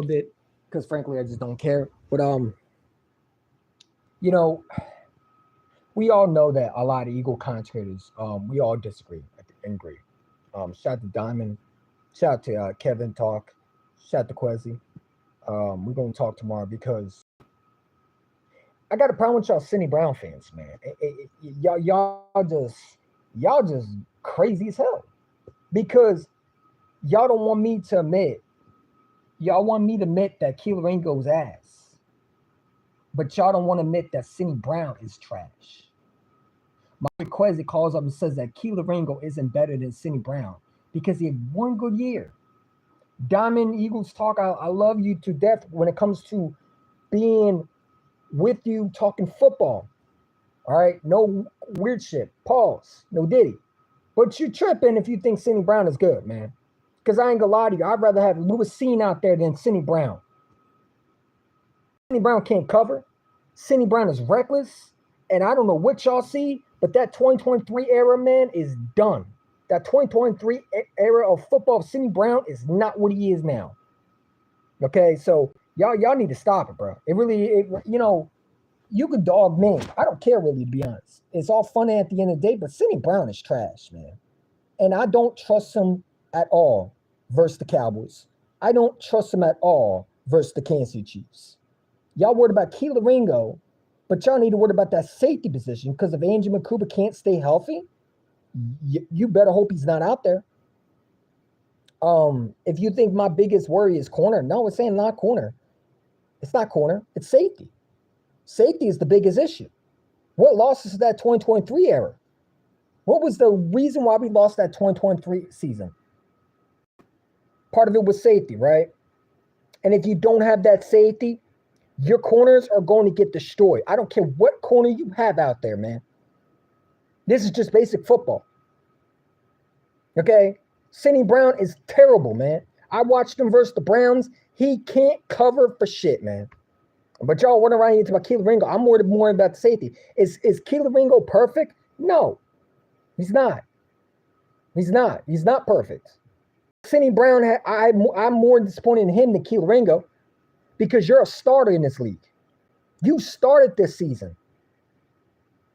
bit because frankly I just don't care. But you know, we all know that a lot of Eagle contributors, we all disagree and agree. Shout out to Diamond, shout out to Kevin Talk, shout out to Quezzy. We're gonna talk tomorrow because I got a problem with y'all Cindy Brown fans, man. Y'all just crazy as hell because y'all don't want me to admit y'all want me to admit that Keeler Ringo's ass, but y'all don't want to admit that Cindy Brown is trash. My Quezzy calls up and says that Keeler Ringo isn't better than Cindy Brown because he had one good year. Diamond Eagles talk. I love you to death when it comes to being with you talking football. All right, no weird shit. Pause. No Diddy. But you're tripping if you think Cindy Brown is good, man. Because I ain't gonna lie to you. I'd rather have Lewis Cine out there than Cindy Brown. Cindy Brown can't cover. Cindy Brown is reckless. And I don't know what y'all see, but that 2023 era, man, is done. That 2023 era of football, Cindy Brown is not what he is now. Okay, so y'all need to stop it, bro. You could dog me. I don't care really, to be honest. It's all fun at the end of the day, but Cindy Brown is trash, man. And I don't trust him at all versus the Cowboys. I don't trust him at all versus the Kansas City Chiefs. Y'all worried about Keeler Ringo, but y'all need to worry about that safety position because if Andrew McCouber can't stay healthy, you better hope he's not out there. If you think my biggest worry is corner, no, it's saying not corner. It's not corner. It's safety. Safety is the biggest issue. What lost us that 2023 era? What was the reason why we lost that 2023 season? Part of it was safety, right? And if you don't have that safety, your corners are going to get destroyed. I don't care what corner you have out there, man. This is just basic football. Okay? Cindy Brown is terrible, man. I watched him versus the Browns. He can't cover for shit, man. But y'all want to run into about Keeler Ringo. I'm worried more about the safety. Is Keeler Ringo perfect? No, he's not. He's not. He's not perfect. Cindy Brown, I'm more disappointed in him than Keeler Ringo because you're a starter in this league. You started this season,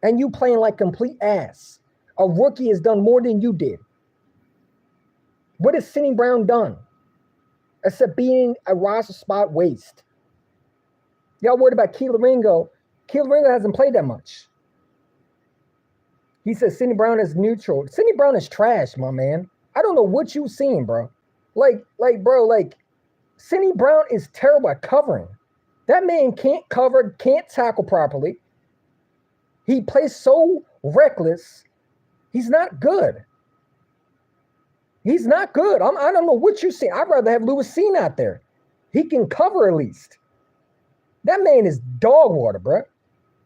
and you playing like complete ass. A rookie has done more than you did. What has Cindy Brown done? Except being a roster spot waste. Y'all worried about Keeler Ringo. Keeler Ringo hasn't played that much. He says Cindy Brown is neutral. Cindy Brown is trash, my man. I don't know what you've seen, bro. Like, Cindy Brown is terrible at covering. That man can't cover, can't tackle properly. He plays so reckless. He's not good. He's not good. I don't know what you see. I'd rather have Lewis Cine out there. He can cover at least. That man is dog water, bro.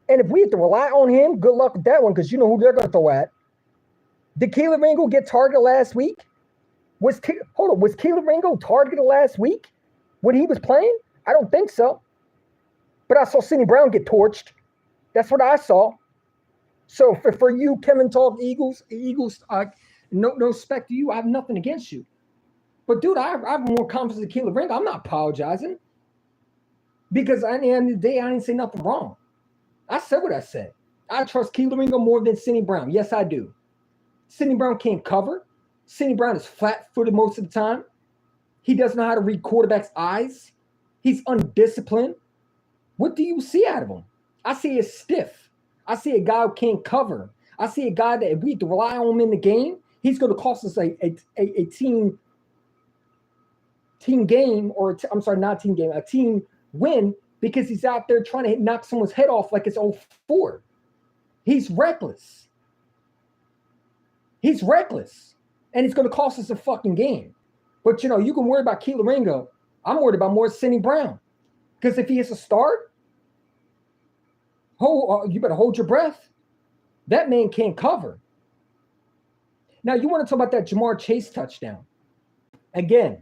And if we have to rely on him, good luck with that one because you know who they're going to throw at. Did Keeler Ringo get targeted last week? Was Keeler Ringo targeted last week when he was playing? I don't think so. But I saw Cindy Brown get torched. That's what I saw. So for you, Kevin Talk, Eagles, no respect to you. I have nothing against you. But, dude, I have more confidence in Keeler Ringo. I'm not apologizing. Because at the end of the day, I didn't say nothing wrong. I said what I said. I trust Keeler Ringo more than Cindy Brown. Yes, I do. Cindy Brown can't cover. Cindy Brown is flat-footed most of the time. He doesn't know how to read quarterbacks' eyes. He's undisciplined. What do you see out of him? I see a stiff. I see a guy who can't cover. I see a guy that if we have to rely on him in the game, he's going to cost us a team game, or I'm sorry, not team game, a team win because he's out there trying to knock someone's head off like it's 04. He's reckless. He's reckless. And it's going to cost us a fucking game. But, you know, you can worry about Keeler Ringo. I'm worried about more Cindy Brown. Because if he has to start, you better hold your breath. That man can't cover. Now, you want to talk about that Jamar Chase touchdown. Again,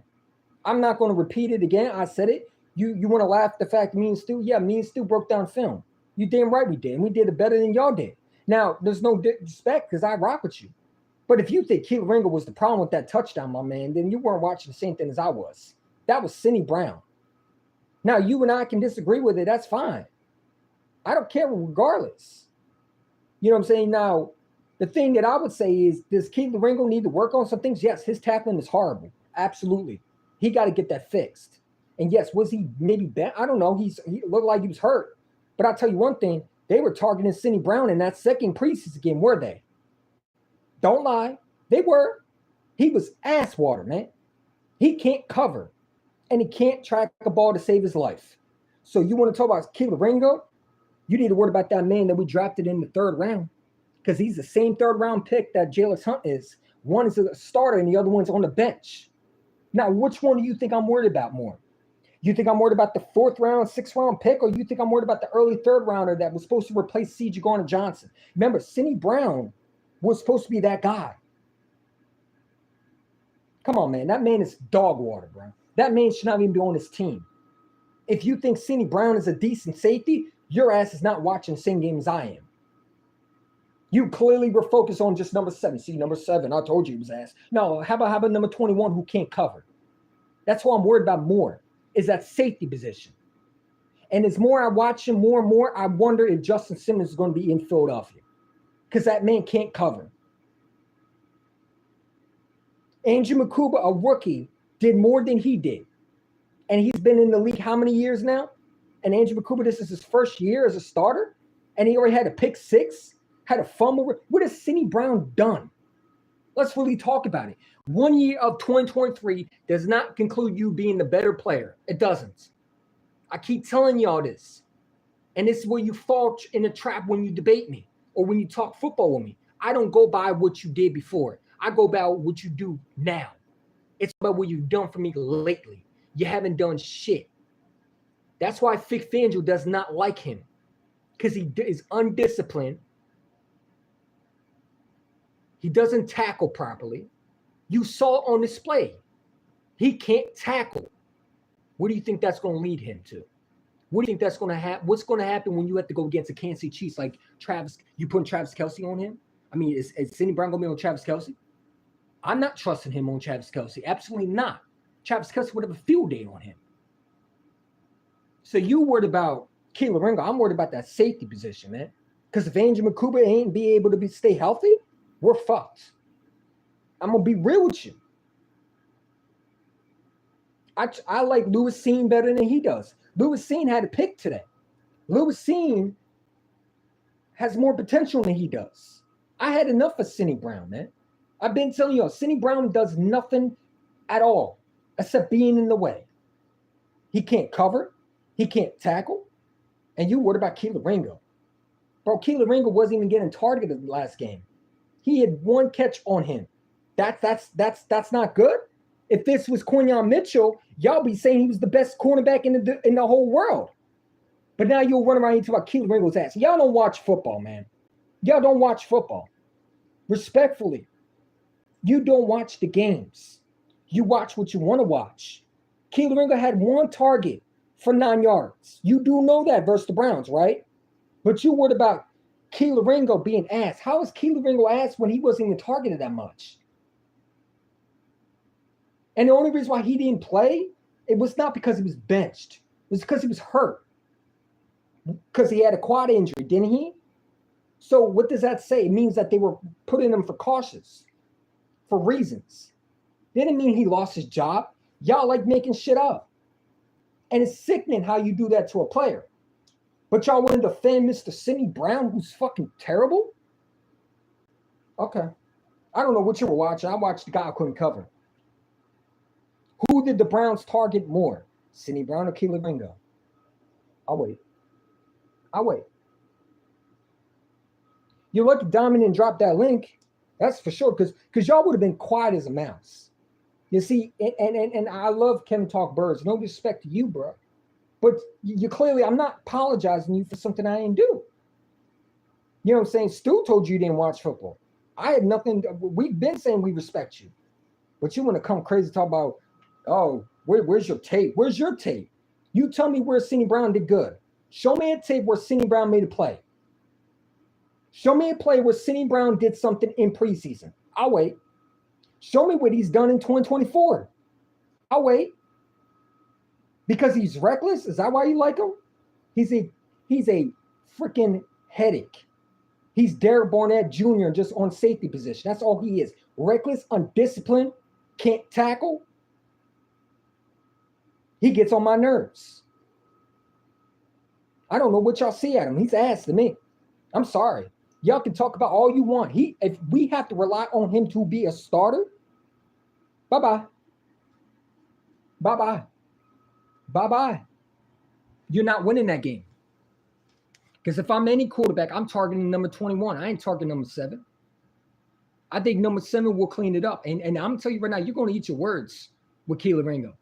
I'm not going to repeat it again. I said it. You want to laugh at the fact me and Stu? Yeah, me and Stu broke down film. You damn right we did. And we did it better than y'all did. Now, there's no disrespect because I rock with you. But if you think Keeler Ringo was the problem with that touchdown, my man, then you weren't watching the same thing as I was. That was Cindy Brown. Now, you and I can disagree with it. That's fine. I don't care regardless. You know what I'm saying? Now, the thing that I would say is, does Keith Ringo need to work on some things? Yes, his tackling is horrible. Absolutely. He got to get that fixed. And yes, was he maybe bent? I don't know. He looked like he was hurt. But I'll tell you one thing. They were targeting Cindy Brown in that second preseason game, were they? Don't lie. They were. He was ass water, man. He can't cover. And he can't track a ball to save his life. So you want to talk about Keith Ringo? You need to worry about that man that we drafted in the 3rd round. Because he's the same 3rd round pick that Jalen Hunt is. One is a starter and the other one's on the bench. Now, which one do you think I'm worried about more? You think I'm worried about the 4th round, 6th round pick, or you think I'm worried about the early 3rd rounder that was supposed to replace C.J. Gardner-Johnson? Remember, Cindy Brown was supposed to be that guy. Come on, man. That man is dog water, bro. That man should not even be on this team. If you think Cindy Brown is a decent safety, your ass is not watching the same game as I am. You clearly were focused on just number 7. See, number 7, I told you he was ass. No, how about number 21 who can't cover? That's what I'm worried about more, is that safety position. And as more I watch him more and more, I wonder if Justin Simmons is going to be in Philadelphia. Because that man can't cover. Andrew Mukuba, a rookie, did more than he did. And he's been in the league how many years now? And Andrew Mukuba, this is his 1st year as a starter. And he already had a pick 6, had a fumble. What has Cindy Brown done? Let's really talk about it. 1 year of 2023 does not conclude you being the better player. It doesn't. I keep telling y'all this. And this is where you fall in the trap when you debate me or when you talk football with me. I don't go by what you did before. I go by what you do now. It's about what you've done for me lately. You haven't done shit. That's why Vic Fangio does not like him, because he is undisciplined. He doesn't tackle properly. You saw it on display. He can't tackle. What do you think that's going to lead him to? What do you think that's going to happen? What's going to happen when you have to go against the Kansas City Chiefs? Like Travis, you putting Travis Kelce on him? I mean, is Cindy Brown going to be on Travis Kelce? I'm not trusting him on Travis Kelce. Absolutely not. Travis Kelce would have a field day on him. So you worried about Keelan Ringo. I'm worried about that safety position, man. Because if Andrew Mukuba ain't be able to stay healthy, we're fucked. I'm going to be real with you. I like Lewis Cine better than he does. Lewis Cine had a pick today. Lewis Cine has more potential than he does. I had enough of Cindy Brown, man. I've been telling you, Cindy Brown does nothing at all except being in the way. He can't cover. He can't tackle. And you worried about Keelan Ringo. Bro, Keelan Ringo wasn't even getting targeted the last game. He had 1 catch on him. That's not good. If this was Quinyon Mitchell, y'all be saying he was the best cornerback in the whole world. But now you'll run around here talking about Keelan Ringo's ass. Y'all don't watch football, man. Y'all don't watch football. Respectfully, you don't watch the games. You watch what you want to watch. Keelan Ringo had 1 target for 9 yards. You do know that versus the Browns, right? But you worried about Keelan Ringo being ass. How is Keelan Ringo ass when he wasn't even targeted that much? And the only reason why he didn't play, it was not because he was benched. It was because he was hurt. Because he had a quad injury, didn't he? So what does that say? It means that they were putting him for cautious, for reasons. Didn't mean he lost his job. Y'all like making shit up. And it's sickening how you do that to a player. But y'all want to defend Mr. Cindy Brown, who's fucking terrible? Okay. I don't know what you were watching. I watched the guy who couldn't cover. Who did the Browns target more? Cindy Brown or Keelan Ringo? I'll wait. You're lucky Dominic dropped that link. That's for sure. Because y'all would have been quiet as a mouse. You see, and I love Kevin Talk Birds. No disrespect to you, bro. But you clearly, I'm not apologizing to you for something I didn't do. You know what I'm saying? Stu told you didn't watch football. I had nothing. We've been saying we respect you. But you want to come crazy talk about, oh, where's your tape? Where's your tape? You tell me where Cindy Brown did good. Show me a tape where Cindy Brown made a play. Show me a play where Cindy Brown did something in preseason. I'll wait. Show me what he's done in 2024. I'll wait. Because he's reckless? Is that why you like him? He's a freaking headache. He's Derek Barnett Jr. just on safety position. That's all he is. Reckless, undisciplined, can't tackle. He gets on my nerves. I don't know what y'all see at him. He's ass to me. I'm sorry. Y'all can talk about all you want. If we have to rely on him to be a starter, bye-bye. Bye-bye. Bye-bye. You're not winning that game. Because if I'm any quarterback, I'm targeting number 21. I ain't targeting number 7. I think number 7 will clean it up. And I'm going to tell you right now, you're going to eat your words with Kelee Ringo.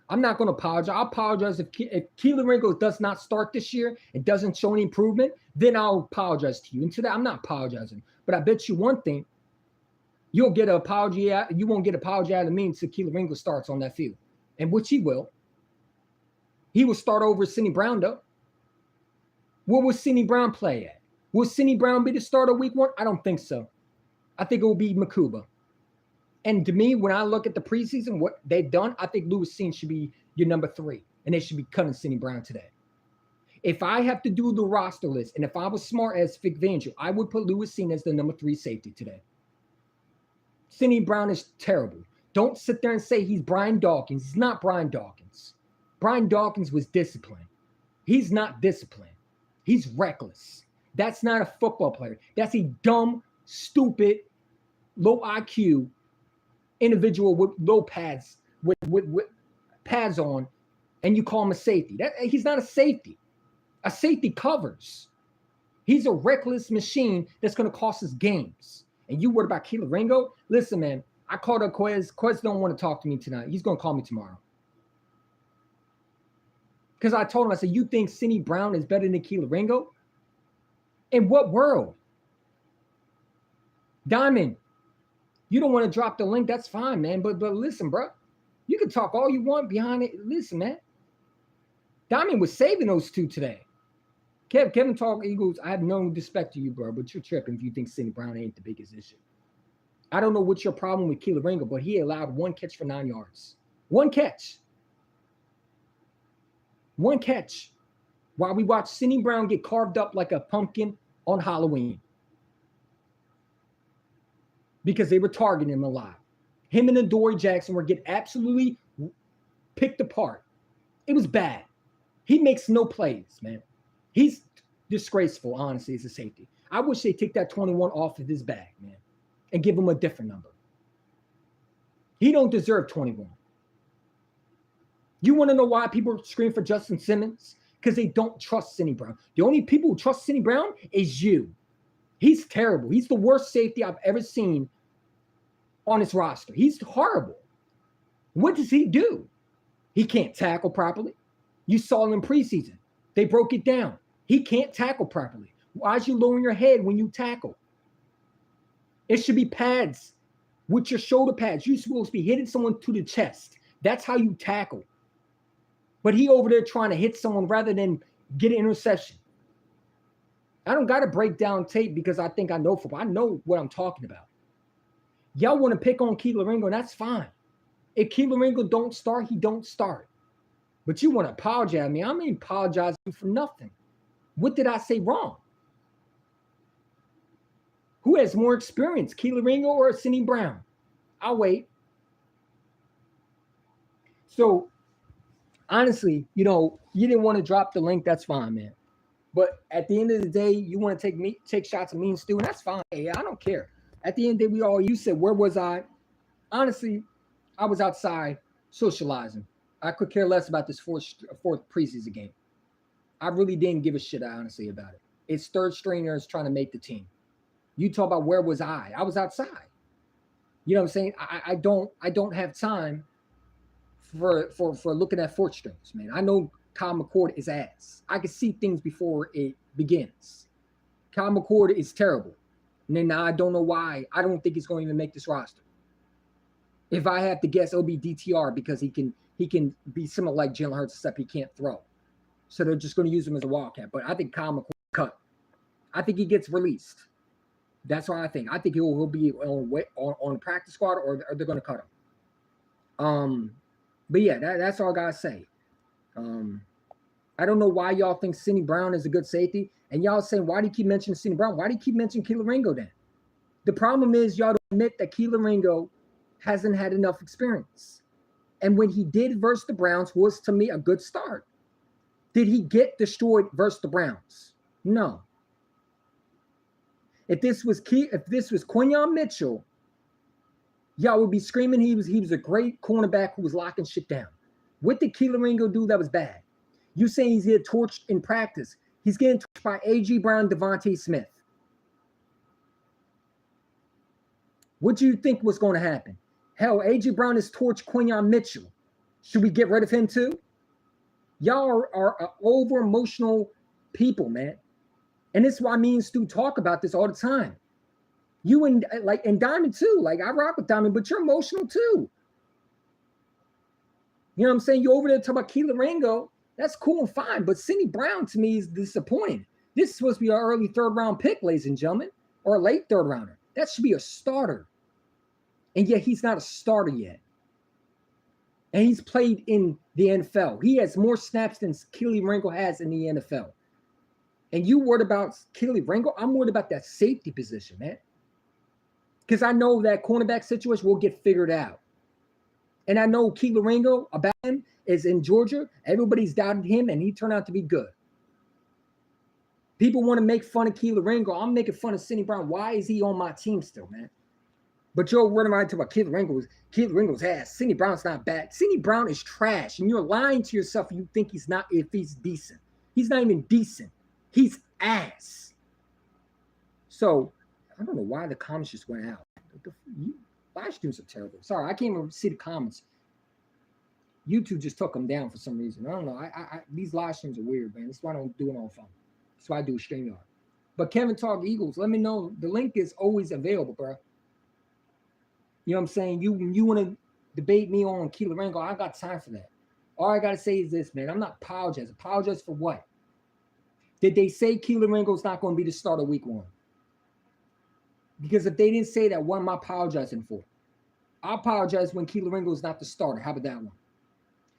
I'm not going to apologize. I'll apologize if Kelee Ringo does not start this year and doesn't show any improvement, then I'll apologize to you. And to that, I'm not apologizing. But I bet you one thing, you'll get an apology. You won't get an apology out of me until Kelee Ringo starts on that field, and which he will. He will start over Sidney Brown, though. Where will Sidney Brown play at? Will Sidney Brown be the starter week 1? I don't think so. I think it will be Mukuba. And to me, when I look at the preseason, what they've done, I think Lewis Cine should be your number 3, and they should be cutting Sidney Brown today. If I have to do the roster list, and if I was smart as Vic Fangio, I would put Lewis Cine as the number 3 safety today. Sidney Brown is terrible. Don't sit there and say he's Brian Dawkins. He's not Brian Dawkins. Brian Dawkins was disciplined. He's not disciplined. He's reckless. That's not a football player. That's a dumb, stupid, low IQ individual with low pads, with pads on, and you call him a safety. He's not a safety. A safety covers. He's a reckless machine that's going to cost us games. And you worried about Kelee Ringo? Listen, man, I called up Quez. Quez don't want to talk to me tonight. He's going to call me tomorrow. Because I told him, I said, you think Sidney Brown is better than Kelee Ringo? In what world? Diamond, you don't want to drop the link. That's fine, man. But listen, bro. You can talk all you want behind it. Listen, man. Diamond was saving those two today. Kevin Talk Eagles, I have no respect to you, bro, but you're tripping if you think Sidney Brown ain't the biggest issue. I don't know what's your problem with Kelee Ringo, but he allowed 1 catch for 9 yards. 1 catch. 1 catch. While we watch Sidney Brown get carved up like a pumpkin on Halloween. Because they were targeting him a lot. Him and Adoree Jackson were getting absolutely picked apart. It was bad. He makes no plays, man. He's disgraceful, honestly, as a safety. I wish they take that 21 off of his bag, man, and give him a different number. He don't deserve 21. You want to know why people scream for Justin Simmons? Because they don't trust Sidney Brown. The only people who trust Sidney Brown is you. He's terrible. He's the worst safety I've ever seen on his roster. He's horrible. What does he do? He can't tackle properly. You saw him in preseason. They broke it down. He can't tackle properly. Why is you lowering your head when you tackle? It should be pads with your shoulder pads. You're supposed to be hitting someone to the chest. That's how you tackle. But he over there trying to hit someone rather than get an interception. I don't got to break down tape because I think I know football. I know what I'm talking about. Y'all want to pick on Kelee Ringo, and that's fine. If Kelee Ringo don't start, he don't start. But you want to apologize to me. I mean, apologizing for nothing. What did I say wrong? Who has more experience, Kelee Ringo or Sidney Brown? I'll wait. So, honestly, you didn't want to drop the link. That's fine, man. But at the end of the day, you want to take shots at me and Stu, and that's fine. Hey, I don't care. At the end of the day, you said, where was I? Honestly, I was outside socializing. I could care less about this fourth preseason game. I really didn't give a shit, honestly, about it. It's third stringers trying to make the team. You talk about where was I? I was outside. You know what I'm saying? I don't have time for looking at fourth strings, man. I know Kyle McCord is ass. I can see things before it begins. Kyle McCord is terrible. And then now I don't know why. I don't think he's going to even make this roster. If I have to guess, it'll be DTR because he can be similar like Jalen Hurts, except he can't throw. So they're just going to use him as a wildcat. But I think Kyle McCord cut. I think he gets released. That's what I think. I think he'll be on practice squad or they're going to cut him. But yeah, that's all I gotta say. I don't know why y'all think Cindy Brown is a good safety. And y'all saying, why do you keep mentioning Cindy Brown? Why do you keep mentioning Kelee Ringo then? The problem is y'all don't admit that Kelee Ringo hasn't had enough experience. And when he did versus the Browns was, to me, a good start. Did he get destroyed versus the Browns? No. If this was Quinyon Mitchell, y'all would be screaming he was a great cornerback who was locking shit down. What did Kelee Ringo do that was bad? You saying he's getting torched in practice. He's getting torched by A.J. Brown, Devontae Smith. What do you think was going to happen? Hell, A.J. Brown has torched Quinyon Mitchell. Should we get rid of him too? Y'all are over-emotional people, man. And this is why me and Stu talk about this all the time. You and Diamond too. Like, I rock with Diamond, but you're emotional too. You know what I'm saying? You're over there talking about Kelee Ringo. That's cool and fine, but Cindy Brown to me is disappointing. This is supposed to be our early third-round pick, ladies and gentlemen, or a late third-rounder. That should be a starter. And yet he's not a starter yet. And he's played in the NFL. He has more snaps than Kelee Ringo has in the NFL. And you worried about Kelee Ringo? I'm worried about that safety position, man. Because I know that cornerback situation will get figured out. And I know Kelee Ringo, about him, is in Georgia. Everybody's doubted him, and he turned out to be good. People want to make fun of Kelee Ringo. I'm making fun of Cindy Brown. Why is he on my team still, man? But you're running around talking about Kelee Ringo's ass. Cindy Brown's not bad. Cindy Brown is trash, and you're lying to yourself if you think he's not, if he's decent. He's not even decent. He's ass. So I don't know why the comments just went out. Live streams are terrible. Sorry, I can't even see the comments. YouTube just took them down for some reason. I don't know. These live streams are weird, man. That's why I don't do it on phone. That's why I do StreamYard. But Kevin Talk Eagles, let me know. The link is always available, bro. You know what I'm saying? You want to debate me on Kelee Ringo? I got time for that. All I got to say is this, man. I'm not apologizing. Apologize for what? Did they say Kelee Ringo's not going to be the starter week 1? Because if they didn't say that, what am I apologizing for? I apologize when Kelee Ringo's not the starter. How about that one?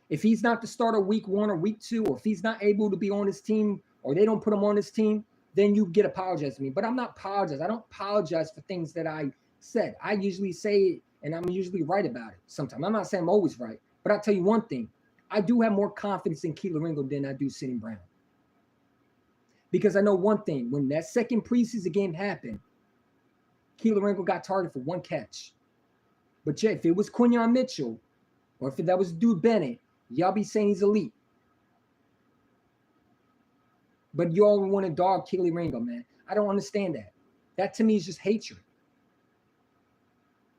If he's not the starter week 1 or week 2, or if he's not able to be on his team, or they don't put him on his team, then you get apologized to me. But I'm not apologizing. I don't apologize for things that I said. I usually say it, and I'm usually right about it sometimes. I'm not saying I'm always right, but I'll tell you one thing. I do have more confidence in Kelee Ringo than I do Cindy Brown. Because I know one thing. When that second preseason game happened, Kelee Ringo got targeted for 1 catch. But yeah, if it was Quinyon Mitchell, or if that was Dude Bennett, y'all be saying he's elite. But y'all want to dog Kelee Ringo, man. I don't understand that. That to me is just hatred.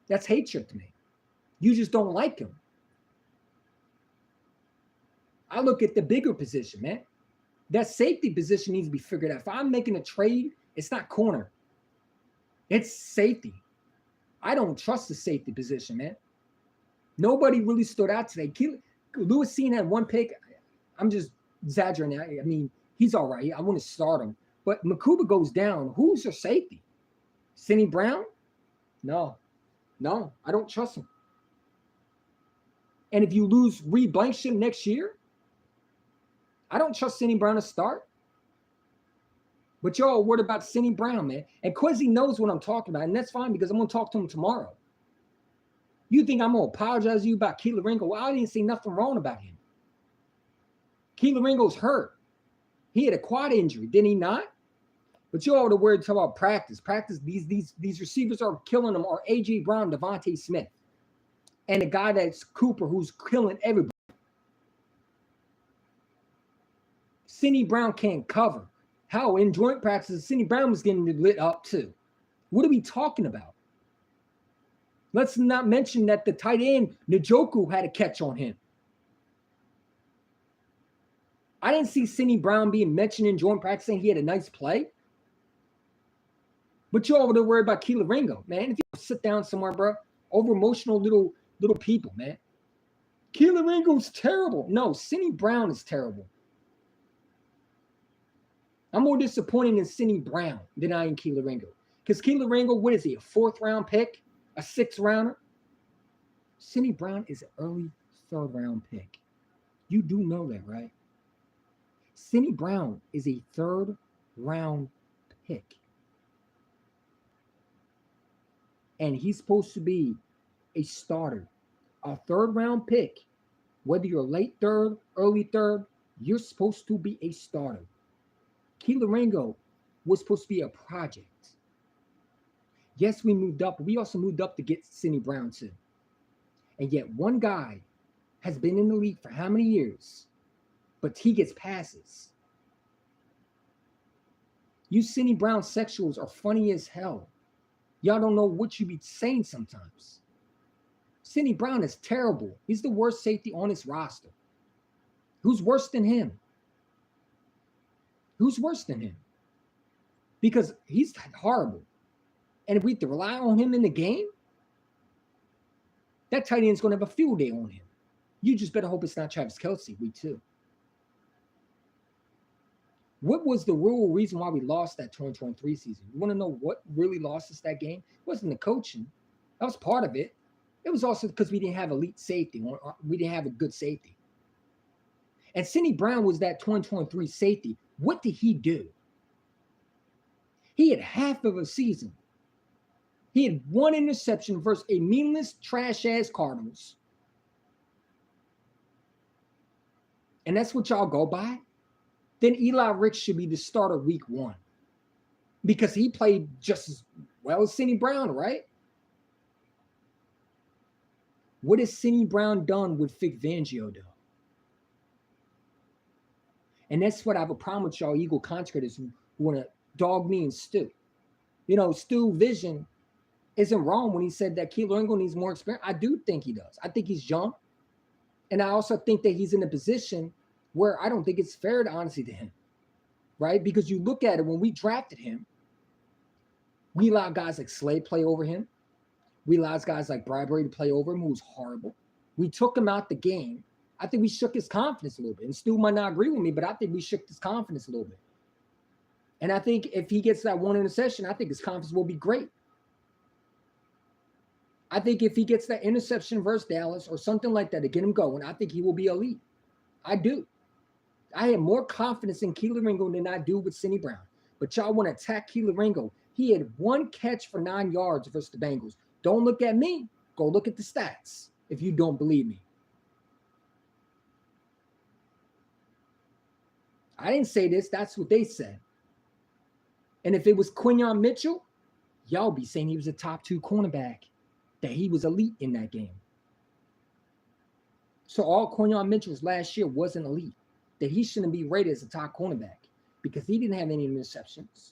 That's hatred to me. You just don't like him. I look at the bigger position, man. That safety position needs to be figured out. If I'm making a trade, it's not corner. It's safety. I don't trust the safety position, man. Nobody really stood out today. Lewis Cine had 1 pick. I'm just exaggerating. I mean, he's all right. I want to start him. But Makuba goes down. Who's your safety? Cindy Brown? No, I don't trust him. And if you lose Reed Blankenship next year, I don't trust Cindy Brown to start. But y'all worried about Cindy Brown, man. And Quizzy knows what I'm talking about, and that's fine because I'm going to talk to him tomorrow. You think I'm going to apologize to you about Kelee Ringo? Well, I didn't see nothing wrong about him. Kelee Ringo's hurt. He had a quad injury, didn't he not? But you all are worried about practice. These receivers are killing them are A.J. Brown, Devontae Smith. And the guy that's Cooper who's killing everybody. Cindy Brown can't cover. How in joint practices, Cindy Brown was getting lit up too. What are we talking about? Let's not mention that the tight end, Njoku, had a catch on him. I didn't see Cindy Brown being mentioned in joint practice saying he had a nice play. But you all would worry about Kelee Ringo, man. If you sit down somewhere, bro, over emotional little people, man. Kelee Ringo's terrible. No, Cindy Brown is terrible. I'm more disappointed in Cindy Brown than I am Kelee Ringo. Because Kelee Ringo, what is he, a 4th-round pick? A 6th-rounder? Cindy Brown is an early 3rd-round pick. You do know that, right? Cindy Brown is a third-round pick. And he's supposed to be a starter. A third-round pick, whether you're late third, early third, you're supposed to be a starter. Kelee Ringo was supposed to be a project. Yes, we moved up, but we also moved up to get Cindy Brown too. And yet one guy has been in the league for how many years, but he gets passes. You Cindy Brown sexuals are funny as hell. Y'all don't know what you be saying sometimes. Cindy Brown is terrible. He's the worst safety on this roster. Who's worse than him? Who's worse than him? Because he's horrible. And if we have to rely on him in the game, that tight end's going to have a field day on him. You just better hope it's not Travis Kelce, week 2. What was the real reason why we lost that 2023 season? You want to know what really lost us that game? It wasn't the coaching. That was part of it. It was also because we didn't have elite safety. We didn't have a good safety. And Cindy Brown was that 2023 safety. What did he do? He had half of a season. He had 1 interception versus a meaningless, trash-ass Cardinals. And that's what y'all go by? Then Eli Ricks should be the starter week 1. Because he played just as well as Cindy Brown, right? What has Cindy Brown done with Vic Fangio, though? And that's what I have a problem with y'all Eagle contractors who want to dog me and Stu. You know, Stu Vision isn't wrong when he said that Kelee Ringo needs more experience. I do think he does. I think he's young. And I also think that he's in a position where I don't think it's fair, to honestly, to him, right? Because you look at it, when we drafted him, we allowed guys like Slade play over him. We allowed guys like Bradbury to play over him, who was horrible. We took him out the game. I think we shook his confidence a little bit. And Stu might not agree with me, but I think we shook his confidence a little bit. And I think if he gets that 1 interception, I think his confidence will be great. I think if he gets that interception versus Dallas or something like that to get him going, I think he will be elite. I do. I have more confidence in Kelee Ringo than I do with Cindy Brown. But y'all want to attack Kelee Ringo. He had 1 catch for 9 yards versus the Bengals. Don't look at me. Go look at the stats if you don't believe me. I didn't say this. That's what they said. And if it was Quinyon Mitchell, y'all be saying he was a top 2 cornerback, that he was elite in that game. So all Quinyon Mitchell's last year wasn't elite, that he shouldn't be rated as a top cornerback because he didn't have any interceptions,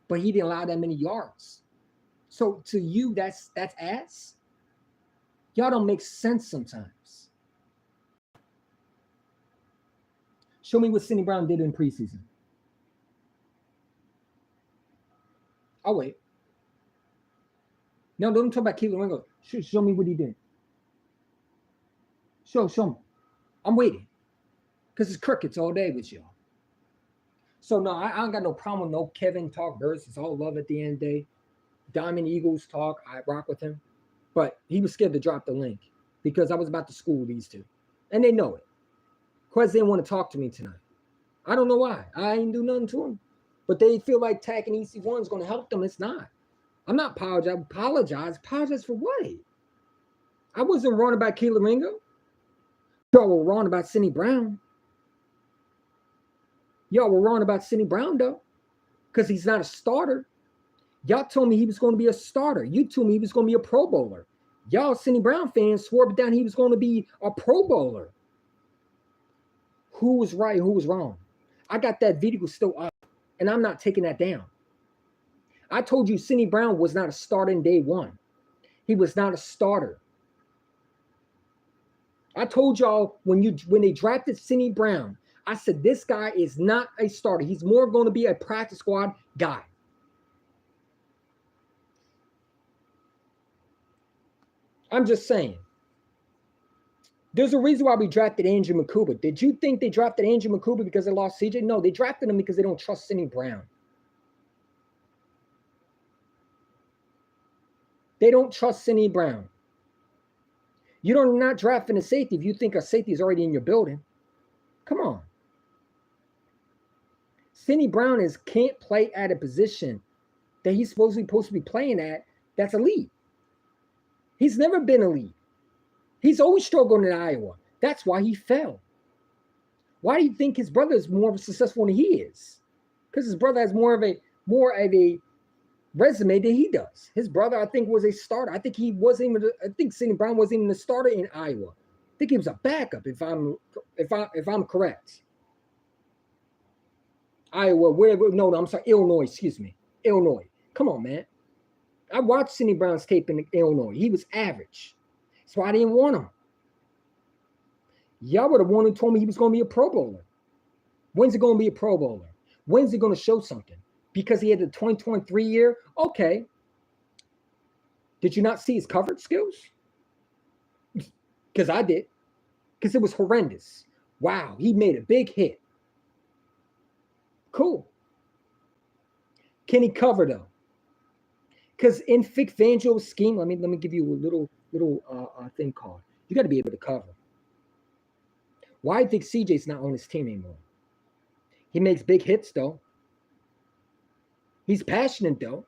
but he didn't allow that many yards. So to you, that's ass. Y'all don't make sense sometimes. Show me what Cindy Brown did in preseason. I'll wait. No, don't talk about Kelee Ringo. Show me what he did. Show me. I'm waiting. Because it's crickets all day with y'all. So, no, I don't got no problem with no Kevin talk versus. It's all love at the end of the day. Diamond Eagles talk. I rock with him. But he was scared to drop the link because I was about to school these two. And they know it. Quez didn't want to talk to me tonight. I don't know why. I ain't do nothing to him. But they feel like tagging EC1 is going to help them. It's not. I'm not apologizing. Apologize for what? I wasn't wrong about Kelee Ringo. Y'all were wrong about Cindy Brown. Y'all were wrong about Cindy Brown, though, because he's not a starter. Y'all told me he was going to be a starter. You told me he was going to be a Pro Bowler. Y'all Cindy Brown fans swore down he was going to be a Pro Bowler. Who was right? Who was wrong? I got that video still up, and I'm not taking that down. I told you Cindy Brown was not a starter in day 1. He was not a starter. I told y'all when they drafted Cindy Brown, I said this guy is not a starter. He's more going to be a practice squad guy. I'm just saying. There's a reason why we drafted Andrew Mukuba. Did you think they drafted Andrew Mukuba because they lost CJ? No, they drafted him because they don't trust Cindy Brown. They don't trust Cindy Brown. You're not drafting a safety if you think a safety is already in your building. Come on. Cindy Brown can't play at a position that he's supposed to be playing at that's elite. He's never been elite. He's always struggled in Iowa. That's why he fell. Why do you think his brother is more successful than he is? Because his brother has more of a resume than he does. His brother, I think, was a starter. I think Cindy Brown wasn't even a starter in Iowa. I think he was a backup, if I'm correct. Iowa, wherever. No, I'm sorry, Illinois. Excuse me, Illinois. Come on, man. I watched Cindy Brown's tape in Illinois. He was average, so I didn't want him. Y'all were the one who told me he was going to be a Pro Bowler. When's he going to be a Pro Bowler? When's he going to show something? Because he had the 2023 year? Okay. Did you not see his coverage skills? Because I did. Because it was horrendous. Wow, he made a big hit. Cool. Can he cover, though? Because in Vic Fangio's scheme, let me give you a little thing called. You got to be able to cover. Why do you think CJ's not on his team anymore? He makes big hits, though. He's passionate, though.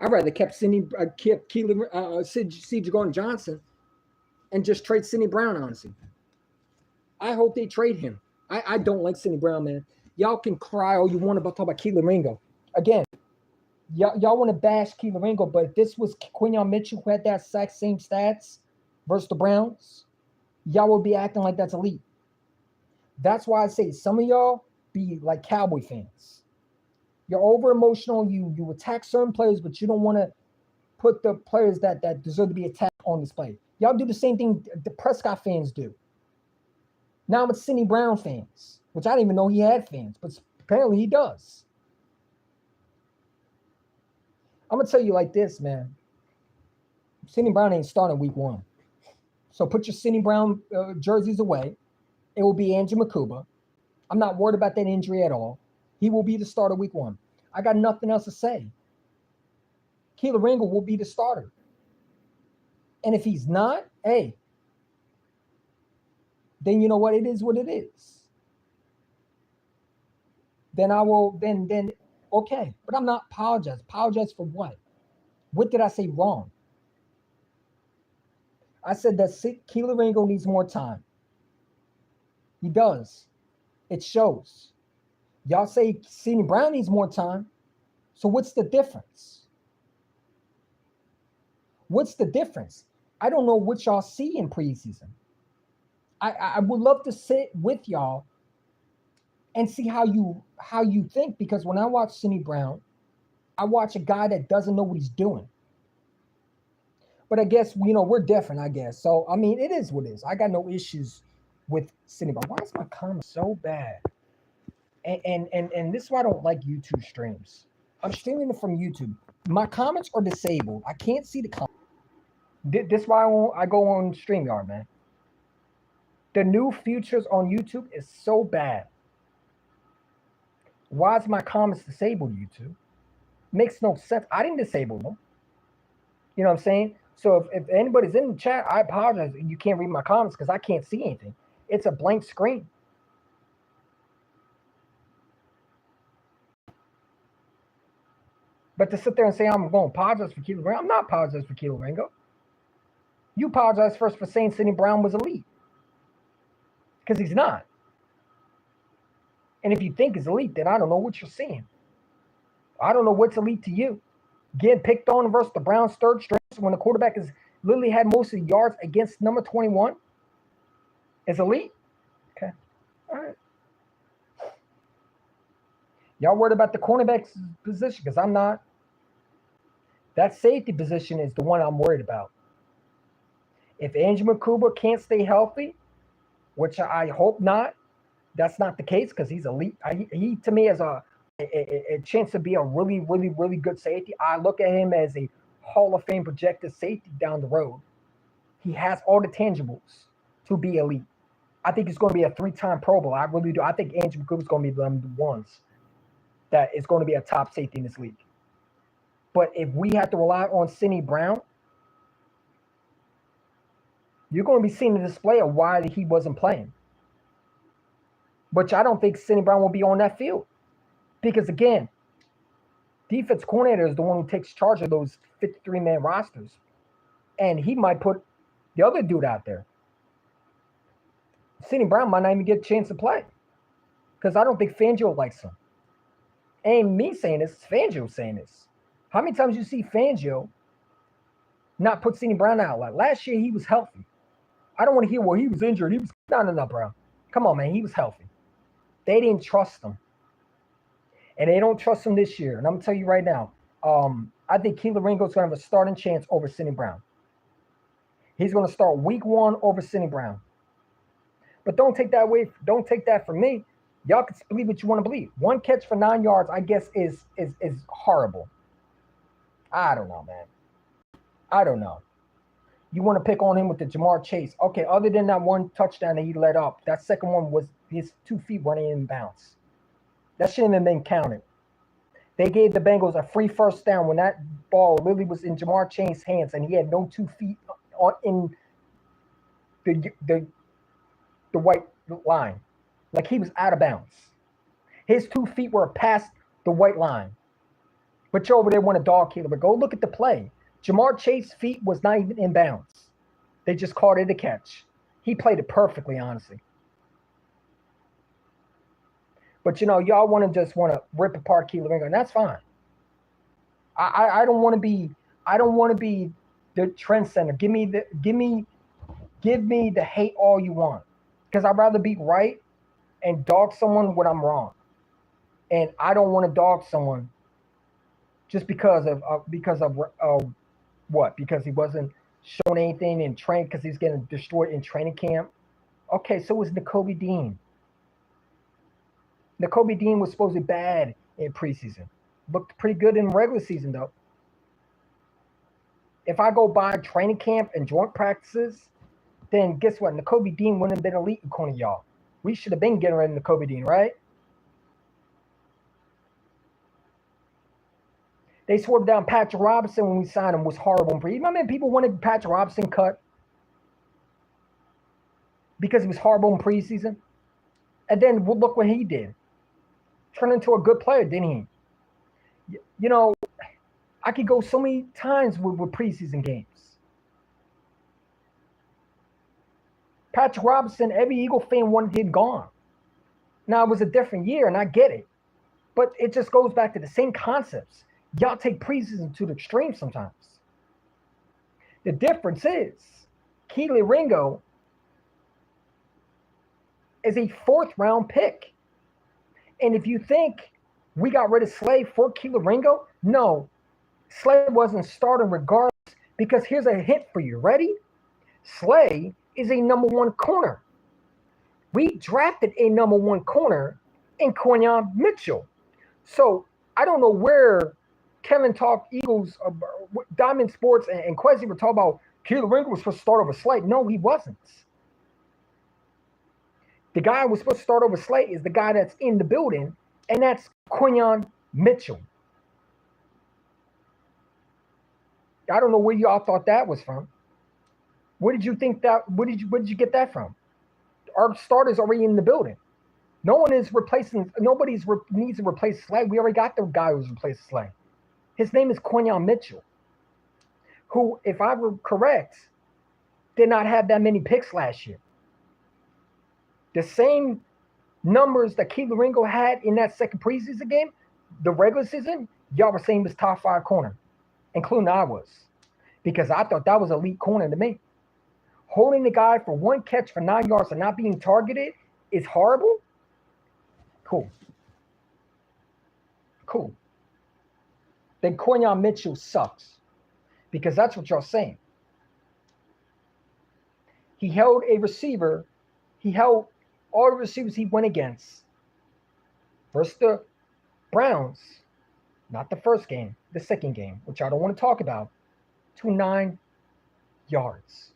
I'd rather kept CJ Gardner-Johnson and just trade Cindy Brown, honestly. I hope they trade him. I don't like Cindy Brown, man. Y'all can cry all you want about Kelee Ringo. Again, y'all want to bash Kelee Ringo, but if this was Quinyon Mitchell who had that exact same stats versus the Browns, y'all would be acting like that's elite. That's why I say some of y'all be like Cowboy fans. You're over emotional. You attack certain players, but you don't want to put the players that deserve to be attacked on display. Y'all do the same thing the Prescott fans do. Now I'm with Cindy Brown fans, which I didn't even know he had fans, but apparently he does. I'm gonna tell you like this, man. Cindy Brown ain't starting week 1. So put your Cindy Brown jerseys away. It will be Andrew Mukuba. I'm not worried about that injury at all. He will be the starter week 1. I got nothing else to say. Kelee Ringo will be the starter. And if he's not, hey, then you know what? It is what it is. Then I will, then okay. But I'm not apologizing. Apologize for what? What did I say wrong? I said that Kelee Ringo needs more time. He does. It shows. Y'all say Cindy Brown needs more time. So what's the difference? What's the difference? I don't know what y'all see in preseason. I would love to sit with y'all and see how you think, because when I watch Cindy Brown, I watch a guy that doesn't know what he's doing. But I guess, we're different, I guess. So, I mean, it is what it is. I got no issues with Cindy Brown. Why is my comment so bad? And this is why I don't like YouTube streams. I'm streaming it from YouTube. My comments are disabled. I can't see the comments. This is why I go on StreamYard, man. The new features on YouTube is so bad. Why is my comments disabled, YouTube? Makes no sense. I didn't disable them. You know what I'm saying? So if anybody's in the chat, I apologize. You can't read my comments because I can't see anything. It's a blank screen. But to sit there and say I'm going to apologize for Kelee Ringo, I'm not apologizing for Kelee Ringo. You apologize first for saying Cindy Brown was elite. Because he's not. And if you think he's elite, then I don't know what you're seeing. I don't know what's elite to you. Getting picked on versus the Browns' third string when the quarterback has literally had most of the yards against number 21 is elite? Okay. All right. Y'all worried about the cornerback's position? Because I'm not. That safety position is the one I'm worried about. If Andrew Mukuba can't stay healthy, which I hope not, that's not the case because he's elite. He to me has a chance to be a really, really, really good safety. I look at him as a Hall of Fame projected safety down the road. He has all the tangibles to be elite. I think he's going to be a 3-time Pro Bowl. I really do. I think Andrew Mukuba is going to be one of the ones that is going to be a top safety in this league. But if we have to rely on Cindy Brown, You're going to be seeing the display of why he wasn't playing. Which I don't think Cindy Brown will be on that field. Because again, defense coordinator is the one who takes charge of those 53-man rosters. And he might put the other dude out there. Cindy Brown might not even get a chance to play. Because I don't think Fangio likes him. Ain't me saying this, it's Fangio saying this. How many times you see Fangio not put Cindy Brown out? Like last year, he was healthy. I don't want to hear, well, he was injured. He was no, bro. Come on, man. He was healthy. They didn't trust him. And they don't trust him this year. And I'm going to tell you right now, I think Kelee Ringo's going to have a starting chance over Cindy Brown. He's going to start week 1 over Cindy Brown. But don't take that away. Don't take that from me. Y'all can believe what you want to believe. 1 catch for 9 yards, I guess, is horrible. I don't know, man. I don't know. You want to pick on him with the Ja'Marr Chase. Okay, other than that 1 touchdown that he let up, that second one was his 2 feet running in bounds. That shouldn't have been counted. They gave the Bengals a free first down when that ball literally was in Ja'Marr Chase's hands and he had no 2 feet in the white line. Like he was out of bounds. His 2 feet were past the white line. But you're over there want a dog killer. But go look at the play. Ja'Marr Chase's feet was not even in bounds. They just called it a catch. He played it perfectly, honestly. But y'all want to rip apart Kelee Ringo, and that's fine. I don't want to be the trend center. Give me the hate all you want, because I'd rather be right and dog someone when I'm wrong, and I don't want to dog someone just because of what? Because he wasn't showing anything in training, because he's getting destroyed in training camp. Okay, so was Nakobe Dean. Nakobe Dean was supposedly bad in preseason. Looked pretty good in regular season, though. If I go by training camp and joint practices, then guess what? Nakobe Dean wouldn't have been elite according to y'all. We should have been getting rid of Nakobe Dean, right? They swerved down Patrick Robinson when we signed him. Was horrible in preseason. Remember, people wanted Patrick Robinson cut because he was horrible in preseason? And then look what he did. Turned into a good player, didn't he? I could go so many times with preseason games. Patrick Robinson, every Eagle fan wanted him gone. Now, it was a different year, and I get it. But it just goes back to the same concepts. Y'all take preseason to the extreme sometimes. The difference is Kelee Ringo is a 4th-round pick. And if you think we got rid of Slay for Kelee Ringo, no. Slay wasn't starting regardless, because here's a hint for you. Ready? Slay is a number 1 corner. We drafted a number 1 corner in Quinyon Mitchell. So I don't know where Kevin talked Eagles, Diamond Sports, and Quezzy were talking about Kelee Ringo was supposed to start over Slay. No, he wasn't. The guy who was supposed to start over Slay is the guy that's in the building, and that's Quinyon Mitchell. I don't know where y'all thought that was from. Where did you think that? Where did you get that from? Our starter's already in the building. No one is replacing. Nobody's needs to replace Slay. We already got the guy who's replacing Slay. His name is Quinyon Mitchell, who, if I were correct, did not have that many picks last year. The same numbers that Kelee Ringo had in that second preseason game, the regular season, y'all were saying was top 5 corner, including I was, because I thought that was elite corner to me. Holding the guy for 1 catch for 9 yards and not being targeted is horrible. Cool. Then Quinyon Mitchell sucks, because that's what y'all saying. He held a receiver. He held all the receivers he went against versus the Browns, not the first game, the second game, which I don't want to talk about, to 9 yards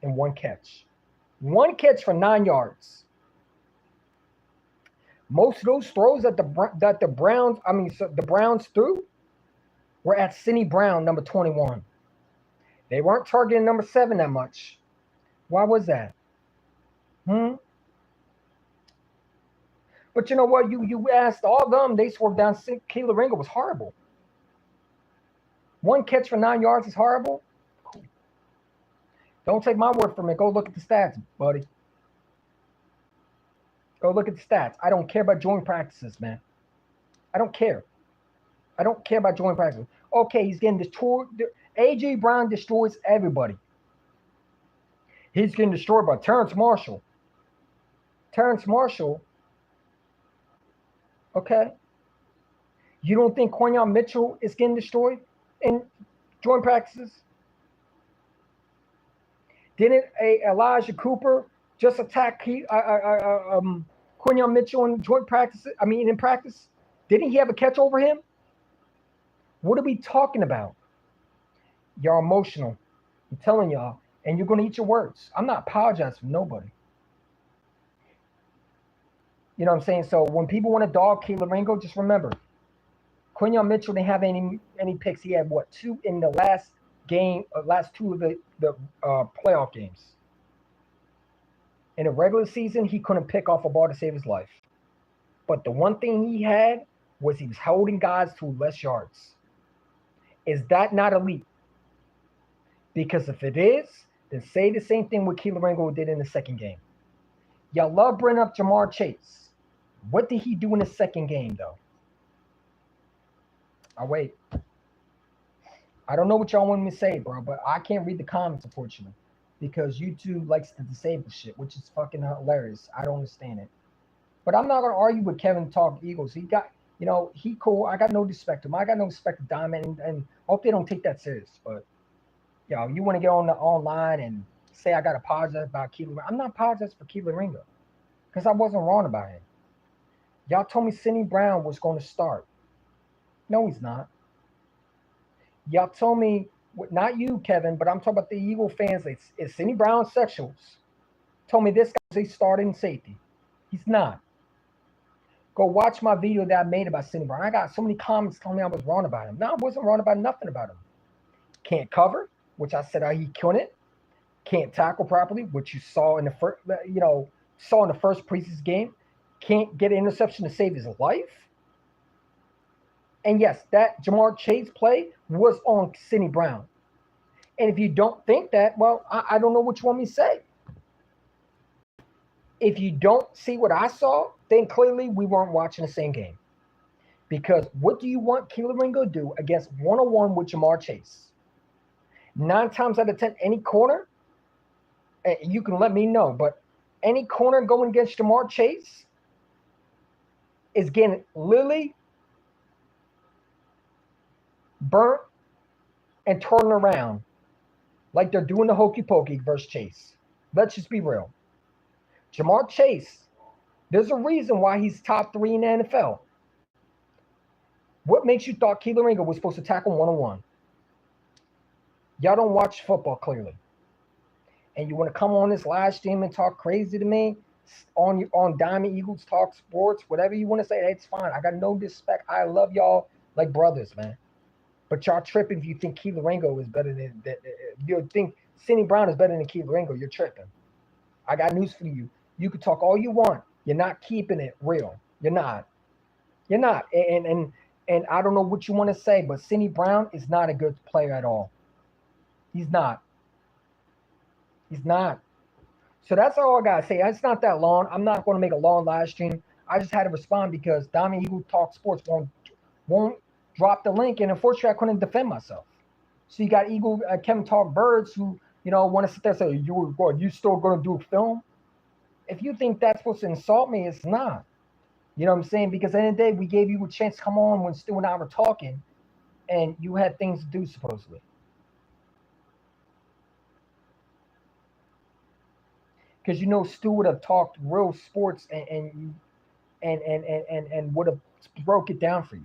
and 1 catch. 1 catch for 9 yards. Most of those throws that the Browns threw were at Cindy Brown, number 21. They weren't targeting number 7 that much. Why was that? Hmm? But you know what? You asked all of them, they swore down Kelee Ringo was horrible. One catch for 9 yards is horrible. Don't take my word for it. Go look at the stats, buddy. Go look at the stats. I don't care about joint practices, man. I don't care. I don't care about joint practices. Okay, he's getting destroyed. AJ Brown destroys everybody. He's getting destroyed by Terrence Marshall. Terrence Marshall. Okay. You don't think Quinyon Mitchell is getting destroyed in joint practices? Didn't Elijah Cooper just attack Quinyon Mitchell in joint practices? I mean, in practice, didn't he have a catch over him? What are we talking about? Y'all emotional. I'm telling y'all, and you're gonna eat your words. I'm not apologizing for nobody. You know what I'm saying? So when people want to dog Kelee Ringo, just remember, Quinyon Mitchell didn't have any picks. He had what, 2 in the last game, last 2 of the playoff games. In the regular season, he couldn't pick off a ball to save his life. But the one thing he had was he was holding guys to less yards. Is that not elite? Because if it is, then say the same thing what Kelee Ringo did in the second game. Y'all love bringing up Ja'Marr Chase. What did he do in the second game, though? I'll wait. I don't know what y'all want me to say, bro, but I can't read the comments, unfortunately, because YouTube likes to disable shit, which is fucking hilarious. I don't understand it. But I'm not going to argue with Kevin Talk Eagles. He got, he cool. I got no respect to him. I got no respect to Diamond, and hope they don't take that serious. But, you want to get on the online and say I got to apologize about Kelee Ringo. I'm not apologizing for Kelee Ringo because I wasn't wrong about him. Y'all told me Cindy Brown was going to start. No, he's not. Y'all told me, not you, Kevin, but I'm talking about the Eagle fans. It's Cindy Brown sexuals. Told me this guy's a starting safety. He's not. Go watch my video that I made about Cindy Brown. I got so many comments telling me I was wrong about him. No, I wasn't wrong about nothing about him. Can't cover, which I said he couldn't. Can't tackle properly, which you saw in the first, preseason game. Can't get an interception to save his life. And yes, that Ja'Marr Chase play was on Cindy Brown. And if you don't think that, well, I don't know what you want me to say. If you don't see what I saw, then clearly we weren't watching the same game. Because what do you want Kelee Ringo to do against one-on-one with Ja'Marr Chase? 9 times out of 10, any corner, you can let me know, but any corner going against Ja'Marr Chase is getting literally burnt and turning around like they're doing the hokey pokey versus Chase. Let's just be real. Ja'Marr Chase, there's a reason why he's top 3 in the NFL. What makes you thought Kelee Ringo was supposed to tackle one-on-one? Y'all don't watch football clearly. And you want to come on this live stream and talk crazy to me on Diamond Eagles Talk Sports, whatever you want to say, it's fine. I got no disrespect. I love y'all like brothers, man. But y'all tripping if you think Kelee Ringo is better than that. You think Cindy Brown is better than Kelee Ringo. You're tripping. I got news for you. You can talk all you want. You're not keeping it real. You're not. You're not. And I don't know what you want to say, but Cindy Brown is not a good player at all. He's not. He's not. So that's all I got to say. It's not that long. I'm not going to make a long live stream. I just had to respond because Diamond Eagle Talk Sports won't drop the link, and unfortunately, I couldn't defend myself. So you got Eagle Kevin Talk Birds who want to sit there and say, you still going to do film? If you think that's supposed to insult me, it's not. You know what I'm saying? Because at the end of the day, we gave you a chance to come on when Stu and I were talking, and you had things to do supposedly. Because Stu would have talked real sports and would have broke it down for you.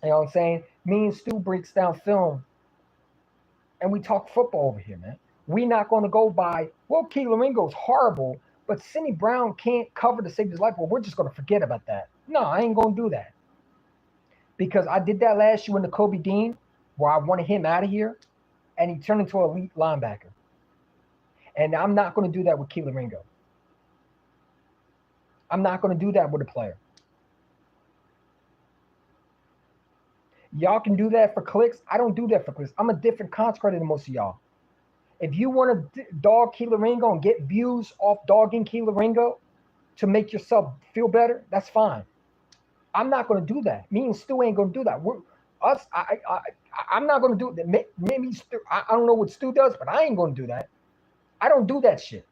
You know what I'm saying? Me and Stu breaks down film, and we talk football over here, man. We're not going to go by, Kelee Ringo's horrible, but Cindy Brown can't cover to save his life. Well, we're just going to forget about that. No, I ain't going to do that. Because I did that last year with Kobe Dean, where I wanted him out of here, and he turned into an elite linebacker. And I'm not going to do that with Kelee Ringo. I'm not going to do that with a player. Y'all can do that for clicks. I don't do that for clicks. I'm a different consecrator than most of y'all. If you want to dog Kelee Ringo and get views off dogging Kelee Ringo to make yourself feel better, that's fine. I'm not going to do that. Me and Stu ain't going to do that. I'm not going to do that. Maybe Stu, I don't know what Stu does, but I ain't going to do that. I don't do that shit.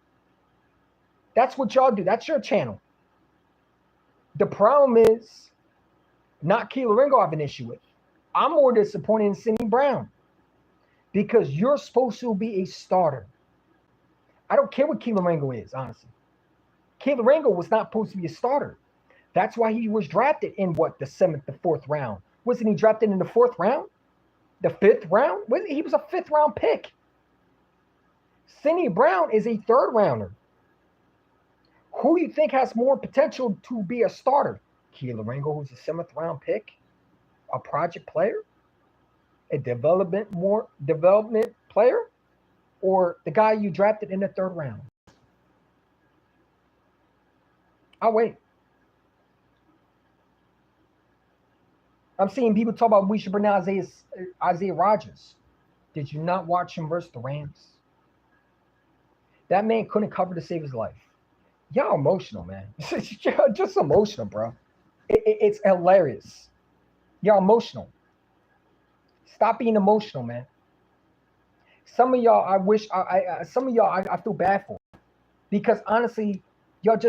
That's what y'all do. That's your channel. The problem is not Kelee Ringo I have an issue with. I'm more disappointed in Cindy Brown because you're supposed to be a starter. I don't care what Kelee Ringo is, honestly. Kelee Ringo was not supposed to be a starter. That's why he was drafted in what, the 7th, the 4th round. Wasn't he drafted in the 4th round? The 5th round? He was a 5th round pick. Cindy Brown is a 3rd rounder. Who do you think has more potential to be a starter? Kelee Ringo, who's a 7th round pick, a project player, a development player, or the guy you drafted in the 3rd round? I'll wait. I'm seeing people talk about we should bring Isaiah Rodgers. Did you not watch him versus the Rams? That man couldn't cover to save his life. Y'all emotional, man. Just emotional, bro. It's hilarious. Y'all emotional. Stop being emotional, man. Some of y'all, I feel bad for, because honestly, y'all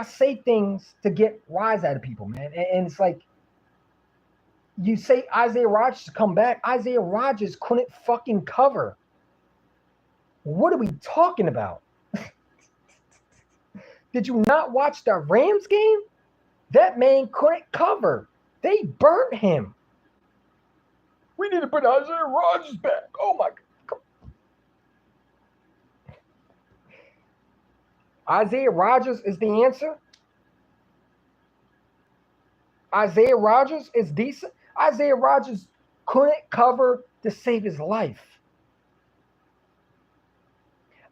say things to get rise out of people, man. And it's like, you say Isaiah Rodgers to come back. Isaiah Rodgers couldn't fucking cover. What are we talking about? Did you not watch the Rams game? That man couldn't cover. They burnt him. We need to put Isaiah Rodgers back. Oh my God. Isaiah Rodgers is the answer? Isaiah Rodgers is decent? Isaiah Rodgers couldn't cover to save his life.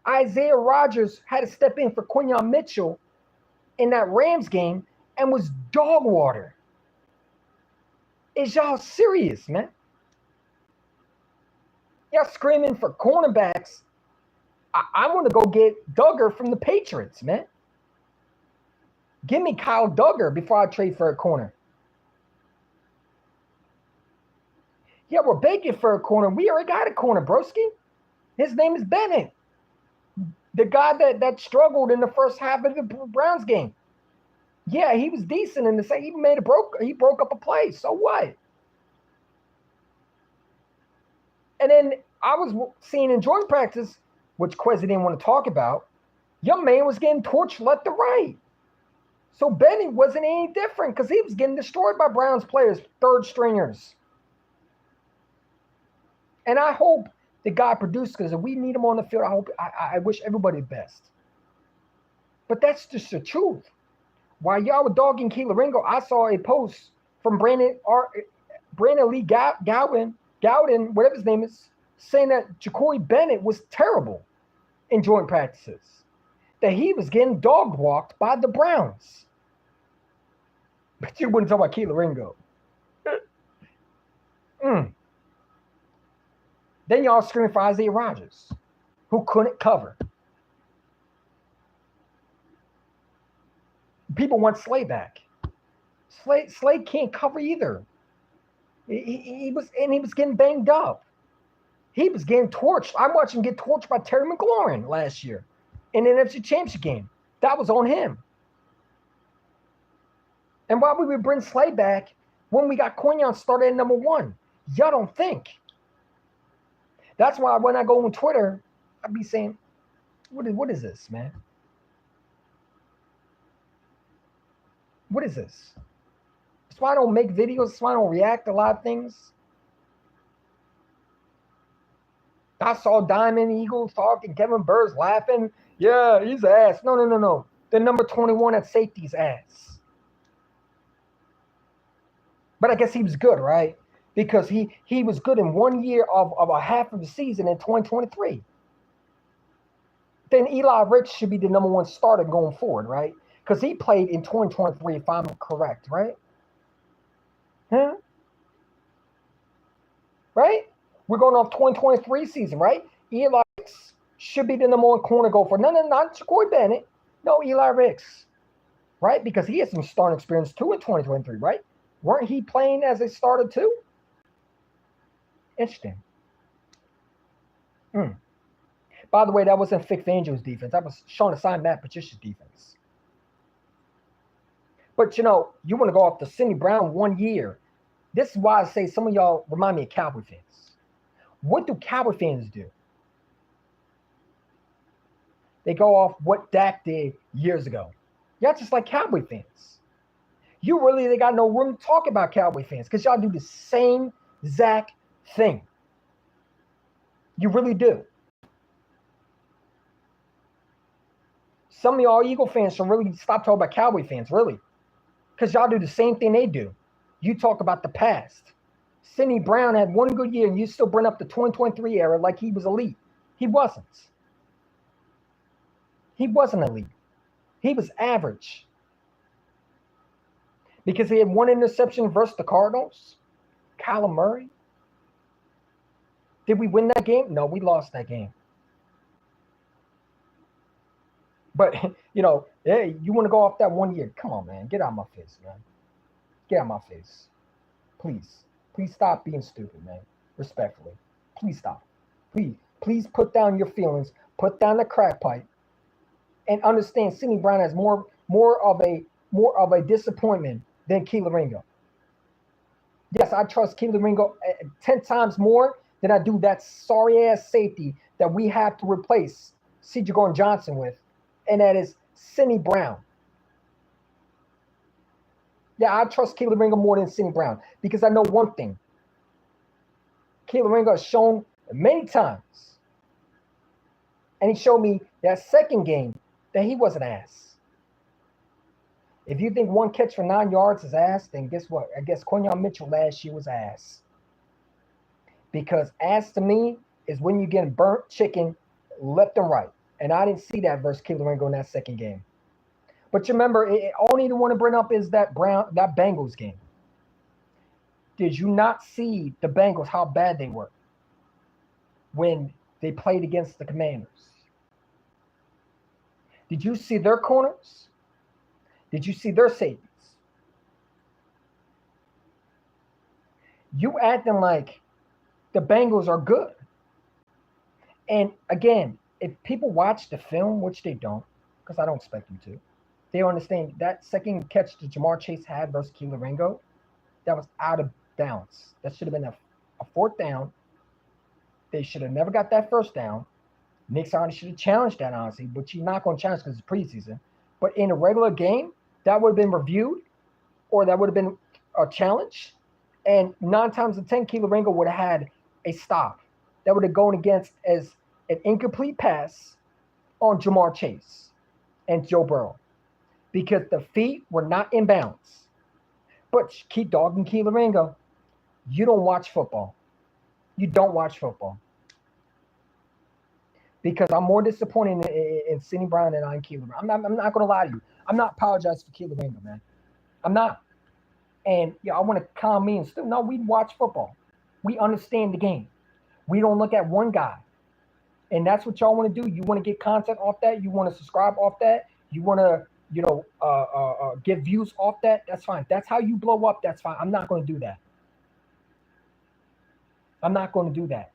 Isaiah Rodgers had to step in for Quinyon Mitchell in that Rams game and was dog water. Is y'all serious, man? Y'all screaming for cornerbacks. I want to go get Duggar from the Patriots, man. Give me Kyle Duggar before I trade for a corner. Yeah, we're begging for a corner. We already got a corner, broski. His name is Bennett. The guy that struggled in the first half of the Browns game. Yeah, he was decent in the second. He broke up a play. So what? And then I was seeing in joint practice, which Quezzy didn't want to talk about, young man was getting torched left to right. So Bennett wasn't any different because he was getting destroyed by Browns players, 3rd stringers. And I hope the guy produced, because if we need him on the field, I wish everybody the best. But that's just the truth. While y'all were dogging Kelee Ringo, I saw a post from Brandon Lee Gowden, whatever his name is, saying that Jacory Bennett was terrible in joint practices, that he was getting dog walked by the Browns. But you wouldn't talk about Kelee Ringo. Then y'all screaming for Isaiah Rodgers, who couldn't cover. People want Slay back. Slay can't cover either. He was getting banged up. He was getting torched. I watched him get torched by Terry McLaurin last year in the NFC Championship game. That was on him. And why would we bring Slay back when we got Quinyon started at number 1? Y'all don't think. That's why when I go on Twitter, I be saying, what is this, man? What is this? That's why I don't make videos. That's why I don't react to a lot of things. I saw Diamond Eagles talking, Kevin Burrs laughing. Yeah, he's ass. No. The number 21 at safety's ass. But I guess he was good, right? because he was good in 1 year of a half of the season in 2023. Then Eli Ricks should be the number one starter going forward, right? Because he played in 2023, if I'm correct, right? Huh? Right? We're going off 2023 season, right? Eli Ricks should be the number one corner go for. No, not Ja'Cory Bennett. No, Eli Ricks. Right? Because he has some starting experience too in 2023, right? Weren't he playing as a starter too? Interesting. By the way, that wasn't Vic Fangio's defense. That was Sean assigned Matt Patricia's defense. But, you want to go off the Cindy Brown 1 year. This is why I say some of y'all remind me of Cowboy fans. What do Cowboy fans do? They go off what Dak did years ago. Y'all just like Cowboy fans. They got no room to talk about Cowboy fans because y'all do the same exact thing. You really do. Some of y'all Eagle fans should really stop talking about Cowboy fans, really. Because y'all do the same thing they do. You talk about the past. Cindy Brown had 1 good year, and you still bring up the 2023 era like he was elite. He wasn't. He wasn't elite. He was average. Because he had 1 interception versus the Cardinals. Kyler Murray. Did we win that game? No, we lost that game. But, hey, you want to go off that 1 year. Come on, man. Get out of my face, man. Get out of my face. Please. Please stop being stupid, man. Respectfully. Please stop. Please put down your feelings. Put down the crack pipe. And understand Cindy Brown has more of a disappointment than Kelee Ringo. Yes, I trust Kelee Ringo 10 times more than I do that sorry-ass safety that we have to replace C.J. Gordon-Johnson with, and that is Cindy Brown. Yeah, I trust Kelee Ringo more than Cindy Brown because I know one thing. Kelee Ringo has shown many times, and he showed me that second game that he was an ass. If you think 1 catch for 9 yards is ass, then guess what? I guess Quinyon Mitchell last year was ass. Because ass to me is when you get burnt chicken left and right. And I didn't see that versus Kelee Ringo in that second game. But you remember, all I need to want to bring up is that Bengals game. Did you not see the Bengals, how bad they were when they played against the Commanders? Did you see their corners? Did you see their safeties? You acting like the Bengals are good. And again, if people watch the film, which they don't, because I don't expect them to, they understand that second catch that Ja'Marr Chase had versus Kelee Ringo, that was out of bounds. That should have been a 4th down. They should have never got that 1st down. Nick Sirianni should have challenged that, honestly, but you're not going to challenge because it's preseason. But in a regular game, that would have been reviewed, or that would have been a challenge. And 9 times out of 10, Kelee Ringo would have had a stop. That would have gone against as an incomplete pass on Ja'Marr Chase and Joe Burrow because the feet were not in bounds. But keep dogging Kelee Ringo. You don't watch football. You don't watch football. Because I'm more disappointed in Cindy Brown than I am Kelee Ringo. I'm not going to lie to you. I'm not apologizing for Kelee Ringo, man. I'm not. And I want to calm me and still. No, we watch football. We understand the game. We don't look at one guy. And that's what y'all want to do. You want to get content off that. You want to subscribe off that. You want to, get views off that. That's fine. That's how you blow up. That's fine. I'm not going to do that. I'm not going to do that.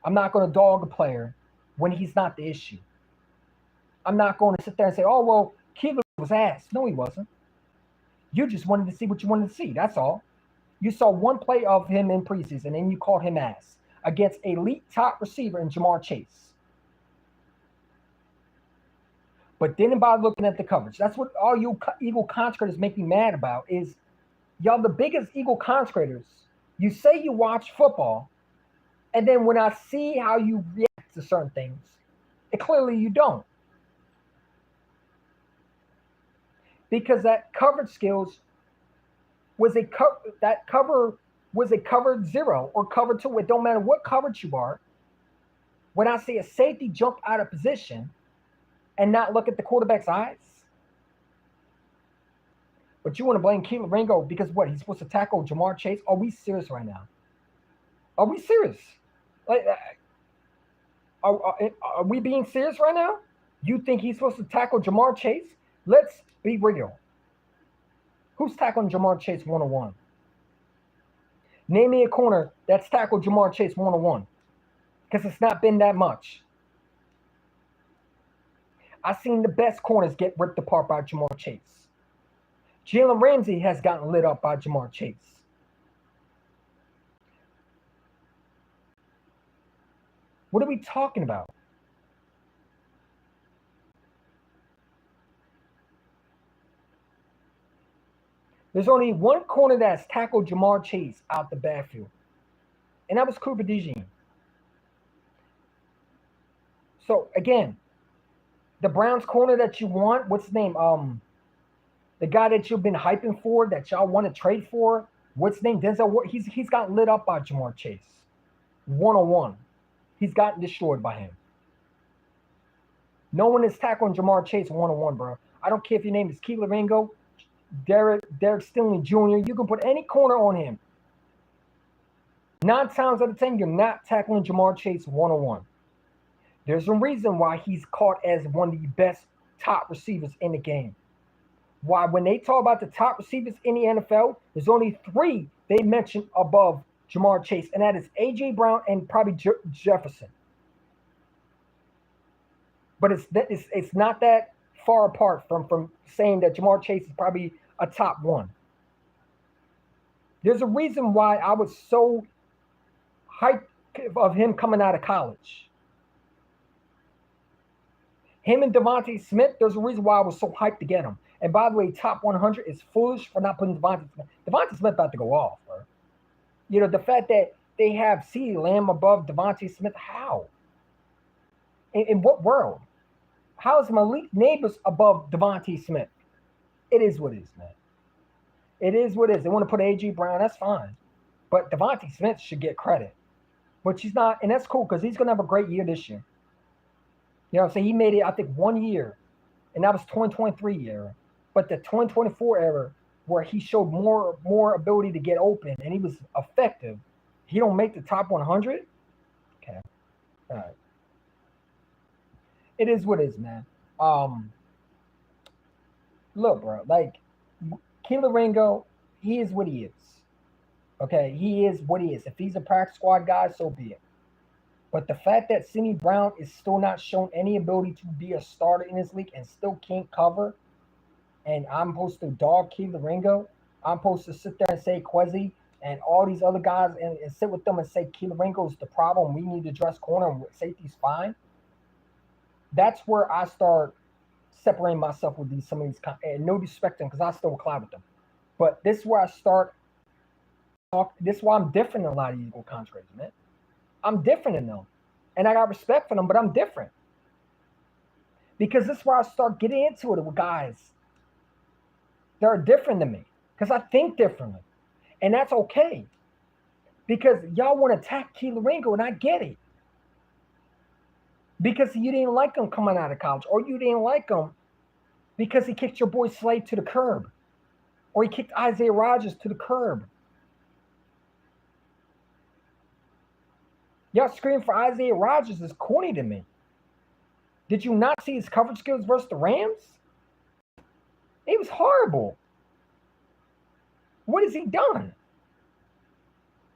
I'm not going to dog a player when he's not the issue. I'm not going to sit there and say, oh, well, Kelee was ass. No, he wasn't. You just wanted to see what you wanted to see. That's all. You saw one play of him in preseason, and you called him ass against elite top receiver in Ja'Marr Chase. But didn't bother looking at the coverage. That's what all you Eagle consecrators make me mad about is y'all the biggest Eagle consecrators. You say you watch football, and then when I see how you react to certain things, clearly you don't. Because that coverage skills was that cover was a covered zero or cover two. It don't matter what coverage you are. When I see a safety jump out of position and not look at the quarterback's eyes, but you want to blame Keelan Ringo because what? He's supposed to tackle Ja'Marr Chase? Are we serious right now? Are we serious? Like, are we being serious right now? You think he's supposed to tackle Ja'Marr Chase? Let's be real. Who's tackling Ja'Marr Chase one-on-one? Name me a corner that's tackled Ja'Marr Chase one-on-one. Because it's not been that much. I've seen the best corners get ripped apart by Ja'Marr Chase. Jalen Ramsey has gotten lit up by Ja'Marr Chase. What are we talking about? There's only one corner that's tackled Ja'Marr Chase out the backfield, and that was Cooper DeJean. So again, the Browns corner that you want, what's his name? The guy that you've been hyping for, that y'all want to trade for, what's his name? Denzel. He's gotten lit up by Ja'Marr Chase, one-on-one. He's gotten destroyed by him. No one is tackling Ja'Marr Chase one-on-one, bro. I don't care if your name is Keelan Ringo, Derek Stingley Jr. You can put any corner on him. 9 times out of 10, you're not tackling Ja'Marr Chase one-on-one. There's a reason why he's caught as one of the best top receivers in the game. Why, when they talk about the top receivers in the NFL, there's only 3 they mention above Ja'Marr Chase, and that is A.J. Brown and probably Jefferson. But it's not that far apart from saying that Ja'Marr Chase is probably a top 1. There's a reason why I was so hyped of him coming out of college. Him and Devontae Smith, there's a reason why I was so hyped to get him. And by the way, top 100 is foolish for not putting Devontae Smith. Devontae Smith about to go off, bro. You know, the fact that they have CeeDee Lamb above Devontae Smith, how? In what world? How is Malik Nabers above Devontae Smith? It is what it is, man. It is what it is. They want to put A.J. Brown, that's fine. But Devontae Smith should get credit. But he's not, and that's cool because he's going to have a great year this year. You know what I'm saying? He made it, I think, 1 year, and that was 2023 year. But the 2024 era, where he showed more ability to get open and he was effective, he don't make the top 100? Okay. All right. It is what it is, man. Look, bro, like, Keelan Ringo, he is what he is. Okay, he is what he is. If he's a practice squad guy, so be it. But the fact that Sini Brown is still not showing any ability to be a starter in this league and still can't cover, and I'm supposed to dog Keelan Ringo, I'm supposed to sit there and say Kwesi and all these other guys and sit with them and say Keelan Ringo is the problem. We need to address corner and safety's fine. That's where I start separating myself with some of these, and no disrespect to them because I still collab with them. But this is where I start. This is why I'm different than a lot of Eagle contracts, man. I'm different than them. And I got respect for them, but I'm different. Because this is where I start getting into it with guys that are different than me. Because I think differently. And that's okay. Because y'all want to attack Keelan Ringo, and I get it. Because you didn't like him coming out of college. Or you didn't like him because he kicked your boy Slade to the curb. Or he kicked Isaiah Rodgers to the curb. Y'all screaming for Isaiah Rodgers is corny to me. Did you not see his coverage skills versus the Rams? It was horrible. What has he done?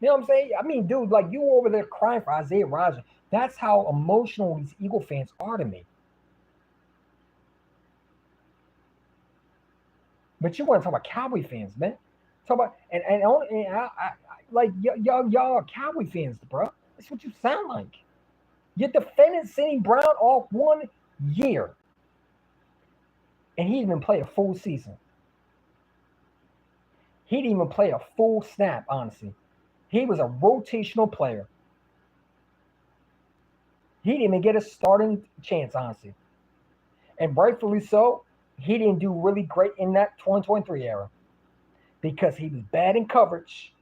You know what I'm saying? I mean, dude, like, you over there crying for Isaiah Rodgers. That's how emotional these Eagle fans are to me. But you want to talk about Cowboy fans, man. Talk about like y'all are Cowboy fans, bro. That's what you sound like. You're defending Sini Brown off 1 year. And he didn't even play a full season. He didn't even play a full snap, honestly. He was a rotational player. He didn't even get a starting chance, honestly. And rightfully so, he didn't do really great in that 2023 era. Because he was bad in coverage,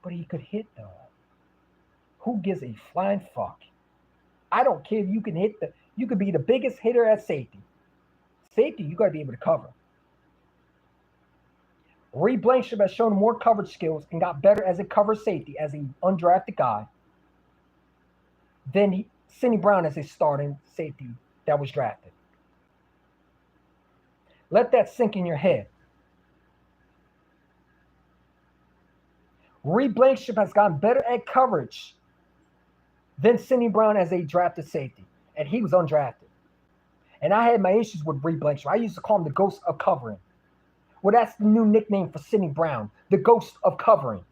But he could hit though. Who gives a flying fuck? I don't care if you can hit the. You could be the biggest hitter at safety. Safety, you got to be able to cover. Reed Blankenship has shown more coverage skills and got better as a cover safety as an undrafted guy than Cindy Brown as a starting safety that was drafted. Let that sink in your head. Reed Blankenship has gotten better at coverage than Cindy Brown as a drafted safety, and he was undrafted. And I had my issues with Reed Blankenship. I used to call him the ghost of covering. Well, that's the new nickname for Cindy Brown, the ghost of covering.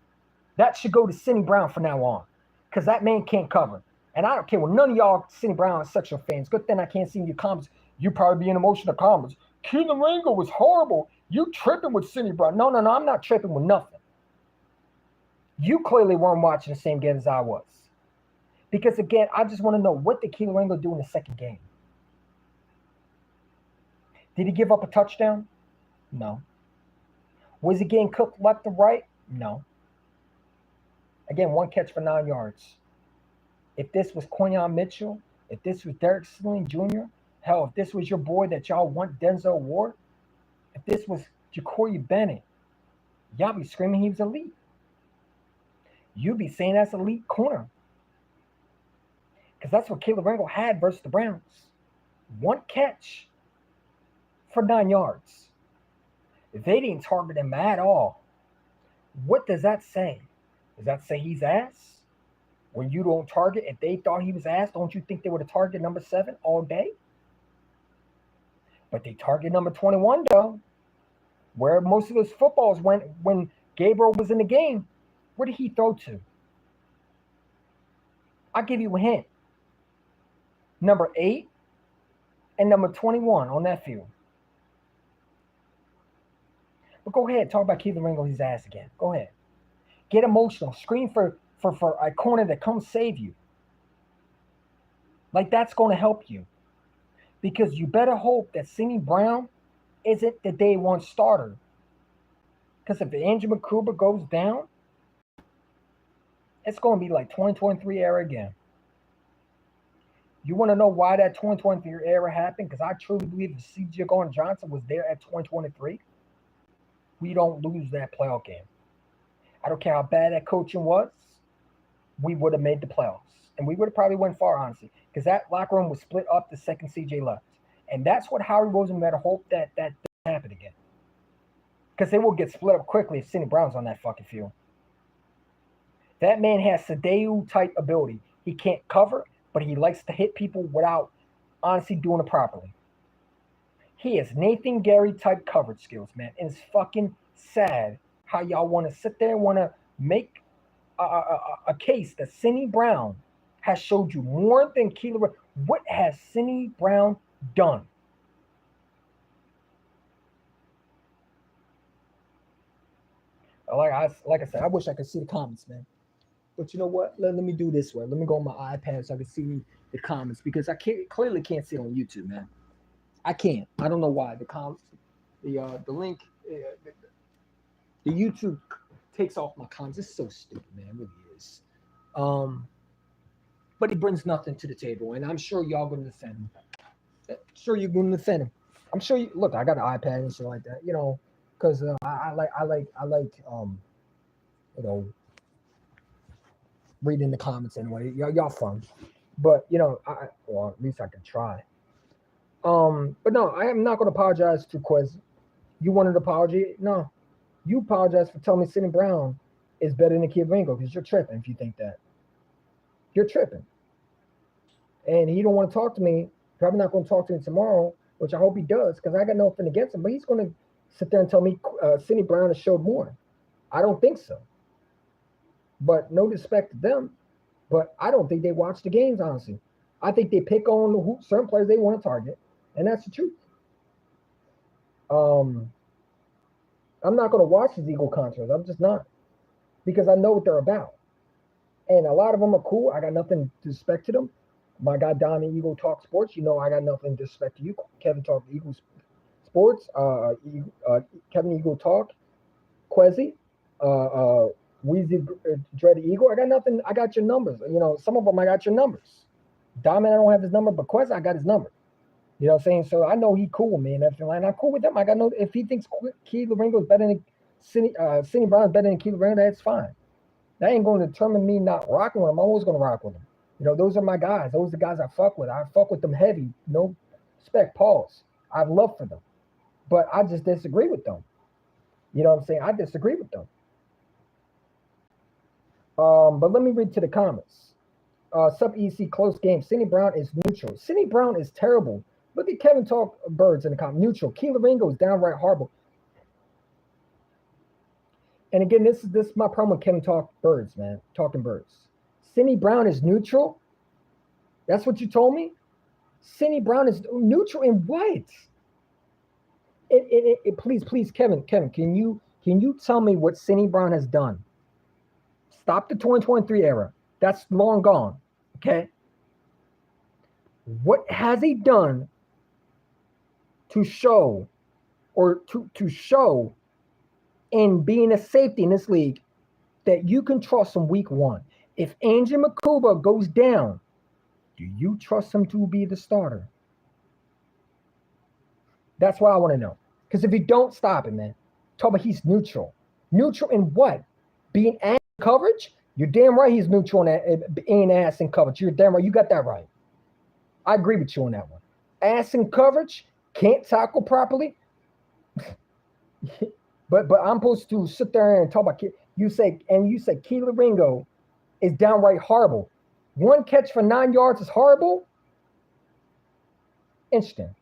That should go to Cindy Brown from now on, because that man can't cover. And I don't care. Well, none of y'all Cindy Brown are sexual fans. Good thing I can't see your comments. You probably be in emotional comments. Keelan Ringo was horrible. You tripping with Cindy Brown. No, I'm not tripping with nothing. You clearly weren't watching the same game as I was. Because, again, I just want to know, what did Keelan Ringo do in the second game? Did he give up a touchdown? No. Was he getting cooked left and right? No. Again, 1 catch for 9 yards. If this was Quinyon Mitchell, if this was Derek Sling Jr., hell, if this was your boy that y'all want, Denzel Ward, if this was Jacory Bennett, y'all be screaming he was elite. You'd be saying that's elite corner. Because that's what Keelan Ringo had versus the Browns. 1 catch for 9 yards. They didn't target him at all. What does that say? Does that say he's ass? When you don't target, if they thought he was ass, don't you think they would have targeted number 7 all day? But they target number 21, though. Where most of those footballs went when Gabriel was in the game. Where did he throw to? I'll give you a hint. Number 8 and number 21 on that field. But go ahead, talk about Keelan Ringo, his ass again. Go ahead. Get emotional. Scream for a corner that comes save you. Like, that's going to help you. Because you better hope that Cindy Brown isn't the day 1 starter. Because if the Andrew McCouber goes down, it's going to be like 2023 era again. You want to know why that 2023 era happened? Because I truly believe if C.J. Gardner-Johnson was there at 2023, we don't lose that playoff game. I don't care how bad that coaching was, we would have made the playoffs. And we would have probably went far, honestly, because that locker room was split up the second CJ left. And that's what Howard Rosen better hope that doesn't happen again. Because they will get split up quickly if Cindy Brown's on that fucking field. That man has Sadeu-type ability. He can't cover, but he likes to hit people without honestly doing it properly. He has Nathan Gary-type coverage skills, man. And it's fucking sad how y'all want to sit there and want to make a case that Cindy Brown has showed you more than Keelan. What has Cindy Brown done? Like I said, I wish I could see the comments, man. But you know what? Let me do this way. Let me go on my iPad so I can see the comments, because I clearly can't see it on YouTube, man. I can't. I don't know why. The comments, the link, the YouTube takes off my comments. It's so stupid, man. It really is. But it brings nothing to the table, and I'm sure y'all going to defend him. Sure, you're going to defend him. I'm sure you look. I got an iPad and shit like that, you know, because I like you know, reading the comments anyway. Y'all fun, but you know, well, at least I can try. But no, I am not going to apologize to Quez. You wanted an apology? No, you apologize for telling me Cindy Brown is better than Keelan Ringo, because you're tripping if you think that. You're tripping. And he don't want to talk to me. Probably not going to talk to me tomorrow, which I hope he does, because I got nothing against him. But he's going to sit there and tell me Cindy Brown has showed more. I don't think so. But no disrespect to them, but I don't think they watch the games, honestly. I think they pick on certain players they want to target, and that's the truth. I'm not going to watch these Eagle contracts. I'm just not, because I know what they're about. And a lot of them are cool. I got nothing to disrespect to them. My guy Donnie Eagle Talk Sports, you know I got nothing to disrespect to you. Kevin Talk Eagle Sports, Kevin Eagle Talk, Quezzy, Weezy Dread Eagle. I got nothing. I got your numbers. You know, some of them I got your numbers. Diamond, I don't have his number, but Quest, I got his number. You know what I'm saying? So I know he cool with me and everything. And I'm cool with him. I got no. If he thinks Keith Ringo is better than Cindy Brown is better than Keith Ringo, that's fine. That ain't going to determine me not rocking with him. I'm always going to rock with him. You know, those are my guys. Those are the guys I fuck with. I fuck with them heavy. No respect, pause. I have love for them. But I just disagree with them. You know what I'm saying? I disagree with them. But let me read to the comments. Sub EC close game. Cindy Brown is neutral. Cindy Brown is terrible. Look at Kevin Talk Birds in the comments. Neutral. Keila Ringo is downright horrible. And again, this is my problem with Kevin Talk Birds, man. Talking Birds. Cindy Brown is neutral. That's what you told me. Cindy Brown is neutral in what? Please, Kevin, can you tell me what Cindy Brown has done? Stop the 2023 era. That's long gone. Okay. What has he done to show or to show in being a safety in this league that you can trust from week one? If Angie Makuba goes down, do you trust him to be the starter? That's what I want to know. Because if you don't, stop it, man. Talk about he's neutral. Neutral in what? Being ass in coverage? You're damn right he's neutral in that, being ass in coverage. You're damn right. You got that right. I agree with you on that one. Ass in coverage, can't tackle properly. but I'm supposed to sit there and talk about you say Keila Ringo is downright horrible. One catch for 9 yards is horrible. Interesting.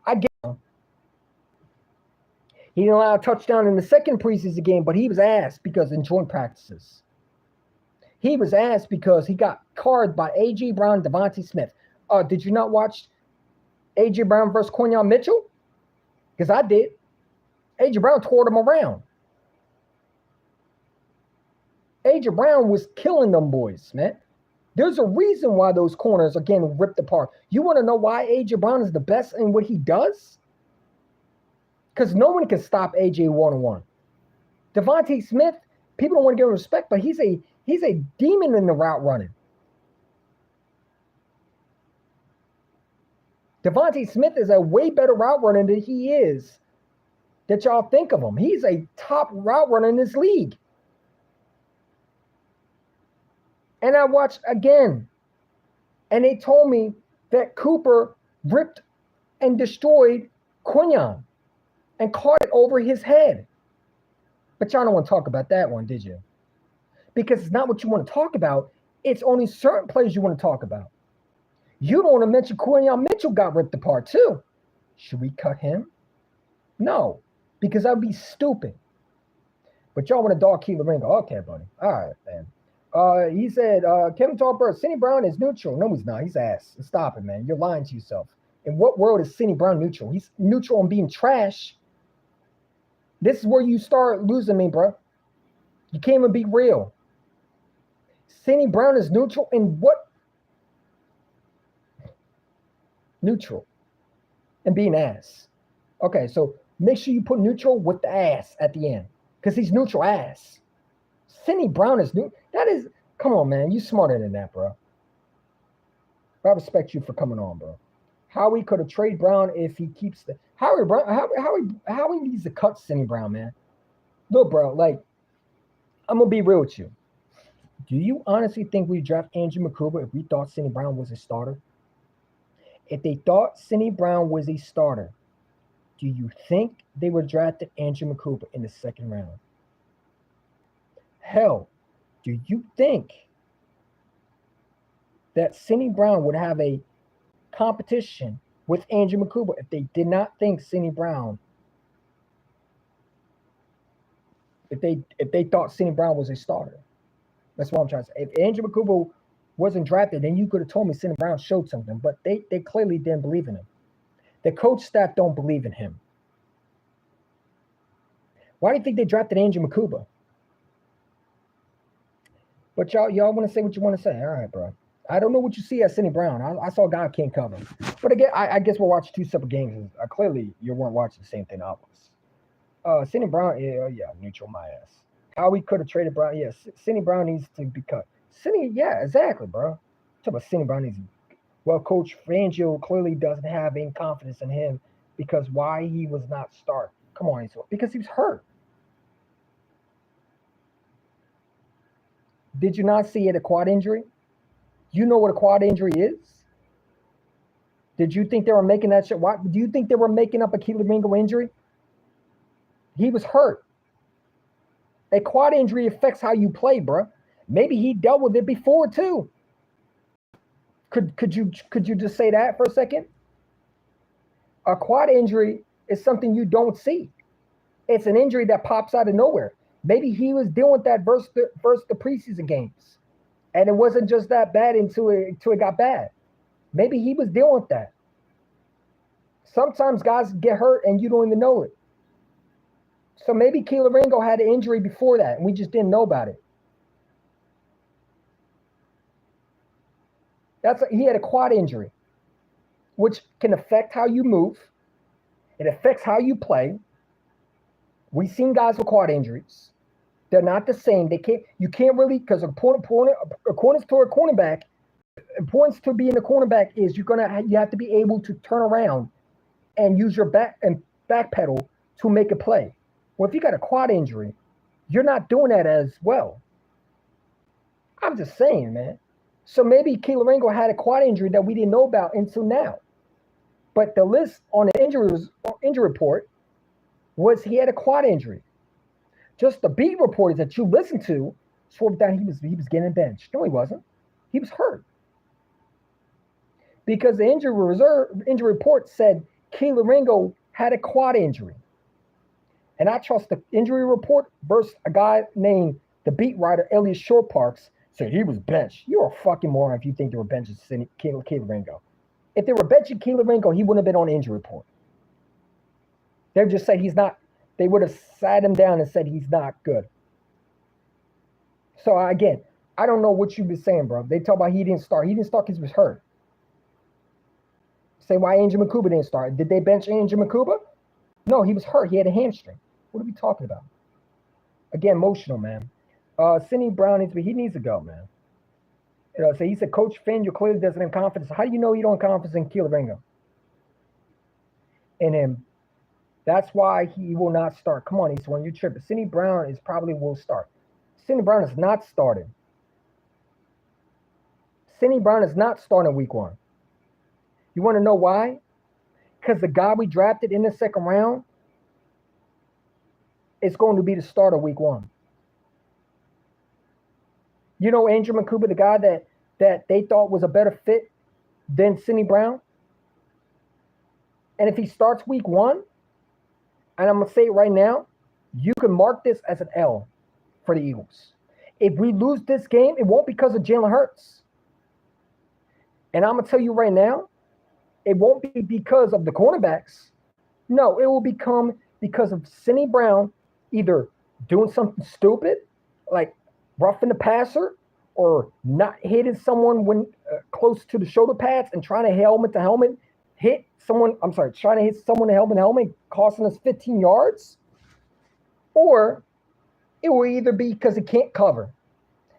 I get him. He didn't allow a touchdown in the second preseason game, but he was asked because in joint practices. He was asked because he got carded by A.J. Brown and Devontae Smith. Did you not watch A.J. Brown versus Quinyon Mitchell? Because I did. A.J. Brown tore them around. A.J. Brown was killing them boys, man. There's a reason why those corners are getting ripped apart. You want to know why A.J. Brown is the best in what he does? Because no one can stop A.J. one-on-one. Devontae Smith, people don't want to give him respect, but he's a demon in the route running. Devontae Smith is a way better route runner than he is that y'all think of him. He's a top route runner in this league. And I watched again, and they told me that Cooper ripped and destroyed Quinyon and caught it over his head. But y'all don't want to talk about that one, did you? Because it's not what you want to talk about. It's only certain players you want to talk about. You don't want to mention Quinyon Mitchell got ripped apart too. Should we cut him? No, because that would be stupid. But y'all want to dog Keila Ringo. Okay, buddy. All right, man. He said, Kevin Talbert, Cindy Brown is neutral. No, he's not. He's ass. Stop it, man. You're lying to yourself. In what world is Cindy Brown neutral? He's neutral on being trash. This is where you start losing me, bro. You can't even be real. Cindy Brown is neutral in what? Neutral. And being ass. Okay, so make sure you put neutral with the ass at the end. Because he's neutral ass. Cindy Brown is new. That is, come on, man. You smarter than that, bro. I respect you for coming on, bro. Howie could have traded Brown if he keeps the Howie Brown. Howie needs to cut Cindy Brown, man. Look, bro, like, I'm gonna be real with you. Do you honestly think we draft Andrew McCouber if we thought Cindy Brown was a starter? If they thought Cindy Brown was a starter, do you think they would drafted Andrew McCouber in the second round? Hell, do you think that Cindy Brown would have a competition with Andrew McCouber if they did not think Cindy Brown, if they thought Cindy Brown was a starter? That's what I'm trying to say. If Andrew McCouber wasn't drafted, then you could have told me Cindy Brown showed something, but they clearly didn't believe in him. The coach staff don't believe in him. Why do you think they drafted Andrew McCouber? But y'all want to say what you want to say. All right, bro. I don't know what you see at Cindy Brown. I saw a guy can't cover. But again, I guess we're watching two separate games. Clearly, you weren't watching the same thing I was. Cindy Brown, yeah, neutral my ass. How we could have traded Brown. Yes, Cindy Brown needs to be cut. Cindy, yeah, exactly, bro. Talk about Cindy Brown needs. Well, Coach Fangio clearly doesn't have any confidence in him because why he was not start. Come on, because he was hurt. Did you not see it a quad injury? You know what a quad injury is? Did you think they were making that shit? Why do you think they were making up a Kelee Ringo injury? He was hurt. A quad injury affects how you play, bro. Maybe he dealt with it before too. Could you just say that for a second? A quad injury is something you don't see. It's an injury that pops out of nowhere. Maybe he was dealing with that versus the preseason games, and it wasn't just that bad until it got bad. Maybe he was dealing with that. Sometimes guys get hurt and you don't even know it. So maybe Kelee Ringo had an injury before that, and we just didn't know about it. He had a quad injury, which can affect how you move. It affects how you play. We've seen guys with quad injuries. They're not the same. You can't really, because according to a cornerback, importance to being a cornerback is you have to be able to turn around and use your back pedal to make a play. Well, if you got a quad injury, you're not doing that as well. I'm just saying, man. So maybe Kelee Ringo had a quad injury that we didn't know about until now. But the list on the injury report was he had a quad injury. Just the beat reporters that you listened to swore that he was getting benched. No, he wasn't. He was hurt. Because the injury report said Kelee Ringo had a quad injury. And I trust the injury report versus a guy named the beat writer Elias Short Parks said he was benched. You're a fucking moron if you think they were benching Kelee Ringo. If they were benching Kelee Ringo, he wouldn't have been on the injury report. They just said he's not. They would have sat him down and said he's not good. So again, I don't know what you've been saying, bro. They talk about he didn't start. He didn't start because he was hurt. Say why Andrew Mukuba didn't start. Did they bench Andrew Mukuba? No, he was hurt. He had a hamstring. What are we talking about? Again, emotional, man. Cindy Brown he needs to go, man. So he said, Coach Fangio clearly doesn't have confidence. How do you know you don't have confidence in Kelee Ringo? In him. That's why he will not start. Come on, Eastwood, you're tripping. Cindy Brown probably will start. Cindy Brown is not starting. Cindy Brown is not starting week 1. You want to know why? Because the guy we drafted in the second round is going to be the starter week 1. You know Andrew Mukuba, the guy that they thought was a better fit than Cindy Brown? And if he starts week 1, and I'm going to say it right now, you can mark this as an L for the Eagles. If we lose this game, it won't be because of Jalen Hurts. And I'm going to tell you right now, it won't be because of the cornerbacks. No, it will become because of Cindy Brown either doing something stupid, like roughing the passer, or not hitting someone when close to the shoulder pads and trying to helmet to helmet hit someone. I'm sorry, trying to hit someone helmet to helmet, costing us 15 yards. Or it will either be because he can't cover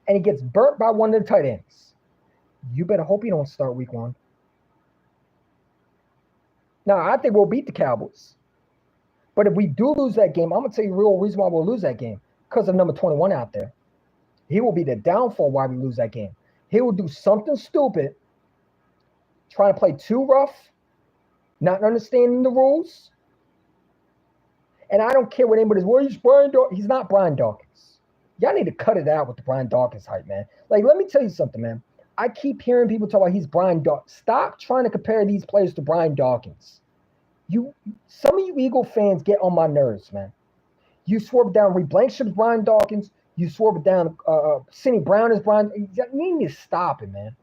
and he gets burnt by one of the tight ends. You better hope he don't start week 1. Now, I think we'll beat the Cowboys. But if we do lose that game, I'm going to tell you the real reason why we'll lose that game. Because of number 21 out there. He will be the downfall why we lose that game. He will do something stupid, trying to play too rough, not understanding the rules. And I don't care what anybody's, well, he's Brian Dawkins. He's not Brian Dawkins. Y'all need to cut it out with the Brian Dawkins hype, man. Like, let me tell you something, man. I keep hearing people talk about he's Brian Dawkins. Stop trying to compare these players to Brian Dawkins. Some of you Eagle fans get on my nerves, man. You swore down Reed Blankenship's Brian Dawkins. You swore down Cindy Brown is Brian. You need to stop it, man.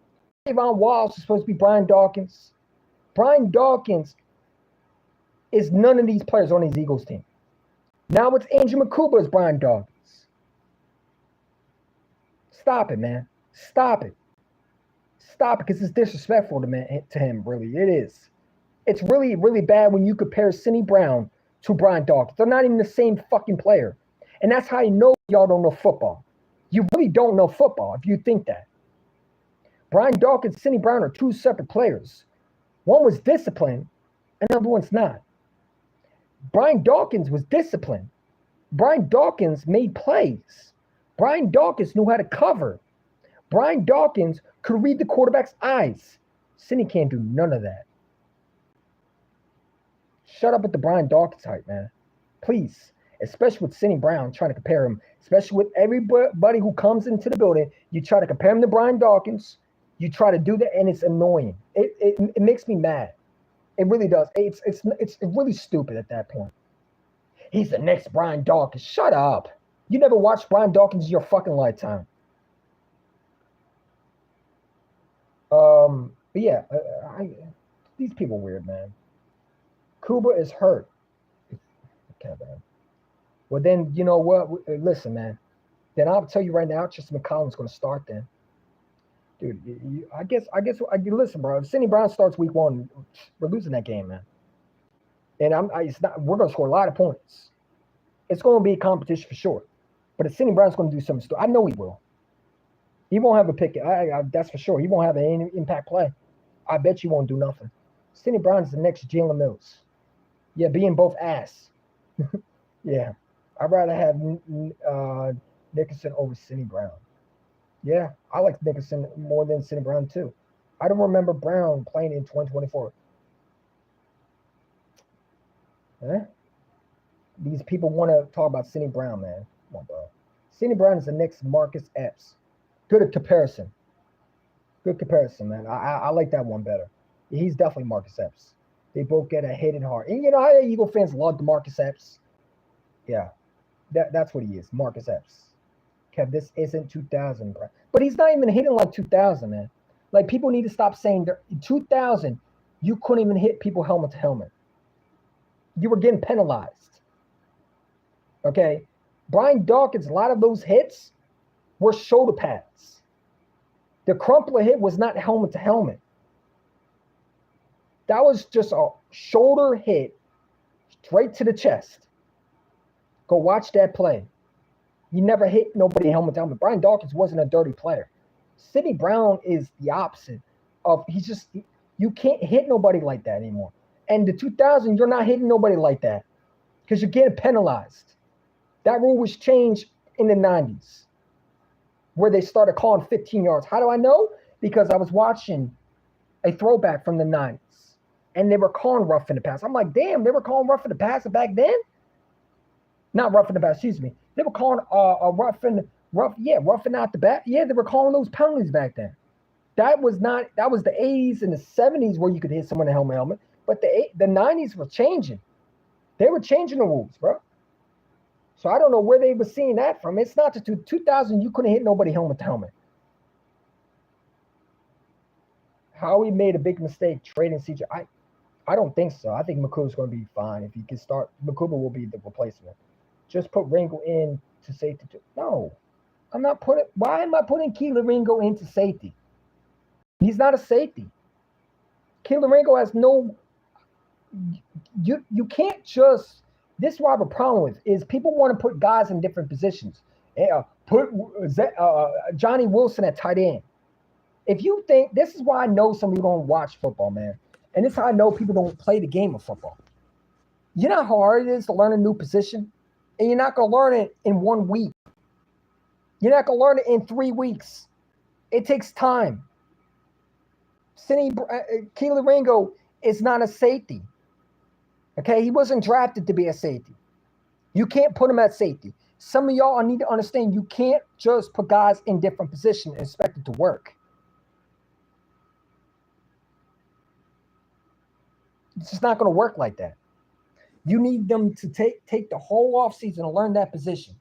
Javon Wallace is supposed to be Brian Dawkins. Brian Dawkins is none of these players on his Eagles team. Now it's Andrew Mukuba as Brian Dawkins. Stop it, man. Stop it. Stop it, because it's disrespectful to him, really. It is. It's really, really bad when you compare Cindy Brown to Brian Dawkins. They're not even the same fucking player. And that's how you know y'all don't know football. You really don't know football if you think that. Brian Dawkins and Cindy Brown are two separate players. One was disciplined, and the other one's not. Brian Dawkins was disciplined. Brian Dawkins made plays. Brian Dawkins knew how to cover. Brian Dawkins could read the quarterback's eyes. Cindy can't do none of that. Shut up with the Brian Dawkins hype, man. Please. Especially with Cindy Brown, trying to compare him. Especially with everybody who comes into the building. You try to compare him to Brian Dawkins. You try to do that, and it's annoying. It makes me mad. It really does. It's really stupid at that point. He's the next Brian Dawkins. Shut up. You never watched Brian Dawkins in your fucking lifetime. But yeah, these people are weird, man. Kuba is hurt. Okay, man. Well, then, you know what? Listen, man. Then I'll tell you right now, Tristan McCollum's going to start then. Dude, I guess, listen, bro. If Cindy Brown starts week 1, we're losing that game, man. And we're going to score a lot of points. It's going to be a competition for sure. But if Cindy Brown's going to do something stupid, I know he will. He won't have a pick. That's for sure. He won't have any impact play. I bet you won't do nothing. Cindy Brown is the next Jalen Mills. Yeah, being both ass. Yeah. I'd rather have Nickerson over Cindy Brown. Yeah, I like Nickerson more than Cindy Brown too. I don't remember Brown playing in 2024. Huh? These people want to talk about Cindy Brown, man. Come on, bro. Cindy Brown is the next Marcus Epps. Good comparison. Good comparison, man. I like that one better. He's definitely Marcus Epps. They both get a hidden heart. And you know how Eagle fans love the Marcus Epps? Yeah. That's what he is, Marcus Epps. Kev, this isn't 2000, bro. But he's not even hitting like 2000, man. Like, people need to stop saying that in 2000, you couldn't even hit people helmet to helmet. You were getting penalized. Okay? Brian Dawkins, a lot of those hits were shoulder pads. The Crumpler hit was not helmet to helmet. That was just a shoulder hit straight to the chest. Go watch that play. He never hit nobody helmet to helmet. Brian Dawkins wasn't a dirty player. Cindy Brown is the opposite of, you can't hit nobody like that anymore. And the 2000, you're not hitting nobody like that because you're getting penalized. That rule was changed in the 90s where they started calling 15 yards. How do I know? Because I was watching a throwback from the 90s and they were calling rough in the pass. I'm like, damn, they were calling rough in the pass back then? Not rough in the pass, excuse me. They were calling roughing out the back. Yeah, they were calling those penalties back then. That was the 80s and the 70s where you could hit someone in the helmet. But the 90s were changing. They were changing the rules, bro. So I don't know where they were seeing that from. It's not the 2000. You couldn't hit nobody helmet to helmet. Howie made a big mistake trading CJ. I don't think so. I think Makuba's going to be fine. If he can start, Makuba will be the replacement. Just put Ringo in to safety. No, I'm not putting. Why am I putting Keeler Ringo into safety? He's not a safety. Keeler Ringo has no. You can't just. This is what I have a problem with is people want to put guys in different positions. Put Johnny Wilson at tight end. If you think this is why I know some people don't watch football, man, and this is how I know people don't play the game of football. You know how hard it is to learn a new position, and you're not going to learn it in 1 week. You're not going to learn it in 3 weeks. It takes time. Keeler Ringo is not a safety. Okay, he wasn't drafted to be a safety. You can't put him at safety. Some of y'all need to understand you can't just put guys in different positions and expect it to work. It's just not going to work like that. You need them to take the whole offseason and learn that position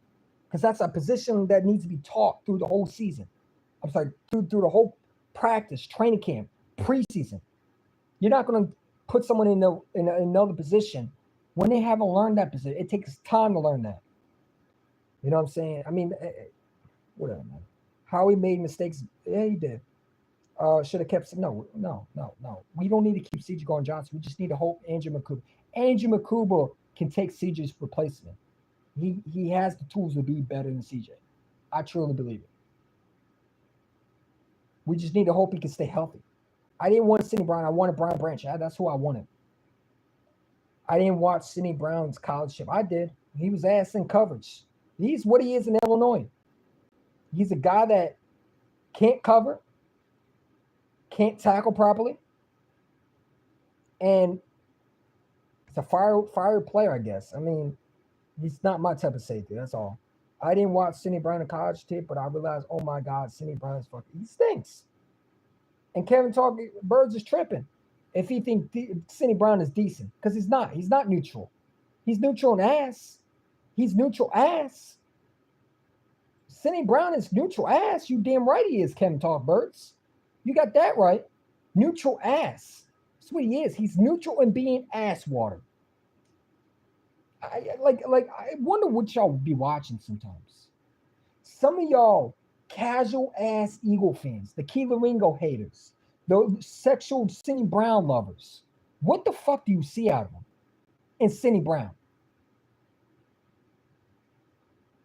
because that's a position that needs to be taught through the whole season. I'm sorry, through the whole practice, training camp, preseason. You're not going to put someone in another position when they haven't learned that position. It takes time to learn that. You know what I'm saying? I mean, whatever, man. Howie made mistakes. Yeah, he did. Should have kept. No. We don't need to keep CJ Gardner Johnson. We just need to hope Andrew Makuba. Andrew Makuba can take CJ's replacement. He has the tools to be better than CJ. I truly believe it. We just need to hope he can stay healthy. I didn't want Sidney Brown. I wanted Brian Branch. That's who I wanted. I didn't watch Sidney Brown's college ship. I did. He was ass in coverage. He's what he is in Illinois. He's a guy that can't cover, can't tackle properly, and he's a fire player, I guess. I mean, he's not my type of safety. That's all. I didn't watch Sidney Brown in college tape, but I realized, oh my God, Sidney Brown is fucking. He stinks. And Kevin Birds is tripping if he thinks Sidney Brown is decent, because he's not. He's not neutral. He's neutral in ass. He's neutral ass. Sidney Brown is neutral ass. You damn right he is, Kevin Birds. You got that right. Neutral ass. That's what he is. He's neutral in being ass water. I wonder what y'all be watching sometimes. Some of y'all casual ass Eagle fans, the Keeler Ringo haters, the sexual Sidney Brown lovers. What the fuck do you see out of him in Sidney Brown?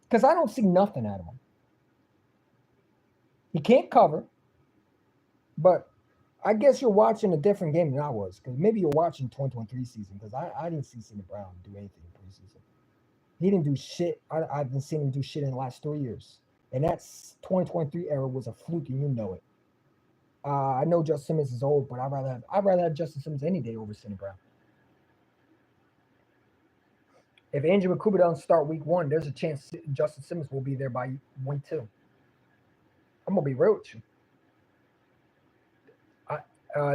Because I don't see nothing out of him. He can't cover, but I guess you're watching a different game than I was, because maybe you're watching 2023 season, because I didn't see Sidney Brown do anything in preseason. He didn't do shit. I've been seeing him do shit in the last 3 years. And that 2023 era was a fluke, and you know it. I know Justin Simmons is old, but I'd rather have Justin Simmons any day over Sidney Brown. If Andrew Cooper doesn't start week 1, there's a chance Justin Simmons will be there by week 2. I'm gonna be real with you.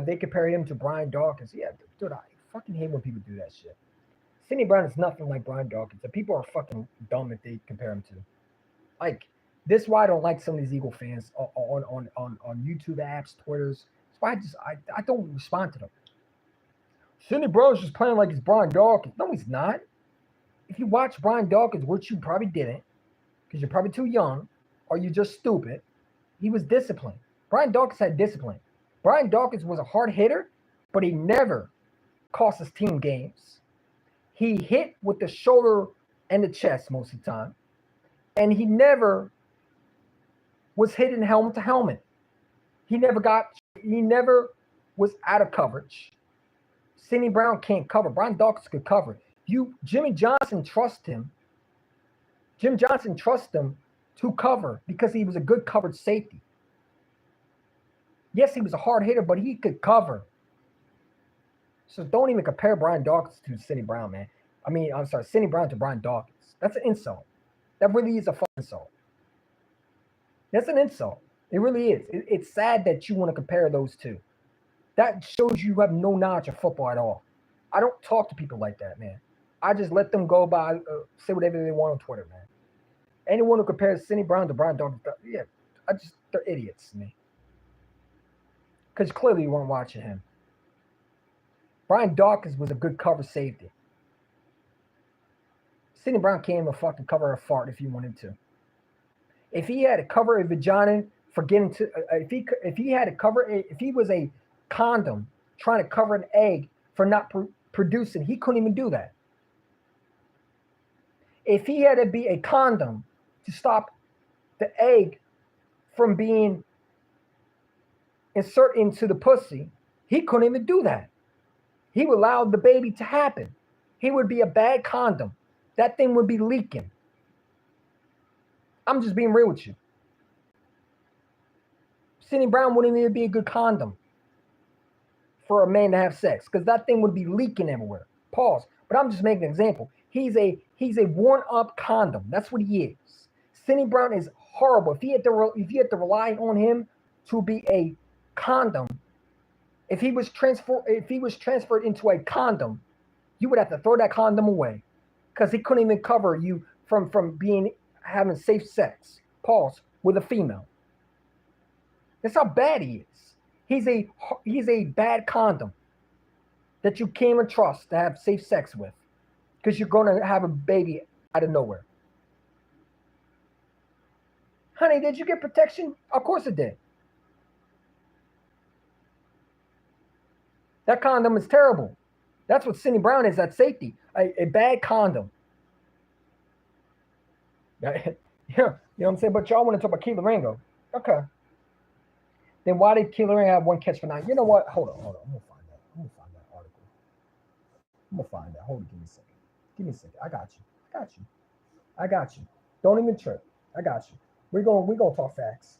They compare him to Brian Dawkins. Yeah, dude, I fucking hate when people do that shit. Sidney Brown is nothing like Brian Dawkins. The people are fucking dumb if they compare him to. Like, this is why I don't like some of these Eagle fans on YouTube apps, Twitters. That's why I don't respond to them. Sidney Brown's just playing like he's Brian Dawkins. No, he's not. If you watch Brian Dawkins, which you probably didn't, because you're probably too young, or you're just stupid, he was disciplined. Brian Dawkins had discipline. Brian Dawkins was a hard hitter, but he never cost his team games. He hit with the shoulder and the chest most of the time, and he never was hitting helmet to helmet. He never was out of coverage. Sidney Brown can't cover. Brian Dawkins could cover. Jimmy Johnson trusts him. Jim Johnson trusts him to cover because he was a good covered safety. Yes, he was a hard hitter, but he could cover. So don't even compare Brian Dawkins to Sidney Brown, man. I'm sorry, Sidney Brown to Brian Dawkins. That's an insult. That really is a fucking insult. That's an insult. It really is. It's sad that you want to compare those two. That shows you have no knowledge of football at all. I don't talk to people like that, man. I just let them go by, say whatever they want on Twitter, man. Anyone who compares Sidney Brown to Brian Dawkins, yeah, they're idiots to me. Because clearly you weren't watching him. Brian Dawkins was a good cover safety. Sidney Brown can't even fucking cover a fart if he wanted to. If he had to cover a vagina for getting to, if he was a condom trying to cover an egg for not producing, he couldn't even do that. If he had to be a condom to stop the egg from being inserted into the pussy, he couldn't even do that. He would allow the baby to happen. He would be a bad condom. That thing would be leaking. I'm just being real with you. Sidney Brown wouldn't even be a good condom for a man to have sex, because that thing would be leaking everywhere. Pause. But I'm just making an example. He's a worn-up condom. That's what he is. Sidney Brown is horrible. If you had to rely on him to be a condom, if he was transferred into a condom, you would have to throw that condom away, because he couldn't even cover you from having safe sex. Pause. With a female. That's how bad he is. He's a bad condom that you can't even trust to have safe sex with, because you're going to have a baby out of nowhere. Honey, did you get protection? Of course it did. That condom is terrible. That's what Sidney Brown is at safety. A bad condom. Yeah, you know what I'm saying? But y'all want to talk about Keeler Ringo. Okay. Then why did Keeler Ringo have one catch for 9? You know what? Hold on. I'm gonna find that. I'm gonna find that article. I'm gonna find that. Hold on, give me a second. Give me a second. I got you. I got you. I got you. Don't even trip. I got you. We're gonna talk facts.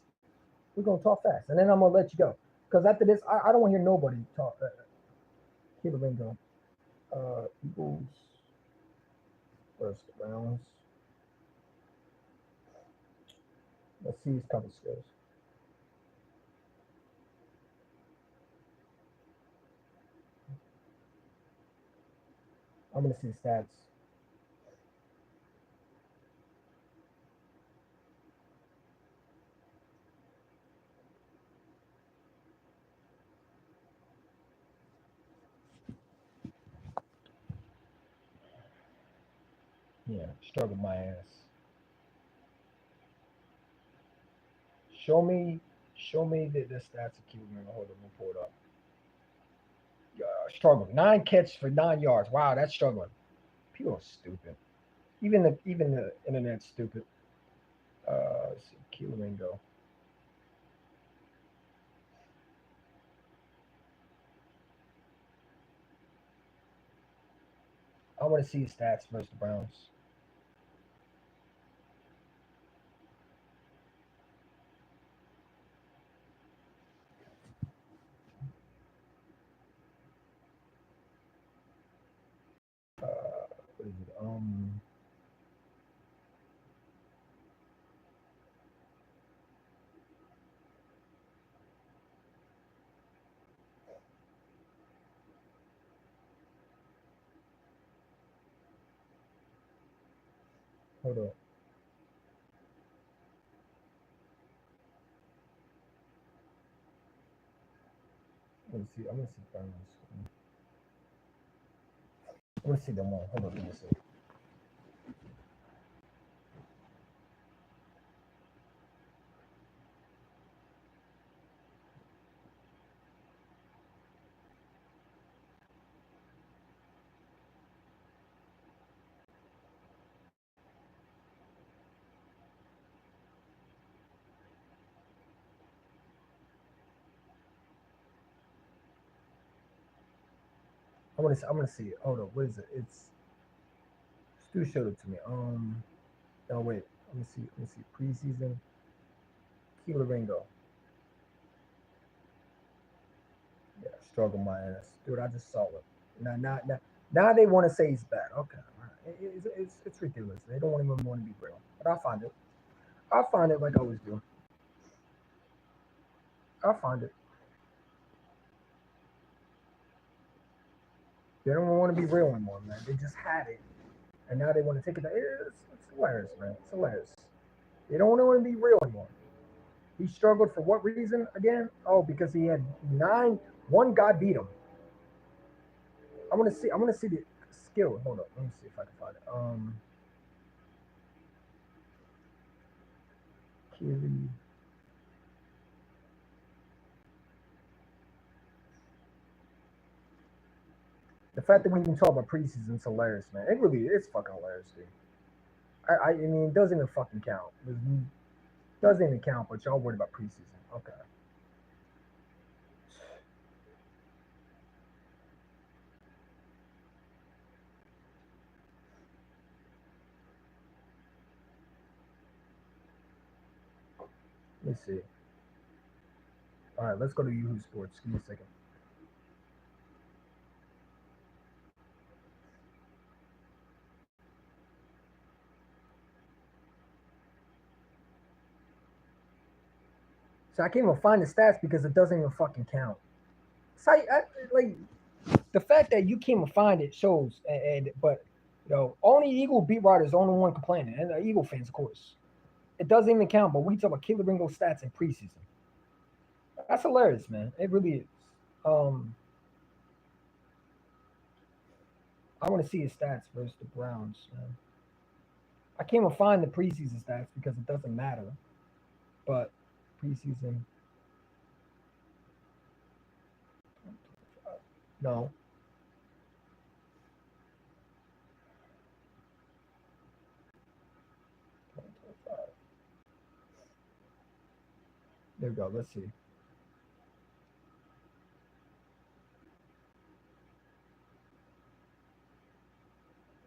We're gonna talk facts, and then I'm gonna let you go. Because after this, I don't want to hear nobody talk. Keeler Ringo. Eagles versus the Browns. Let's see his cover skills. I'm gonna see his stats. Yeah, struggle my ass. Show me, show me the stats of Keeler Ringo. Hold on, let me pull it up. Struggling. 9 catches for 9 yards. Wow, that's struggling. People are stupid. Even the internet's stupid. Let's see, Keeler Ringo. I want to see his stats versus the Browns. What is it? Hold on. Let me see. I'm gonna see Browns. I want to see them all. Hold on. Let me see. I want to. I'm gonna see it. Hold on. What is it? It's Stu showed it to me. No wait. Let me see. Let me see. Preseason. Keeler Ringo. Yeah, struggle my ass, dude. I just saw it. Now they want to say he's bad. Okay, all right. It's ridiculous. They don't even want to be real. But I'll find it. I'll find it like I always do. I'll find it. They don't want to be real anymore, man. They just had it, and now they want to take it. It's hilarious, man. It's hilarious. They don't want to be real anymore. He struggled for what reason again? Oh, because he had nine. One guy beat him. I want to see. I want to see the skill. Hold up. Let me see if I can find it. Keely. The fact that we even talk about preseason is hilarious, man. It really is fucking hilarious, dude. I mean, it doesn't even fucking count. It doesn't even count, but y'all worried about preseason. Okay. Let me see. All right, let's go to Yahoo Sports. Give me a second. So I can't even find the stats because it doesn't even fucking count. So like the fact that you can't even find it shows, and but only Eagle beat writers, the only one complaining, and the Eagle fans, of course. It doesn't even count. But we talk about Keeler Ringo stats in preseason. That's hilarious, man. It really is. Um, I want to see his stats versus the Browns, man. I can't even find the preseason stats because it doesn't matter. But preseason, no. There we go. Let's see.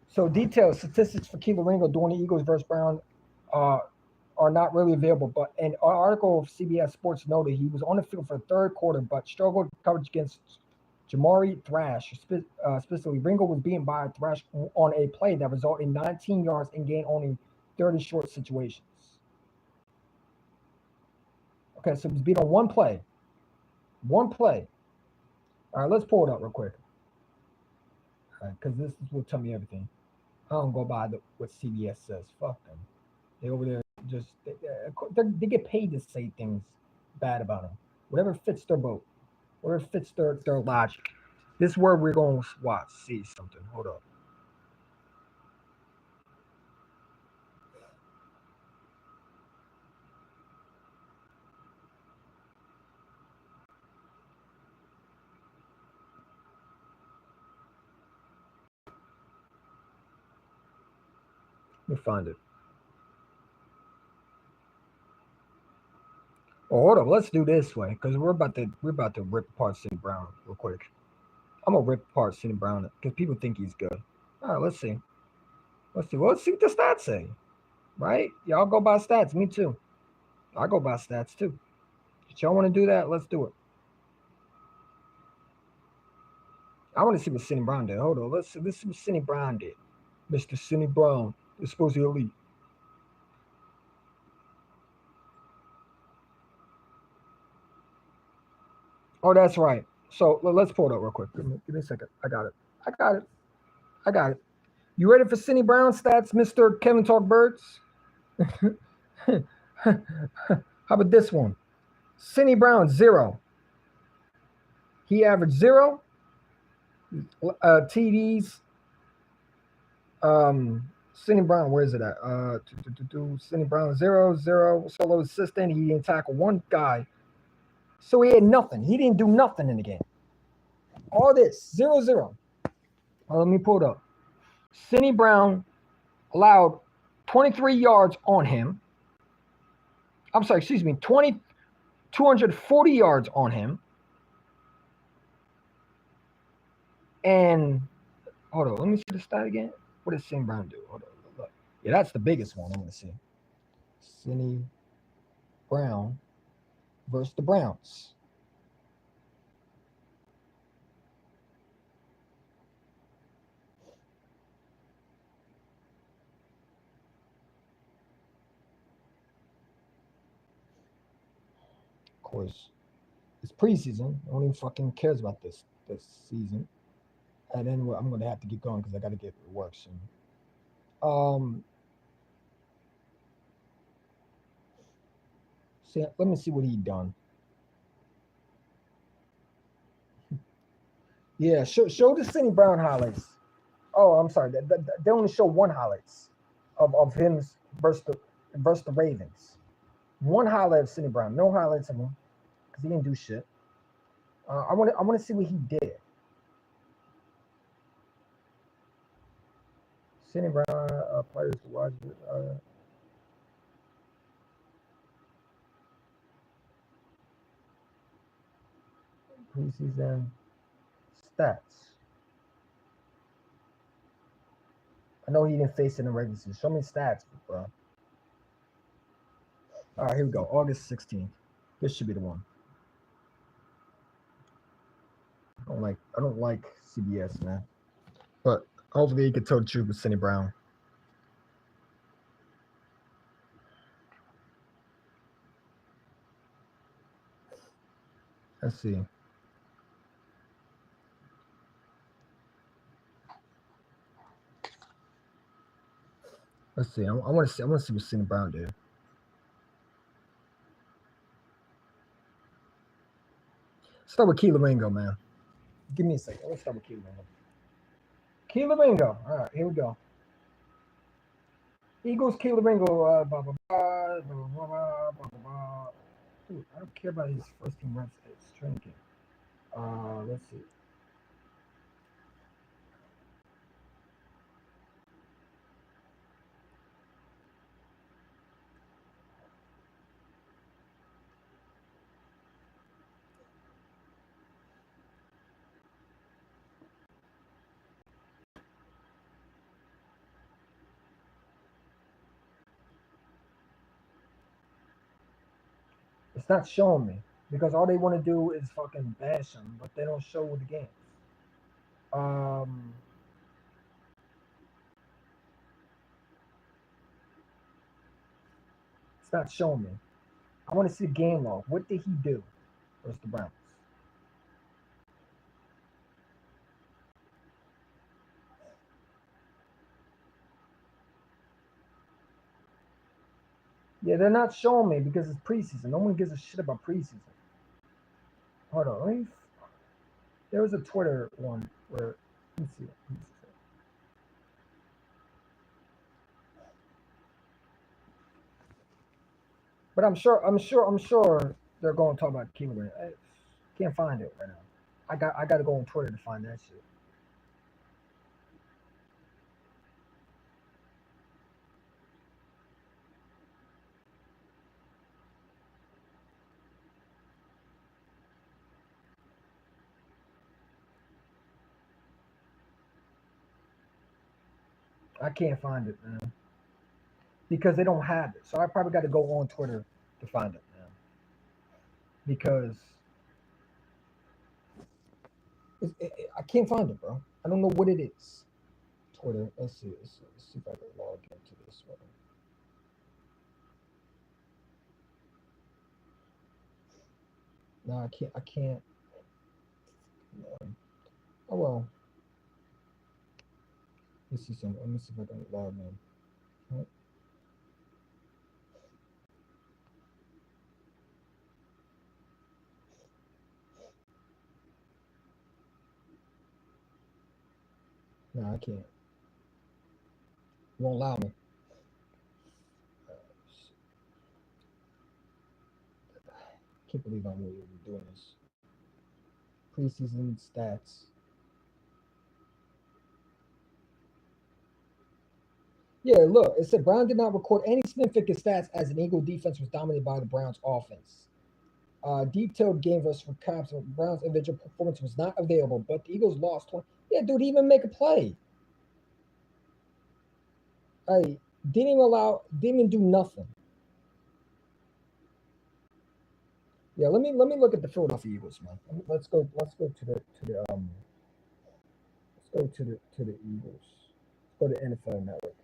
So details, statistics for Keeler Ringo during the Eagles versus Brown uh, are not really available. But an article of CBS Sports noted he was on the field for the third quarter, but struggled coverage against Jamari Thrash. Specifically, Ringo was beaten by Thrash on a play that resulted in 19 yards and gained only 30 short situations. Okay, so he was beat on one play. One play. All right, let's pull it up real quick. All right, because this will tell me everything. I don't go by what CBS says. Fuck them. They over there just they get paid to say things bad about them. Whatever fits their boat, whatever fits their logic. This is where we're going to watch, see something. Hold up. Let me find it. Oh, hold up. Let's do this way because we're about to rip apart Cindy Brown real quick. I'm gonna rip apart Cindy Brown because people think he's good. All right, let's see. Let's see. Well, let's see what the stats say. Right? Y'all go by stats. Me too. I go by stats too. If y'all want to do that, let's do it. I want to see what Cindy Brown did. Hold on. Let's see what Cindy Brown did. Mr. Cindy Brown is supposed to be elite. Oh, that's right. So let's pull it up real quick. Give me a second. I got it. I got it. I got it. You ready for Cindy Brown stats, Mr. Kevin Talk Birds? How about this one? Cindy Brown, 0. He averaged 0 TDs. Cindy Brown, where is it at? Cindy Brown, 0 solo assistant. He didn't tackle one guy. So he had nothing. He didn't do nothing in the game. All this, 0. Let me pull it up. Cindy Brown allowed 23 yards on him. I'm sorry, excuse me, 240 yards on him. And hold on, let me see the stat again. What does Cindy Brown do? Hold on, look. Yeah, that's the biggest one I'm going to see. Cindy Brown versus the Browns. Of course, it's preseason. No one even fucking cares about this season. And then I'm going to have to get going because I got to get to work soon. See, let me see what he done. Yeah, show the Cindy Brown highlights. Oh, I'm sorry. They only show one highlights of him versus the Ravens. One highlight of Cindy Brown. No highlights of him because he didn't do shit. I want to see what he did. Cindy Brown players to watch. Preseason stats. I know he didn't face it in the regular season. Show me stats, bro. All right, here we go. August 16th. This should be the one. I don't like CBS, man. But hopefully he can tell the truth with Cindy Brown. Let's see. Let's see. I want to see. I want to see what Cindy Brown did. Start with Keeler Ringo, man. Give me a second. Let's start with Keeler Ringo. Keeler Ringo. All right, here we go. Eagles, Keeler Ringo. Blah, blah, blah, blah, blah, blah, blah, blah. Dude, I don't care about his first team reps. It's training camp. Let's see. It's not showing me because all they want to do is fucking bash them, but they don't show the games. Um, it's not showing me. I want to see the game log. What did he do versus the Browns? Yeah, they're not showing me because it's preseason. No one gives a shit about preseason. Hold on, there was a Twitter one where let me see. But I'm sure they're going to talk about Keelan. I can't find it right now. I got to go on Twitter to find that shit. I can't find it, man, because they don't have it. So I probably got to go on Twitter to find it, man, because I can't find it, bro. I don't know what it is. Twitter. Let's see if I can log into this one. No, I can't. I can't. Oh well. Let's see some. Let me see if I can log in. Right. No, I can't. It won't allow me. I can't believe I'm really doing this. Preseason stats. Yeah, look, it said Brown did not record any significant stats as an Eagle defense was dominated by the Browns offense. Detailed game versus recaps of Browns individual performance was not available, but the Eagles lost 20. Yeah, dude, he even make a play. Hey, didn't even do nothing. Yeah, let me look at the Philadelphia Eagles, man. Let's go to the Eagles. Let's go to NFL Network.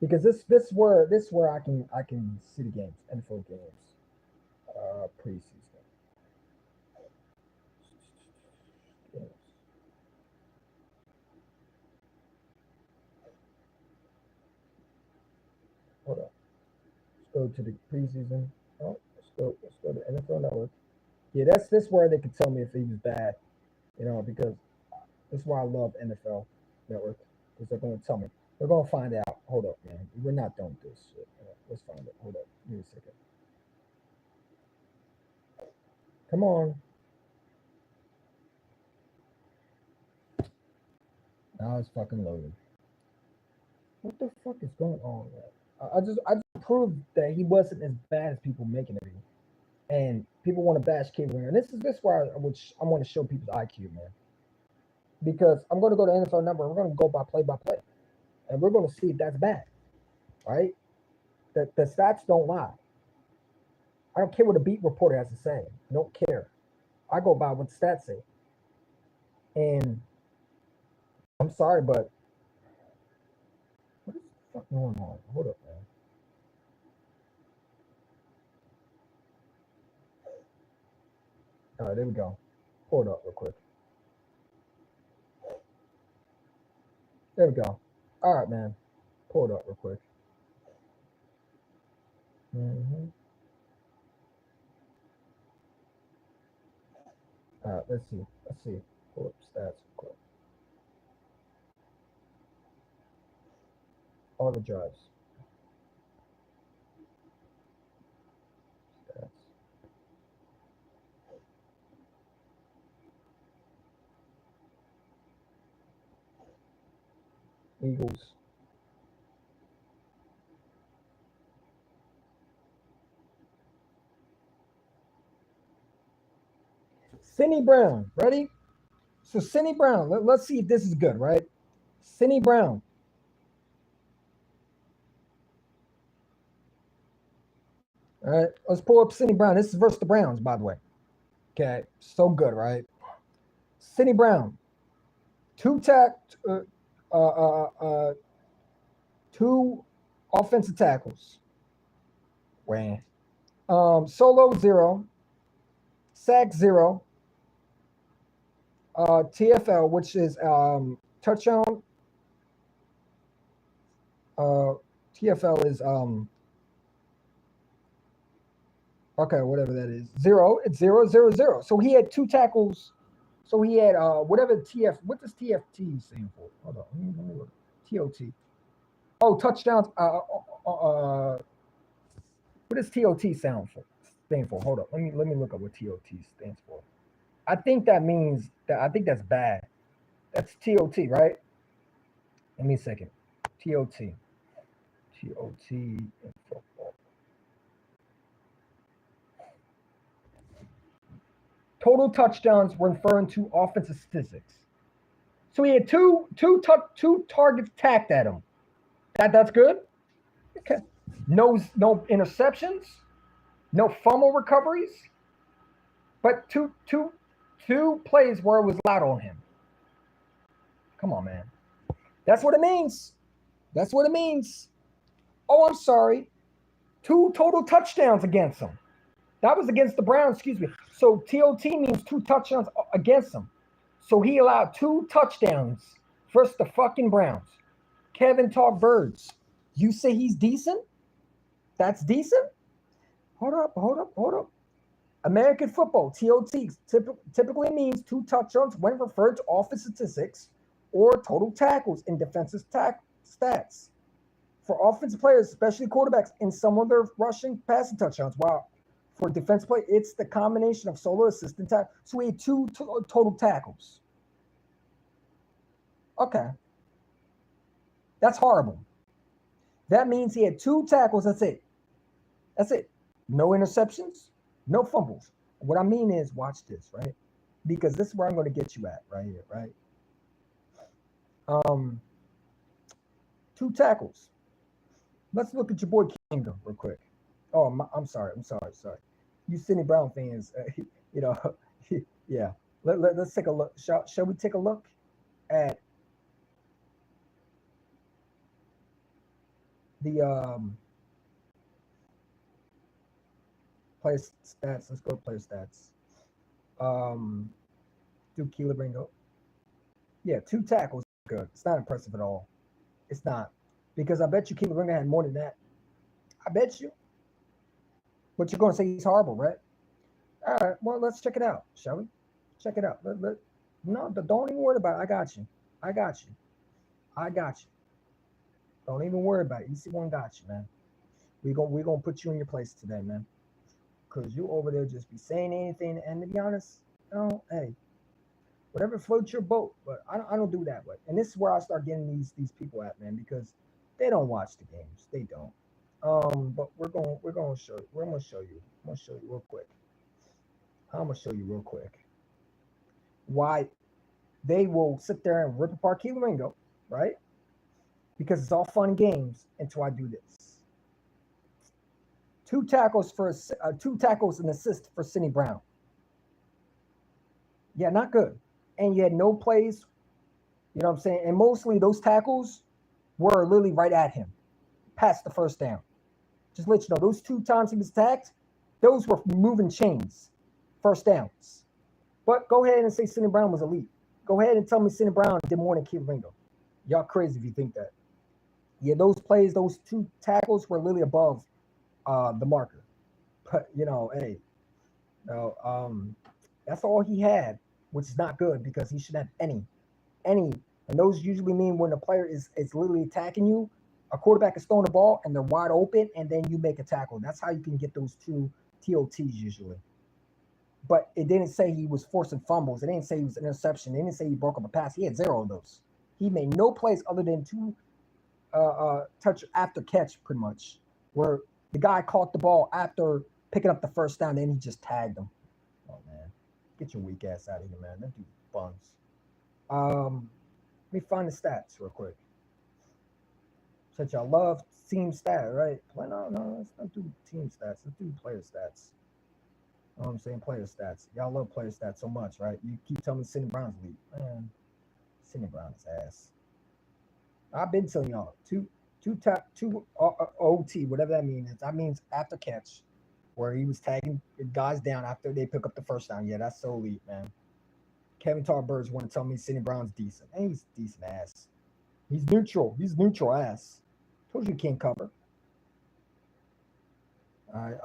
Because this where I can see the games, NFL games. Preseason. Games. Hold on. Let's go to the preseason. Oh, let's go to NFL Network. Yeah, that's this where they could tell me if he was bad, because that's why I love NFL Network, because they're going to tell me. They're going to find out. Hold up, man. We're not done with this shit. Let's find it. Hold up. Give me a second. Come on. Now it's fucking loading. What the fuck is going on, man? I just proved that he wasn't as bad as people making it. And people want to bash Cam Ware. And this is where I want to show people's IQ, man. Because I'm going to go to NFL number. We're going to go by play, and we're going to see if that's bad, right? The stats don't lie. I don't care what a beat reporter has to say. I don't care. I go by what the stats say. And I'm sorry, but what is the fuck going on? Hold up, man. All right, there we go. Hold up real quick. There we go. All right, man. Pull it up real quick. Mm-hmm. All right, let's see. Let's see. Pull up stats real quick. All the drives. Stats. Eagles. Cindy Brown. Ready? So Cindy Brown. Let's see if this is good, right? Cindy Brown. All right, let's pull up Cindy Brown. This is versus the Browns, by the way. Okay, so good, right? Cindy Brown, two tack, uh, uh, uh, uh, two offensive tackles. Wham. Solo 0, sack 0, TFL, which is touchdown. Uh, TFL is okay, whatever that is. 0. It's 0, 0, 0. So he had two tackles. So he had whatever TF. What does TFT stand for? Hold on, let me look. TOT. Oh, touchdowns. What does TOT stand for? Hold up. Let me look up what TOT stands for. I think that means that I think that's bad. That's TOT, right? Give me a second. TOT. TOT in football. Total touchdowns were referring to offensive statistics. So he had two targets tacked at him. That's good. Okay. No interceptions, no fumble recoveries, but two plays where it was loud on him. Come on, man. That's what it means. That's what it means. Oh, I'm sorry. Two total touchdowns against him. That was against the Browns, excuse me. So TOT means two touchdowns against him. So he allowed two touchdowns versus the fucking Browns. Kevin talk birds. You say he's decent? That's decent? Hold up. American football, TOT, typically means two touchdowns when referred to offensive statistics or total tackles in defensive stats. For offensive players, especially quarterbacks, in some of their rushing passing touchdowns. Wow. For defense play, it's the combination of solo assistant tackle. So we had two total tackles. Okay. That's horrible. That means he had two tackles. That's it. That's it. No interceptions, no fumbles. What I mean is, watch this, right? Because this is where I'm going to get you at, right here, right? Um, two tackles. Let's look at your boy Kingdom real quick. Oh, I'm sorry. You Sidney Brown fans, you know, yeah. Let's take a look. Shall we take a look at the player stats? Let's go to player stats. Um, do Keeler Ringo? Yeah, two tackles. Good. It's not impressive at all. It's not because I bet you Keeler Ringo had more than that. I bet you. But you're going to say he's horrible, right? All right. Well, let's check it out, shall we? Check it out. No, don't even worry about it. I got you. I got you. I got you. Don't even worry about it. EC1 got you, man. We gonna put you in your place today, man. Cause you over there just be saying anything, and to be honest, hey, whatever floats your boat. But I don't do that way. And this is where I start getting these people at, man, because they don't watch the games. They don't. But we're gonna show you. We're gonna show you. I'm gonna show you real quick. I'm gonna show you real quick why they will sit there and rip apart Keeler Ringo, right? Because it's all fun and games until I do this. Two tackles and assist for Sidney Brown. Yeah, not good. And you had no plays. You know what I'm saying? And mostly those tackles were literally right at him, past the first down. Just let you know, those two times he was attacked, those were moving chains, first downs. But go ahead and say Sidney Brown was elite. Go ahead and tell me Sidney Brown did more than Keeler Ringo. Y'all crazy if you think that. Yeah, those plays, those two tackles were literally above the marker. But hey, that's all he had, which is not good because he should have any. And those usually mean when the player is literally attacking you, a quarterback is throwing the ball and they're wide open, and then you make a tackle. That's how you can get those two TOTs usually. But it didn't say he was forcing fumbles. It didn't say he was an interception. It didn't say he broke up a pass. He had zero of those. He made no plays other than two touch after catch, pretty much, where the guy caught the ball after picking up the first down, then he just tagged him. Oh man, get your weak ass out of here, man. That dude buns. Let me find the stats real quick. Since y'all love team stat, right? Well, no, let's not do team stats. Let's do player stats. You know what I'm saying? Player stats. Y'all love player stats so much, right? You keep telling me Sidney Brown's elite. Man, Sidney Brown's ass. I've been telling y'all two OT, whatever that means. That means after catch, where he was tagging guys down after they pick up the first down. Yeah, that's so elite, man. Kevin Tarbirds want to tell me Sidney Brown's decent. And he's decent ass. He's neutral. He's neutral ass. Told you can't cover. All right.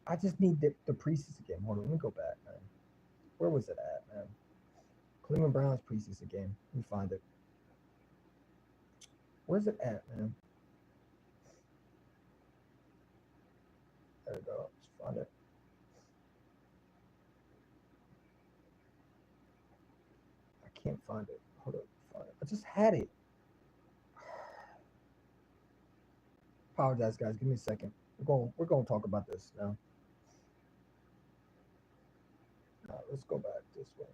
I just need the preseason game. Hold on, let me go back, man. Where was it at, man? Cleveland Browns preseason game. Let me find it. Where's it at, man? There we go. Let's find it. I can't find it. Hold up. Find it. I just had it. Apologize, guys. Give me a second. We're going to talk about this now. Let's go back this way.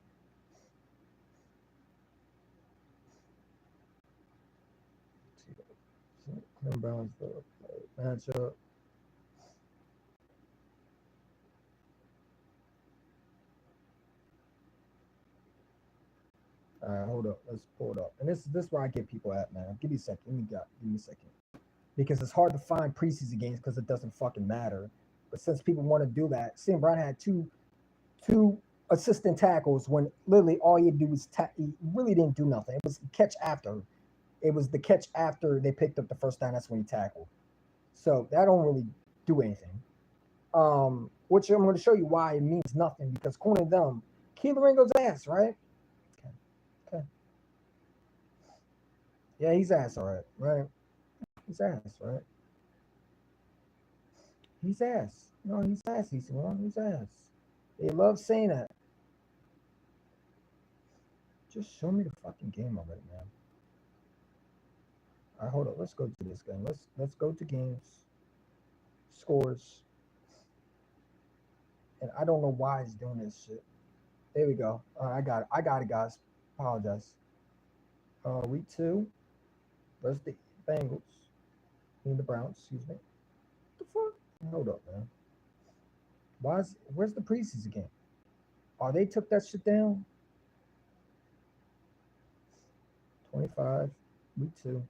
Cleveland Browns the matchup. All right, hold up. Let's pull it up. And this is where I get people at, man. Give me a second. Give me a second. Because it's hard to find preseason games because it doesn't fucking matter. But since people want to do that, Sam Brown had two assistant tackles when literally all you do was he really didn't do nothing. It was catch after. It was the catch after they picked up the first down. That's when he tackled. So that don't really do anything. Which I'm going to show you why it means nothing because according to them, Keeler Ringo's ass, right? Okay. Yeah, he's ass, all right, right? He's ass, right? He's ass. No, he's ass. He's ass. They love saying that. Just show me the fucking game already, man. All right, hold on. Let's go to this game. Let's go to games, scores, and I don't know why he's doing this shit. There we go. All right, I got it. I got it, guys. Apologize. Week 2 versus the Bengals. The Browns. Excuse me. What the fuck? Hold up, man. Where's the preseason game? Oh, they took that shit down. 25, week 2.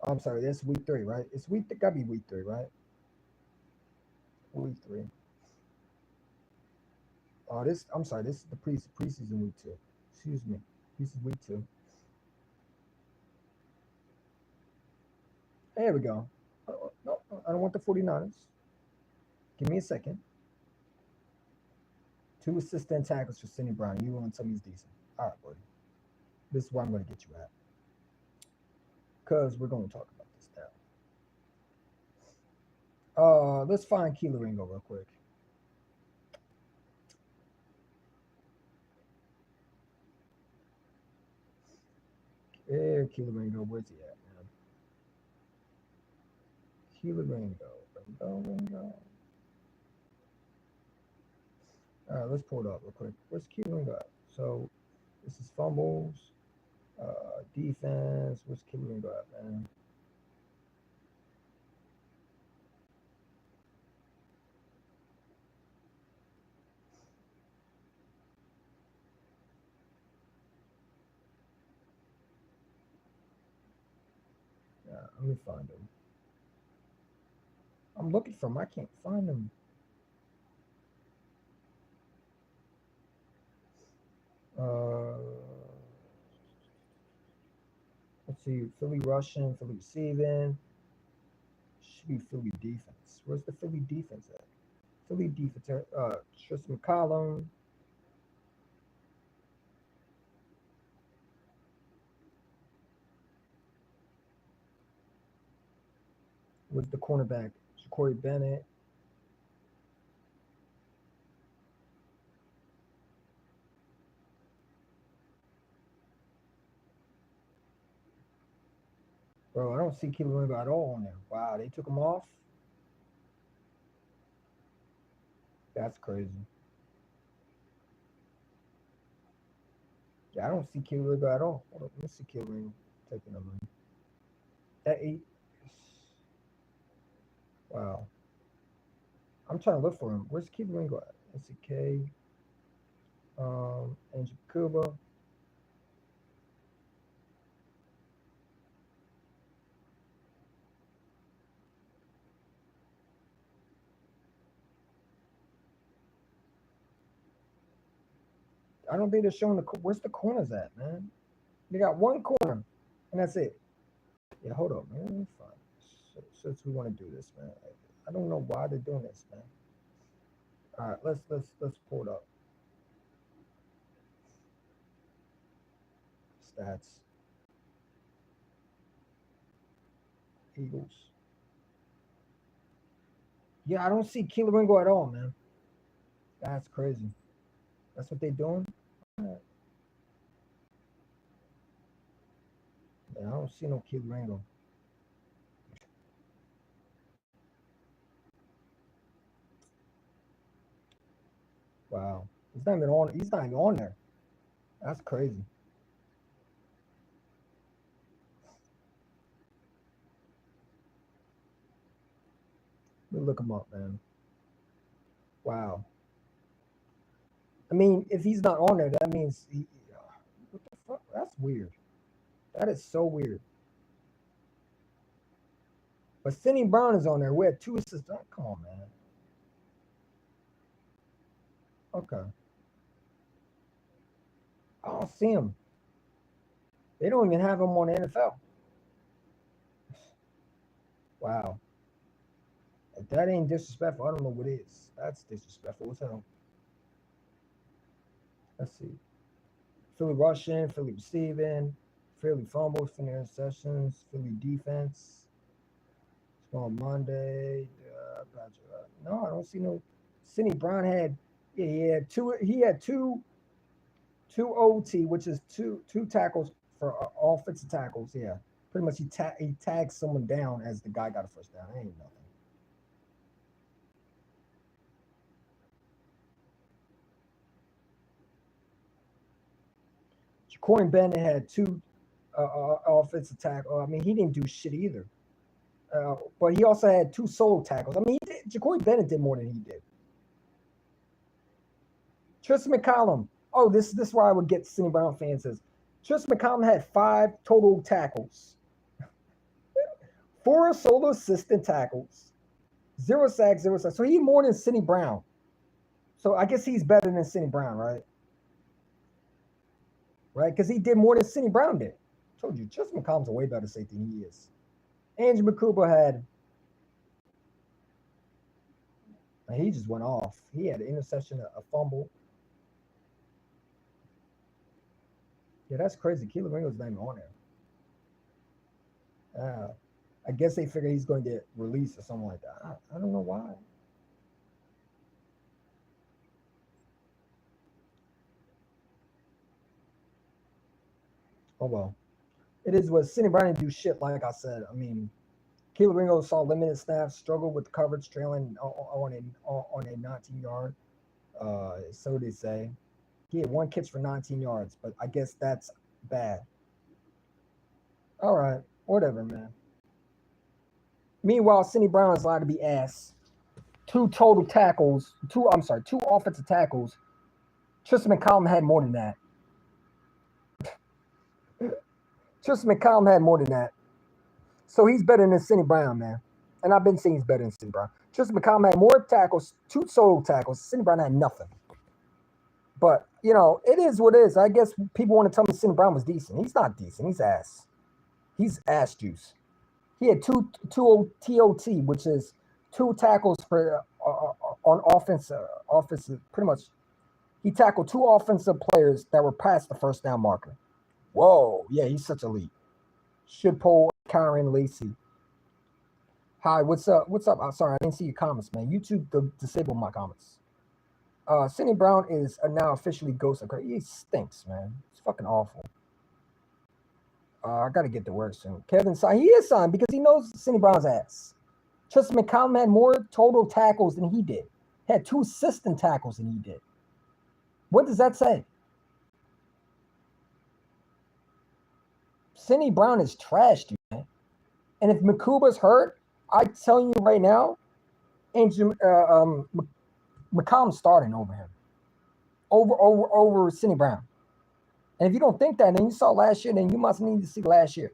Oh, I'm sorry, that's week 3, right? It's week. It gotta be week 3, right? Week 3. Oh, this. I'm sorry. This is the preseason week 2. Excuse me. This is week 2. There we go. No, I don't want the 49ers. Give me a second. 2 assistant tackles for Sidney Brown. You want to tell me he's decent? All right, buddy. This is where I'm going to get you at. Because we're going to talk about this now. Let's find Keeler Ringo real quick. Keeler Ringo, where's he at, man? Keeler Ringo. All right, let's pull it up real quick. Where's Keeler Ringo at? So this is fumbles, defense. Where's Keeler Ringo at, man? Yeah, let me find him. I'm looking for him. I can't find him. Let's see. Philly rushing, Philly receiving. Should be Philly defense. Where's the Philly defense at? Philly defense. Tristan McCollum. Where's the cornerback? Corey Bennett. Bro, I don't see Keeler Ringo at all on there. Wow, they took him off. That's crazy. Yeah, I don't see Keely Ringo at all. Hold on, let me see Keely Ringo taking a ring. That 8. Wow. I'm trying to look for him. Where's Keely Ringo at? SCK. Angel Kuba. I don't think they're showing where's the corners at, man? They got one corner, and that's it. Yeah, hold up, man. Fine. Since we want to do this, man, I don't know why they're doing this, man. All right, let's pull it up. Stats. Eagles. Yeah, I don't see Keely Ringo at all, man. That's crazy. That's what they're doing. All right. Yeah, I don't see no Keely Ringo. Wow, he's not even on. He's not even on there. That's crazy. Let me look him up, man. Wow. I mean, if he's not on there, that means what the fuck? That's weird. That is so weird. But Cindy Brown is on there. We had 2 assists. Oh, come on, man. Okay. I don't see him. They don't even have him on the NFL. Wow. If that ain't disrespectful, I don't know what is. That's disrespectful. What's hell? Let's see. Philly rushing, Philly receiving, Philly fumbles, Philly interceptions, Philly defense. Small Monday. No, I don't see no. Cindy Brown had, yeah, he had two. He had two OT, which is two tackles for offensive tackles. Yeah, pretty much he tagged someone down as the guy got a first down. Ain't nothing. Jacory Bennett had two offensive tackle. I mean, he didn't do shit either. But he also had two solo tackles. I mean, Jacory Bennett did more than he did. Tristan McCollum. Oh, this is where I would get Cindy Brown fans is. Tristan McCollum had 5 total tackles, 4 solo assistant tackles, 0 sacks, 0 sacks. So he more than Cindy Brown. So I guess he's better than Cindy Brown, right? Right? Because he did more than Cindy Brown did. I told you, Tristan McCollum's a way better safety than he is. Andrew McCouba had. He just went off. He had an interception, a fumble. Yeah, that's crazy. Keely Ringo's not even on there. I guess they figure he's going to get released or something like that. I don't know why. Oh well, it is what Cindy Brown didn't do shit. Like I said, I mean, Keely Ringo saw limited snaps, struggled with coverage, trailing on a 19-yard. So they say he had 1 catch for 19 yards, but I guess that's bad. All right, whatever, man. Meanwhile, Cindy Brown is allowed to be ass. 2 offensive tackles. Tristan McCollum had more than that. Tristan McCollum had more than that. So he's better than Cindy Brown, man. And I've been saying he's better than Cindy Brown. Tristan McCollum had more tackles, 2 solo tackles. Cindy Brown had nothing. But, it is what it is. I guess people want to tell me Cindy Brown was decent. He's not decent. He's ass. He's ass juice. He had two TOT, which is 2 tackles for on offense. Pretty much, he tackled 2 offensive players that were past the first down marker. Whoa, yeah, he's such a lead. Should pull Karen Lacey. Hi, what's up? What's up? I'm sorry, I didn't see your comments, man. YouTube disabled my comments. Cindy Brown is now officially ghost. He stinks, man. It's fucking awful. I got to get to work soon. Kevin signed. He is signed because he knows Cindy Brown's ass. Tristan McCollum had more total tackles than he did. Had 2 assistant tackles than he did. What does that say? Cindy Brown is trashed, man. And if Makuba's hurt, I'm telling you right now, Angel McCollum's starting over him. Over Cindy Brown. And if you don't think that, then you saw last year, then you must need to see last year.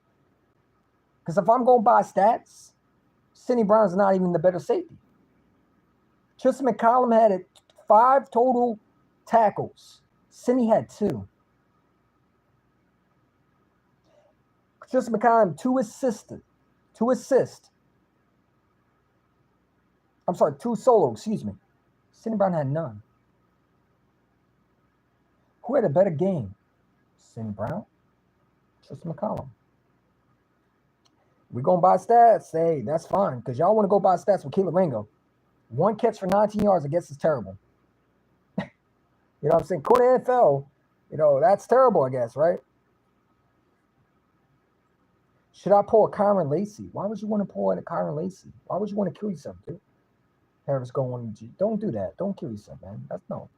Because if I'm going by stats, Cindy Brown's not even the better safety. Tristan McCollum had 5 total tackles. Cindy had 2. Tristan McCollum, 2 assists. 2 solo, excuse me. Cindy Brown had none. Who had a better game? Cindy Brown, Tristan McCollum. We're going to buy stats. Hey, that's fine. Because y'all want to go buy stats with Keelan Ringo. 1 catch for 19 yards, I guess is terrible. You know what I'm saying? According to NFL, that's terrible, I guess, right? Should I pull a Kyron Lacy? Why would you want to pull in a Kyron Lacy? Why would you want to kill yourself, dude? Harris going, don't do that. Don't kill yourself, man. That's no.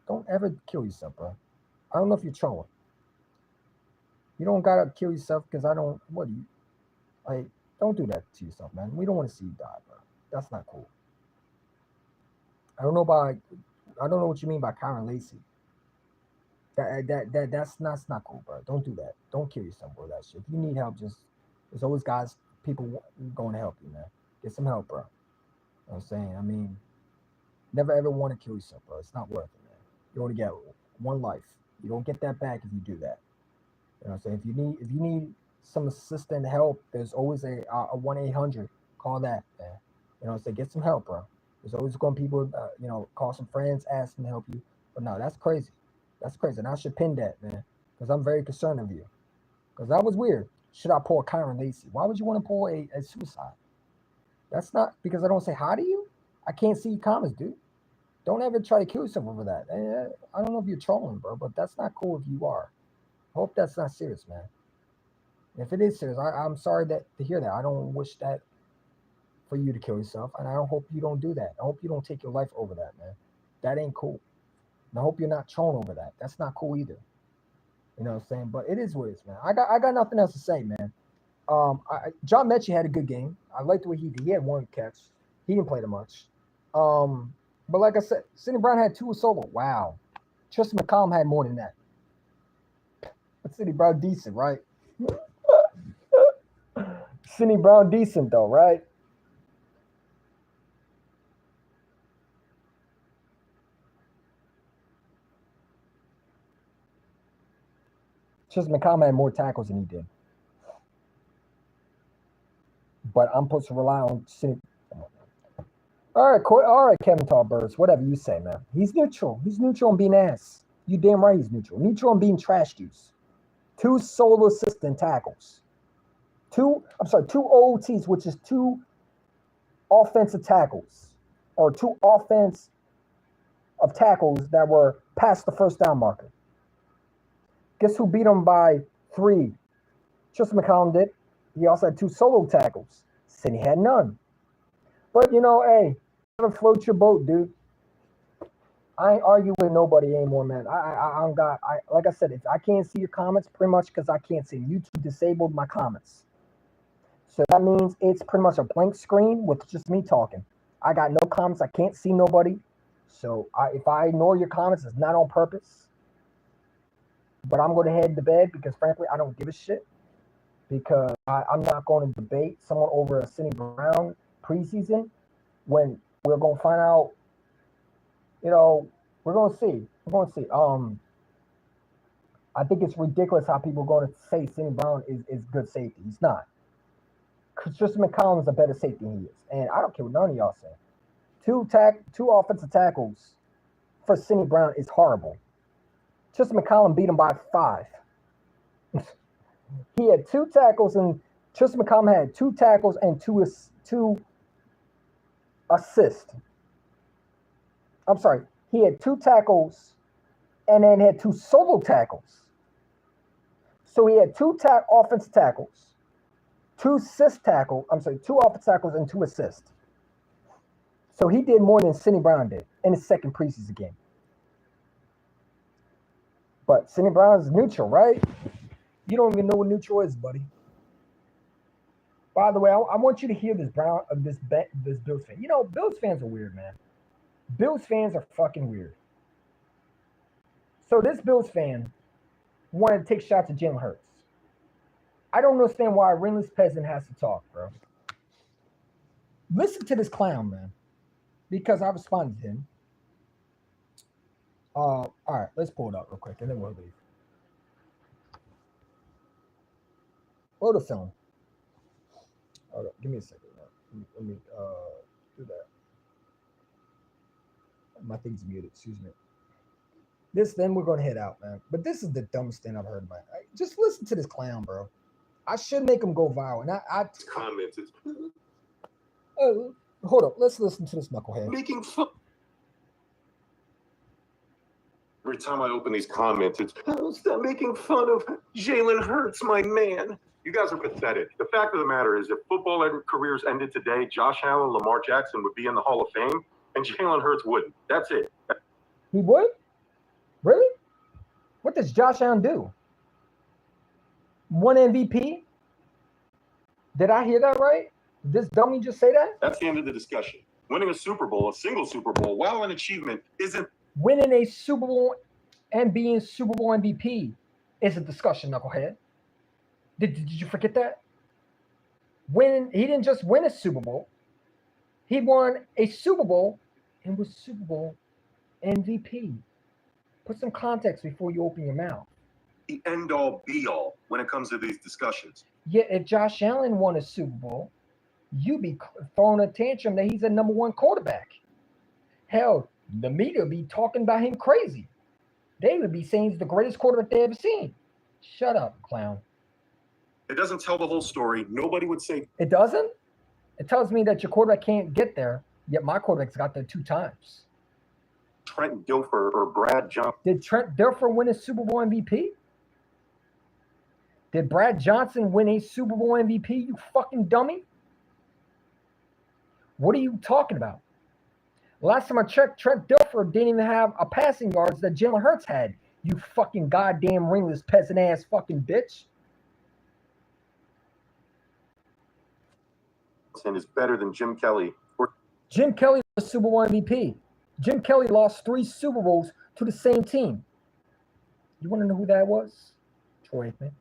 Don't ever kill yourself, bro. I don't know if you're trolling. You don't gotta kill yourself because don't do that to yourself, man. We don't want to see you die, bro. That's not cool. I don't know what you mean by Kyron Lacy. That's not cool, bro. Don't do that. Don't kill yourself, bro. That shit. If you need help, there's always people going to help you, man. Get some help, bro. You know what I'm saying? I mean, never ever want to kill yourself, bro. It's not worth it, man. You only get one life. You don't get that back if you do that. You know what I'm saying? If you need some assistant help, there's always a 1-800. Call that, man. You know what I'm saying? Get some help, bro. There's always going to be people, call some friends, ask them to help you. But no, that's crazy. That's crazy. And I should pin that, man, because I'm very concerned of you. Because that was weird. Should I pull a Kyron Lacy? Why would you want to pull a suicide? That's not because I don't say hi to you. I can't see your comments, dude. Don't ever try to kill yourself over that. I don't know if you're trolling, bro, but that's not cool if you are. I hope that's not serious, man. If it is serious, I'm sorry to hear that. I don't wish that for you to kill yourself, and I don't hope you don't do that. I hope you don't take your life over that, man. That ain't cool. And I hope you're not trolling over that. That's not cool either. You know what I'm saying? But it is what it is, man. I got nothing else to say, man. John Mechie had a good game. I liked the way he did. He had 1 catch. He didn't play that much. But like I said, Cindy Brown had 2 solo. Wow. Tristan McCollum had more than that. But Cindy Brown decent, right? Cindy Brown decent though, right? Tristan McCollum had more tackles than he did. But I'm supposed to rely on Cindy. All right, Kevin Tallbirds, whatever you say, man. He's neutral. He's neutral on being ass. You damn right he's neutral. Neutral on being trash juice. 2 solo assistant tackles. 2 OTs, which is 2 offensive tackles. Or 2 offense of tackles that were past the first down marker. Guess who beat him by 3? Tristan McCollum did. He also had 2 solo tackles. Cindy had none. But, hey, never float your boat, dude. I ain't arguing with nobody anymore, man. Like I said, if I can't see your comments, pretty much because I can't see. YouTube disabled my comments. So that means it's pretty much a blank screen with just me talking. I got no comments. I can't see nobody. So if I ignore your comments, it's not on purpose. But I'm going to head to bed because, frankly, I don't give a shit. Because I'm not going to debate someone over a Cindy Brown preseason when we're going to find out, we're going to see. We're going to see. I think it's ridiculous how people are going to say Cindy Brown is good safety. He's not. Tristan McCollum is a better safety than he is. And I don't care what none of y'all say. 2 offensive tackles for Cindy Brown is horrible. Tristan McCollum beat him by 5. He had 2 tackles, and Tristan McCollum had 2 tackles and 2 assists. I'm sorry. He had 2 tackles and then had 2 solo tackles. So he had 2 offensive tackles, 2 assist tackles. 2 offensive tackles and 2 assists. So he did more than Cindy Brown did in his second preseason game. But Cindy Brown is neutral, right? You don't even know what neutral is, buddy. By the way, I want you to hear this this Bills fan. You know, Bills fans are weird, man. Bills fans are fucking weird. So this Bills fan wanted to take shots at Jalen Hurts. I don't understand why a ringless peasant has to talk, bro. Listen to this clown, man, because I responded to him. All right, let's pull it up real quick, and then we'll leave. Roll the film. Hold up, give me a second. Let me do that. My thing's muted. Excuse me. Then we're gonna head out, man. But this is the dumbest thing I've heard in my life. Just listen to this clown, bro. I should make him go viral. And I commented. Hold up. Let's listen to this knucklehead. Making fun. Every time I open these comments, it's stop making fun of Jalen Hurts, my man. You guys are pathetic. The fact of the matter is, if football careers ended today, Josh Allen, Lamar Jackson would be in the Hall of Fame, and Jalen Hurts wouldn't. That's it. He would? Really? What does Josh Allen do? One MVP? Did I hear that right? Did this dummy just say that? That's the end of the discussion. Winning a Super Bowl, a single Super Bowl, while an achievement isn't. Winning a Super Bowl and being Super Bowl MVP is a discussion, knucklehead. Did you forget that? He didn't just win a Super Bowl. He won a Super Bowl and was Super Bowl MVP. Put some context before you open your mouth. The end-all, be-all when it comes to these discussions. Yeah, if Josh Allen won a Super Bowl, you'd be throwing a tantrum that he's a number one quarterback. Hell, the media would be talking about him crazy. They would be saying he's the greatest quarterback they ever seen. Shut up, clown. It doesn't tell the whole story. Nobody would say. It doesn't? It tells me that your quarterback can't get there, yet my quarterback's got there 2 times. Trent Dilfer or Brad Johnson. Did Trent Dilfer win a Super Bowl MVP? Did Brad Johnson win a Super Bowl MVP, you fucking dummy? What are you talking about? Last time I checked, Trent Dilfer didn't even have a passing yards that Jalen Hurts had. You fucking goddamn ringless peasant ass fucking bitch. Is better than Jim Kelly. Jim Kelly was Super Bowl MVP. Jim Kelly lost 3 Super Bowls to the same team. You want to know who that was? Troy Aikman.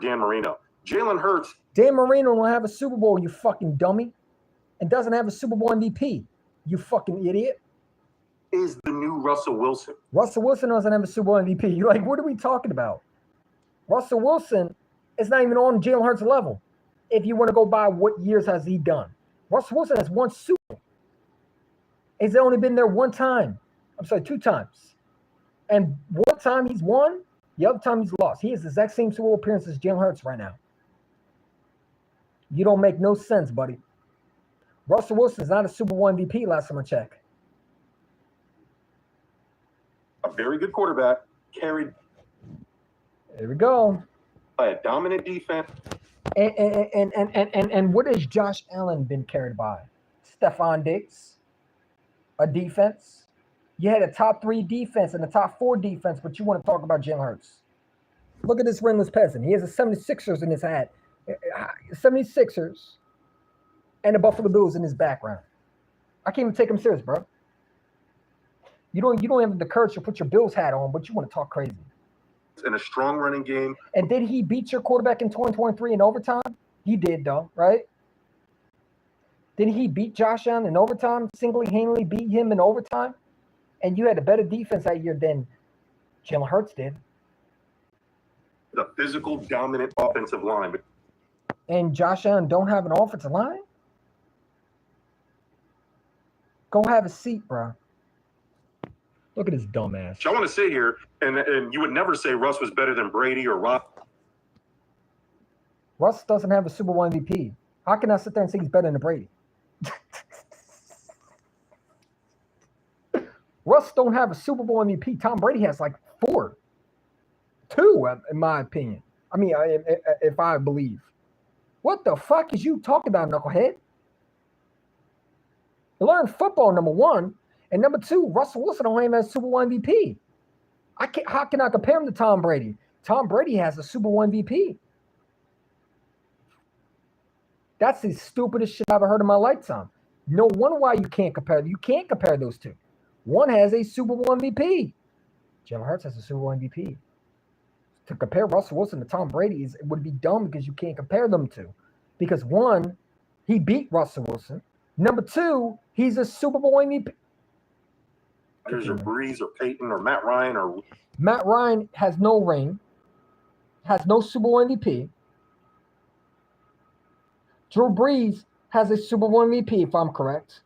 Dan Marino. Jalen Hurts. Dan Marino don't have a Super Bowl, you fucking dummy. And doesn't have a Super Bowl MVP. You fucking idiot. Is the new Russell Wilson. Russell Wilson doesn't have a Super Bowl MVP. You're like, what are we talking about? Russell Wilson is not even on Jalen Hurts' level. If you want to go by what years has he done. Russell Wilson has 1 Super Bowl. He's only been there 1 time. I'm sorry, 2 times. And 1 time he's won, the other time he's lost. He has the exact same Super Bowl appearance as Jalen Hurts right now. You don't make no sense, buddy. Russell Wilson is not a Super Bowl MVP last time I checked. A very good quarterback, carried. There we go. By a dominant defense. And what has Josh Allen been carried by? Stephon Diggs, a defense. You had a top 3 defense and a top 4 defense, but you want to talk about Jalen Hurts. Look at this ringless peasant. He has a 76ers in his hat. 76ers and the Buffalo Bills in his background. I can't even take him serious, bro. You don't have the courage to put your Bills hat on, but you want to talk crazy. In a strong running game. And did he beat your quarterback in 2023 in overtime? He did, though, right? Did he beat Josh Allen in overtime? Single-handedly beat him in overtime? And you had a better defense that year than Jalen Hurts did. The physical, dominant offensive line. And Josh Allen don't have an offensive line? Go have a seat, bro. Look at his dumb ass. I want to sit here, and you would never say Russ was better than Brady or Russ. Russ doesn't have a Super Bowl MVP. How can I sit there and say he's better than Brady? Russ don't have a Super Bowl MVP. Tom Brady has like 4. 2, in my opinion. I mean, if I believe. What the fuck is you talking about, knucklehead? You learn football, number 1. And number 2, Russell Wilson don't even have a Super Bowl MVP. How can I compare him to Tom Brady? Tom Brady has a Super Bowl MVP. That's the stupidest shit I've ever heard in my lifetime. No wonder why you can't compare. You can't compare those two. One has a Super Bowl MVP. Jalen Hurts has a Super Bowl MVP. To compare Russell Wilson to Tom Brady it would be dumb because you can't compare them two. Because one, he beat Russell Wilson. Number two, he's a Super Bowl MVP. There's or Breeze or Peyton or Matt Ryan or Matt Ryan has no ring, has no Super Bowl MVP. Drew Brees has a Super Bowl MVP, if I'm correct.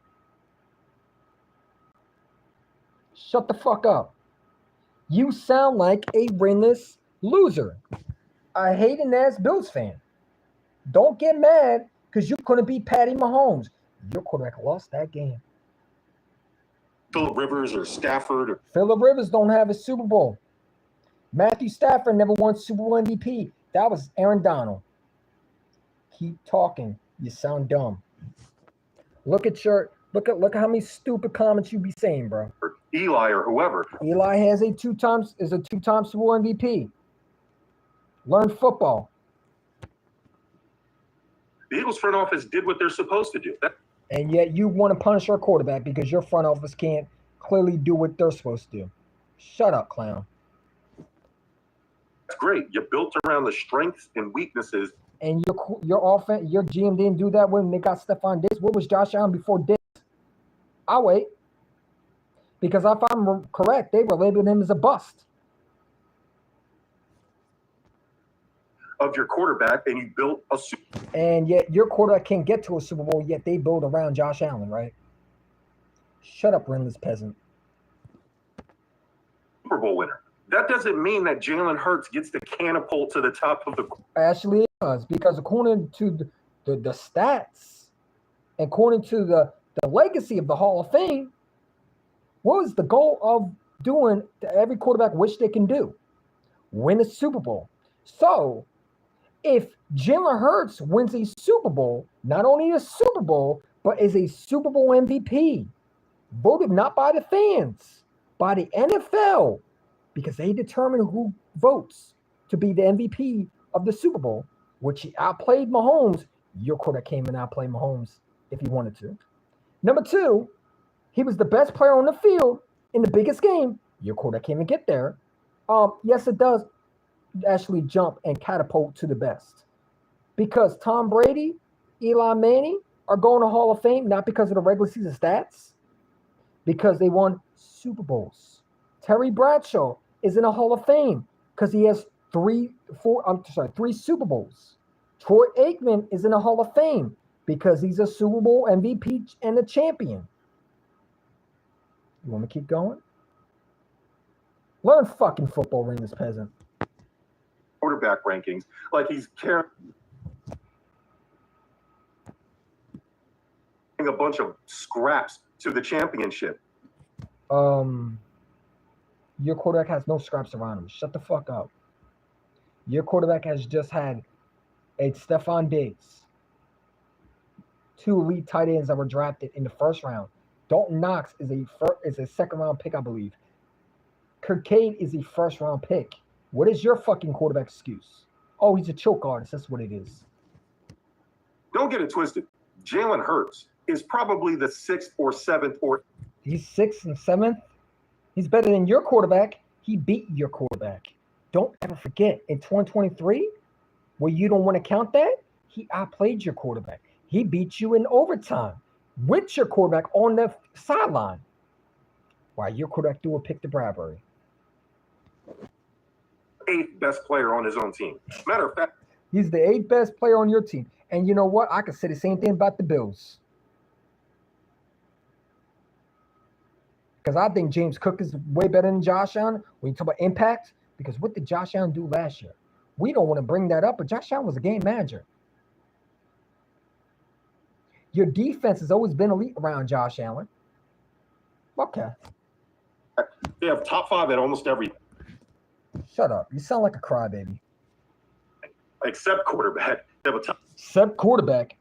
Shut the fuck up. You sound like a brainless loser. A hating-ass Bills fan. Don't get mad because you couldn't beat Patty Mahomes. Your quarterback lost that game. Phillip Rivers or Stafford. Phillip Rivers don't have a Super Bowl. Matthew Stafford never won Super Bowl MVP. That was Aaron Donald. Keep talking. You sound dumb. Look at how many stupid comments you be saying, bro. Or Eli or whoever. Eli has a two-time Super Bowl MVP. Learn football. The Eagles front office did what they're supposed to do. And yet you want to punish your quarterback because your front office can't clearly do what they're supposed to do. Shut up, clown. That's great. You built around the strengths and weaknesses. And your offense, your GM didn't do that when they got Stephon Diggs. What was Josh Allen before Diggs? I'll wait. Because if I'm correct, they were labeling him as a bust. Of your quarterback, and you built a Super. And yet your quarterback can't get to a Super Bowl, yet they build around Josh Allen, right? Shut up, brainless peasant. Super Bowl winner. That doesn't mean that Jalen Hurts gets to catapult to the top of the. Actually, it does, because according to the stats, according to the legacy of the Hall of Fame, what was the goal of doing that every quarterback wish they can do? Win a Super Bowl. So, if Jalen Hurts wins a Super Bowl, not only a Super Bowl, but is a Super Bowl MVP, voted not by the fans, by the NFL, because they determine who votes to be the MVP of the Super Bowl, which he outplayed Mahomes. Your quarterback came and outplayed Mahomes if he wanted to. Number two, he was the best player on the field in the biggest game. Your quarterback came and get there. Yes, it does actually jump and catapult to the best. Because Tom Brady, Eli Manning are going to Hall of Fame, not because of the regular season stats, because they won Super Bowls. Terry Bradshaw is in a Hall of Fame because he has three Super Bowls. Troy Aikman is in a Hall of Fame because he's a Super Bowl MVP and a champion. You want me to keep going? Learn fucking football, brainless peasant. Quarterback rankings, like he's carrying a bunch of scraps to the championship. Your quarterback has no scraps around him. Shut the fuck up. Your quarterback has just had a Stephon Diggs, 2 elite tight ends that were drafted in the first round. Dalton Knox is a second round pick, I believe. Kincaid is a first round pick. What is your fucking quarterback excuse? Oh, he's a choke artist. That's what it is. Don't get it twisted. Jalen Hurts is probably the 6th or 7th or. He's 6th and 7th. He's better than your quarterback. He beat your quarterback. Don't ever forget, in 2023, where you don't want to count that, he outplayed your quarterback. He beat you in overtime with your quarterback on the sideline. While your quarterback threw a pick to Bradbury. 8th best player on his own team. Matter of fact, he's the 8th best player on your team. And you know what? I could say the same thing about the Bills. Because I think James Cook is way better than Josh Allen when you talk about impact. Because what did Josh Allen do last year? We don't want to bring that up, but Josh Allen was a game manager. Your defense has always been elite around Josh Allen. Okay. they have top 5 at almost every. Shut up. You sound like a crybaby. Except quarterback. They have a top. Except quarterback.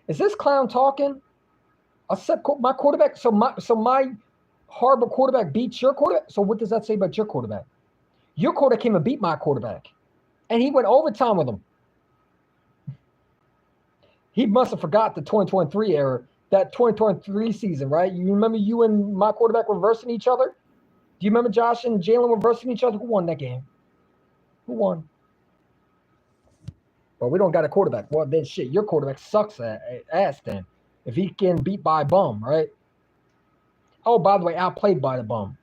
Is this clown talking? Except my quarterback. So my horrible quarterback beats your quarterback. So what does that say about your quarterback? Your quarterback came and beat my quarterback, and he went overtime with him. He must have forgot the 2023 era, that 2023 season, right? You remember you and my quarterback reversing each other? Do you remember Josh and Jalen reversing each other? Who won that game? Who won? Well, we don't got a quarterback. Well, then shit, your quarterback sucks ass then. If he can beat by a bum, right? Oh, by the way, outplayed by the bum.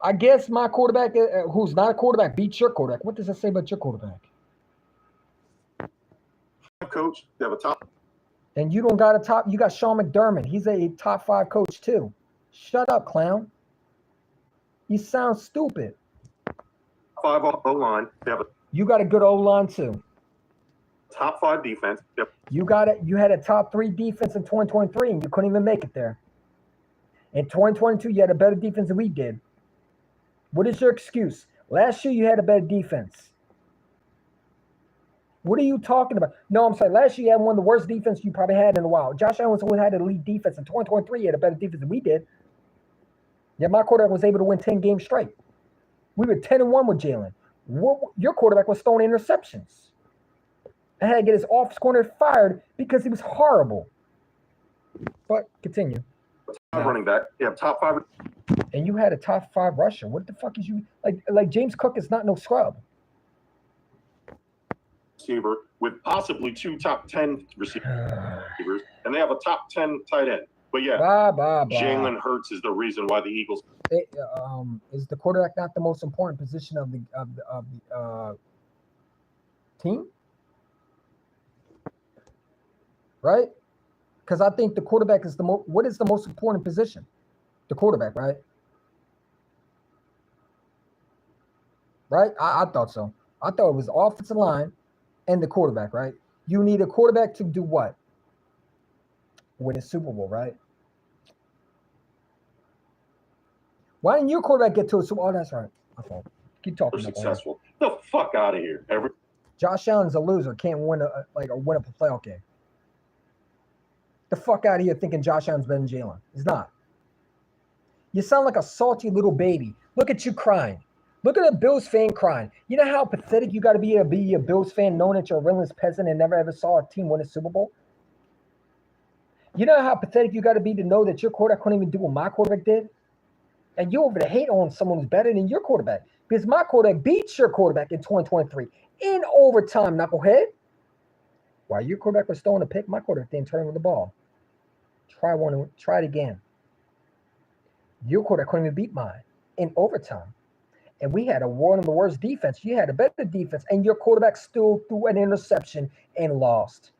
I guess my quarterback, who's not a quarterback, beats your quarterback. What does that say about your quarterback? Coach, they have a top. And you don't got a top. You got Sean McDermott. He's a top 5 coach too. Shut up, clown. You sound stupid. 5 O-line. They have a You got a good O-line too. top 5 defense. Yep. You got it. You had a top 3 defense in 2023, and you couldn't even make it there. In 2022, you had a better defense than we did. What is your excuse? Last year, you had a better defense. What are you talking about? No, I'm sorry. Last year, you had one of the worst defense you probably had in a while. Josh Allen's only had a elite defense. In 2023, he had a better defense than we did. Yeah, my quarterback was able to win 10 games straight. We were 10-1 with Jalen. Your quarterback was throwing interceptions. I had to get his office corner fired because he was horrible. But continue. Running back. You have top 5. And you had a top 5 rusher. What the fuck is you like? James Cook is not no scrub. Receiver with possibly 2 top 10 receivers, and they have a top 10 tight end. But yeah, Jalen Hurts is the reason why the Eagles. Is the quarterback not the most important position of the team? Right? Because I think the quarterback is what is the most important position? The quarterback, right? Right? I thought so. I thought it was the offensive line and the quarterback, right? You need a quarterback to do what? Win a Super Bowl, right? Why didn't your quarterback get to a Super Bowl? Oh, that's right. Okay. Keep talking. Successful. The fuck out of here. Josh Allen's a loser. Can't win a playoff game. The fuck out of here thinking Josh Allen's better than Jalen. He's not. You sound like a salty little baby. Look at you crying. Look at a Bills fan crying. You know how pathetic you got to be a Bills fan knowing that you're a relentless peasant and never ever saw a team win a Super Bowl? You know how pathetic you got to be to know that your quarterback couldn't even do what my quarterback did? And you over to hate on someone who's better than your quarterback because my quarterback beats your quarterback in 2023 in overtime, knucklehead. While your quarterback was throwing a pick, my quarterback didn't turn with the ball. Try it again. Your quarterback couldn't even beat mine in overtime. And we had one of the worst defense. You had a better defense, and your quarterback still threw an interception and lost.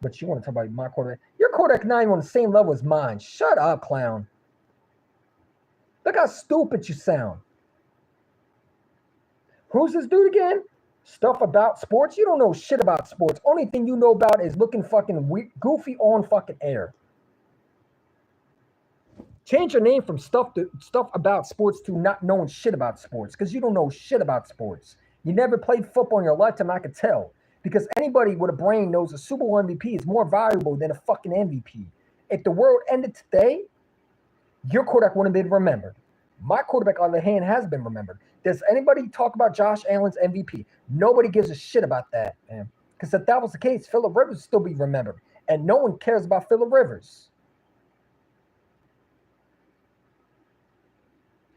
But you want to talk about my quarterback? Your quarterback not even on the same level as mine. Shut up, clown. Look how stupid you sound. Who's this dude again? Stuff about sports? You don't know shit about sports. Only thing you know about is looking fucking goofy on fucking air. Change your name from stuff about sports to not knowing shit about sports because you don't know shit about sports. You never played football in your lifetime, I could tell. Because anybody with a brain knows a Super Bowl MVP is more valuable than a fucking MVP. If the world ended today, your quarterback wouldn't have been remembered. My quarterback, on the other hand, has been remembered. Does anybody talk about Josh Allen's MVP? Nobody gives a shit about that, man. Because if that was the case, Phillip Rivers would still be remembered. And no one cares about Phillip Rivers.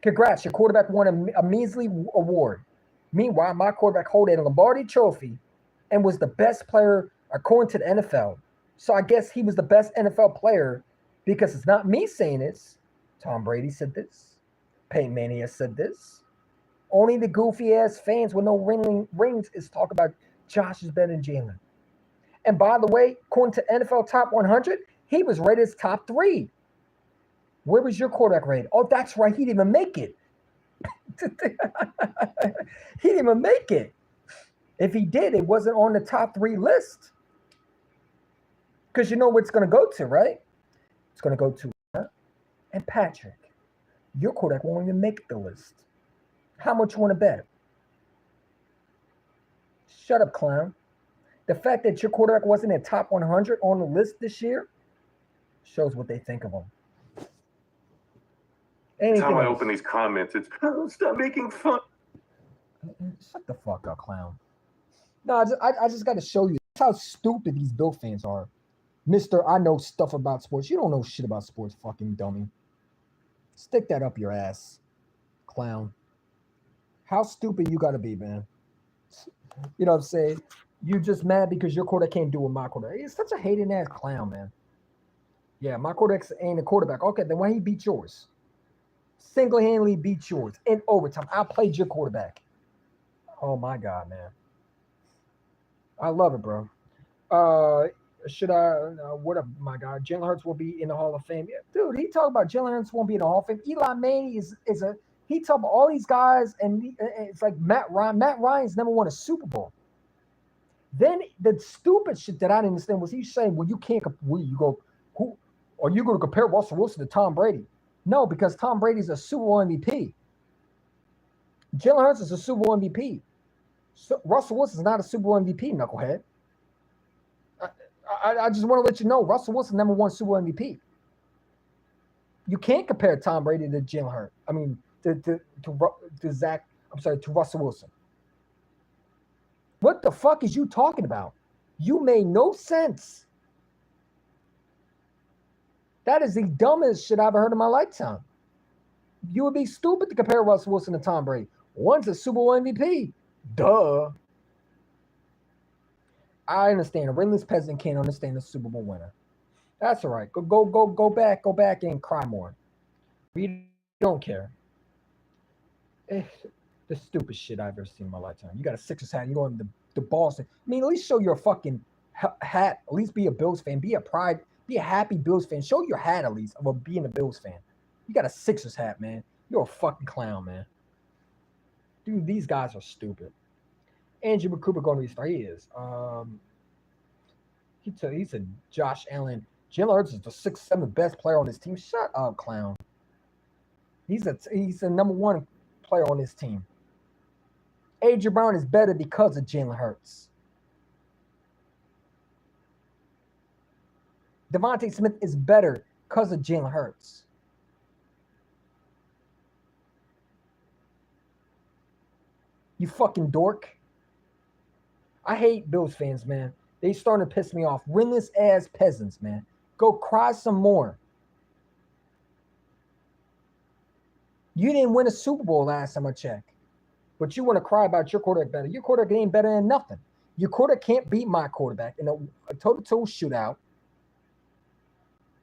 Congrats, your quarterback won a measly award. Meanwhile, my quarterback held a Lombardi trophy and was the best player according to the NFL. So I guess he was the best NFL player because it's not me saying this. Tom Brady said this. Peyton Manning has said this. Only the goofy-ass fans with no rings is talk about Josh is better than Jalen. And by the way, according to NFL Top 100, he was rated as top 3. Where was your quarterback rated? Oh, that's right. He didn't even make it. He didn't even make it. If he did, it wasn't on the top 3 list. Because you know what it's going to go to, right? It's going to go to and Patrick. Your quarterback won't even make the list. How much you want to bet? Shut up, clown. The fact that your quarterback wasn't in top 100 on the list this year shows what they think of him. Every time I open these comments, it's, oh, stop making fun. Shut the fuck up, clown. No, I just got to show you how stupid these Bill fans are. Mister, I know stuff about sports. You don't know shit about sports, fucking dummy. Stick that up your ass, clown. How stupid you got to be, man. You know what I'm saying? You just mad because your quarterback can't do what my quarterback. He's such a hating ass clown, man. Yeah, my quarterback ain't a quarterback. Okay, then why he beat yours? Single-handedly beat yours in overtime. I played your quarterback. Oh my God, man. I love it, bro. Should I? What up, my God? Jalen Hurts will be in the Hall of Fame. Yeah, dude, he talked about Jalen Hurts won't be in the Hall of Fame. Eli Manning is a. He talked about all these guys, and it's like Matt Ryan. Matt Ryan's never won a Super Bowl. Then the stupid shit that I didn't understand was he saying, "Well, you can't. You go who? Are you going to compare Russell Wilson to Tom Brady?" No, because Tom Brady's a Super Bowl MVP. Jalen Hurts is a Super Bowl MVP. So Russell Wilson's not a Super Bowl MVP, knucklehead. I just want to let you know, Russell Wilson never won Super Bowl MVP. You can't compare Tom Brady to Jalen Hurts. I mean, to Zach. I'm sorry, to Russell Wilson. What the fuck is you talking about? You made no sense. That is the dumbest shit I've ever heard in my lifetime. You would be stupid to compare Russell Wilson to Tom Brady. One's a Super Bowl MVP. Duh. I understand. A ringless peasant can't understand a Super Bowl winner. That's all right. Go back and cry more. We don't care. The stupid shit I've ever seen in my lifetime. You got a Sixers hat. You going to the Boston. I mean, at least show your fucking hat. At least be a Bills fan. Be a happy Bills fan. Show your hat at least of being a Bills fan. You got a Sixers hat, man. You're a fucking clown, man. Dude, these guys are stupid. Andrew Cooper going to restart. He is. He said Josh Allen. Jalen Hurts is the 6th, 7th best player on his team. Shut up, clown. He's the number 1 player on his team. A.J. Brown is better because of Jalen Hurts. Devontae Smith is better because of Jalen Hurts. You fucking dork. I hate Bills fans, man. They starting to piss me off. Ringless ass peasants, man. Go cry some more. You didn't win a Super Bowl last time I checked. But you want to cry about your quarterback better. Your quarterback ain't better than nothing. Your quarterback can't beat my quarterback in a toe-to-toe shootout.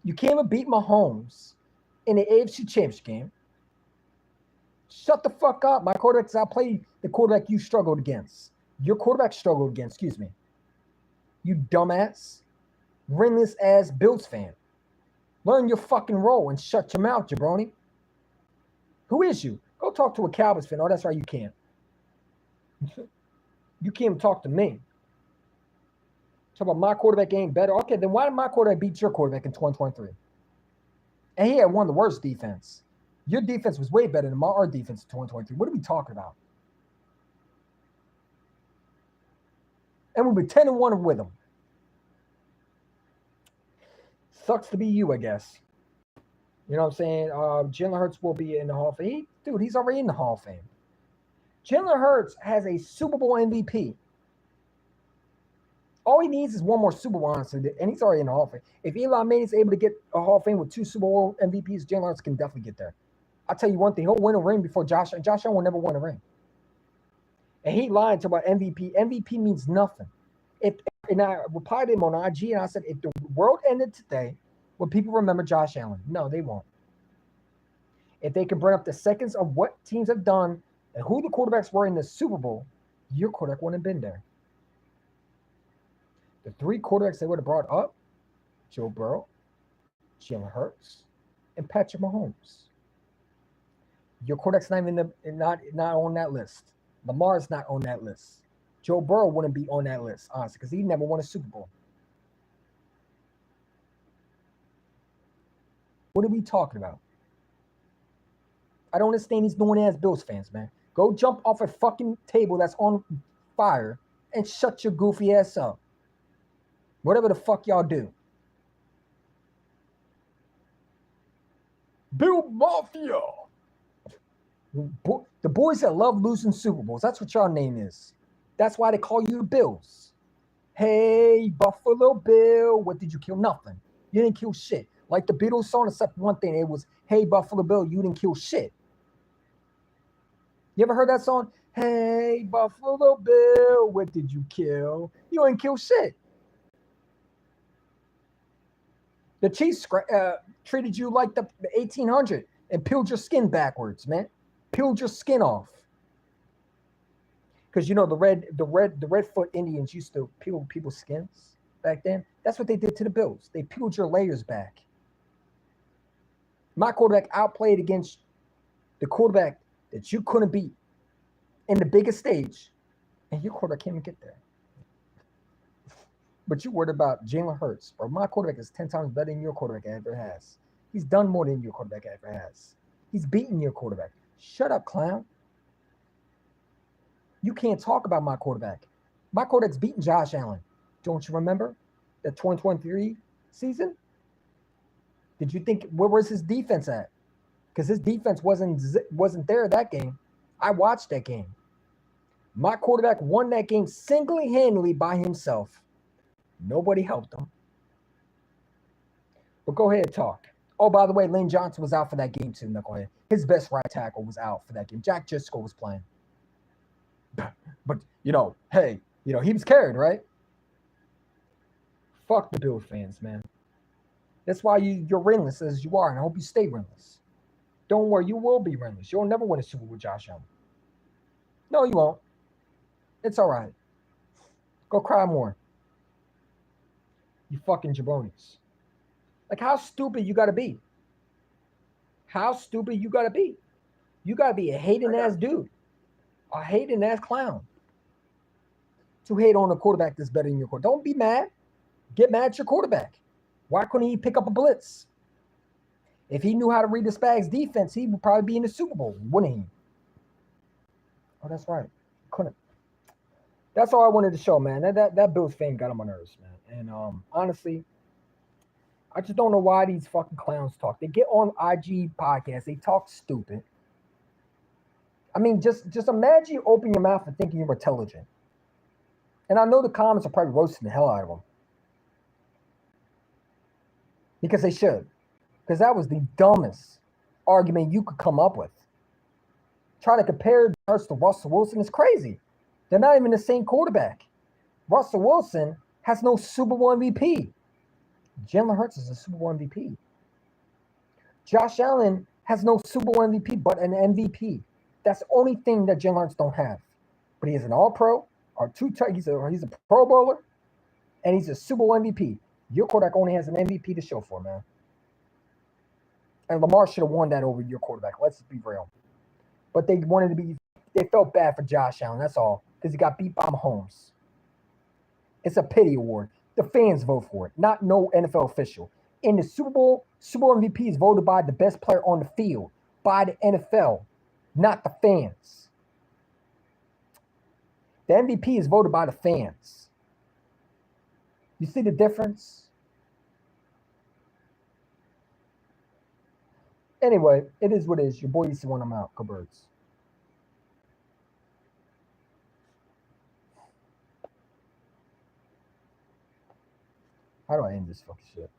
You can't even beat Mahomes in the AFC Championship game. Shut the fuck up. My quarterback's outplayed the quarterback you struggled against. Your quarterback struggled against, excuse me. You dumbass. Ringless ass Bills fan. Learn your fucking role and shut your mouth, jabroni. Who is you? Go talk to a Cowboys fan. Oh, that's right, you can't. You can't even talk to me. Talk about my quarterback ain't better. Okay, then why did my quarterback beat your quarterback in 2023? And he had one of the worst defense. Your defense was way better than our defense in 2023. What are we talking about? And we were 10-1 with them. Sucks to be you, I guess. You know what I'm saying? Jalen Hurts will be in the Hall of Fame. Dude, he's already in the Hall of Fame. Jalen Hurts has a Super Bowl MVP. All he needs is one more Super Bowl, honestly, and he's already in the Hall of Fame. If Eli Manning is able to get a Hall of Fame with 2 Super Bowl MVPs, Jalen Hurts can definitely get there. I'll tell you one thing. He'll win a ring before Josh Allen will never win a ring. And he lied about MVP. MVP means nothing. And I replied to him on IG, and I said, if the world ended today, will people remember Josh Allen? No, they won't. If they can bring up the seconds of what teams have done and who the quarterbacks were in the Super Bowl, your quarterback wouldn't have been there. The 3 quarterbacks they would have brought up, Joe Burrow, Jalen Hurts, and Patrick Mahomes. Your quarterback's not even not on that list. Lamar's not on that list. Joe Burrow wouldn't be on that list, honestly, because he never won a Super Bowl. What are we talking about? I don't understand these no-one-ass Bills fans, man. Go jump off a fucking table that's on fire and shut your goofy ass up. Whatever the fuck y'all do. Bill Mafia. The boys that love losing Super Bowls. That's what your name is. That's why they call you the Bills. Hey, Buffalo Bill, what did you kill? Nothing. You didn't kill shit. Like the Beatles song, except one thing. It was, hey, Buffalo Bill, you didn't kill shit. You ever heard that song? Hey, Buffalo Bill, what did you kill? You ain't kill shit. The Chiefs treated you like the 1800 and peeled your skin backwards, man. Peeled your skin off. Because you know the Redfoot Indians used to peel people's skins back then. That's what they did to the Bills. They peeled your layers back. My quarterback outplayed against the quarterback that you couldn't beat in the biggest stage, and your quarterback can't even get there. But you worried about Jalen Hurts, bro. My quarterback is 10 times better than your quarterback ever has. He's done more than your quarterback ever has. He's beaten your quarterback. Shut up, clown. You can't talk about my quarterback. My quarterback's beaten Josh Allen. Don't you remember the 2023 season? Did you think where was his defense at? Because his defense wasn't there that game. I watched that game. My quarterback won that game single-handedly by himself. Nobody helped him. But go ahead and talk. Oh, by the way, Lane Johnson was out for that game too, Knucklehead. His best right tackle was out for that game. Jack Driscoll was playing. But, hey, he was carried, right? Fuck the Bill fans, man. That's why you're winless as you are, and I hope you stay winless. Don't worry, you will be winless. You'll never win a Super Bowl with Josh Allen. No, you won't. It's all right. Go cry more. You fucking jabronis. Like, how stupid you got to be? How stupid you got to be? You got to be a hating-ass dude. A hating-ass clown. To hate on a quarterback that's better than your quarterback. Don't be mad. Get mad at your quarterback. Why couldn't he pick up a blitz? If he knew how to read the Spags defense, he would probably be in the Super Bowl, wouldn't he? Oh, that's right. Couldn't. That's all I wanted to show, man. That Bills fan got on my nerves, man. And honestly, I just don't know why these fucking clowns talk. They get on IG podcasts. They talk stupid. I mean, just imagine you open your mouth and thinking you're intelligent. And I know the comments are probably roasting the hell out of them. Because they should. Because that was the dumbest argument you could come up with. Trying to compare Hurts to Russell Wilson is crazy. They're not even the same quarterback. Russell Wilson has no Super Bowl MVP. Jalen Hurts is a Super Bowl MVP. Josh Allen has no Super Bowl MVP but an MVP. That's the only thing that Jalen Hurts don't have. But he is an All-Pro, or he's a Pro Bowler, and he's a Super Bowl MVP. Your quarterback only has an MVP to show for, man. And Lamar should have won that over your quarterback. Let's be real. But they felt bad for Josh Allen, that's all, because he got beat by Mahomes. It's a pity award. The fans vote for it, not no NFL official. In the Super Bowl MVP is voted by the best player on the field, by the NFL, not the fans. The MVP is voted by the fans. You see the difference? Anyway, it is what it is. Your boy used to want them out. Go Birds. How do I end this fucking shit?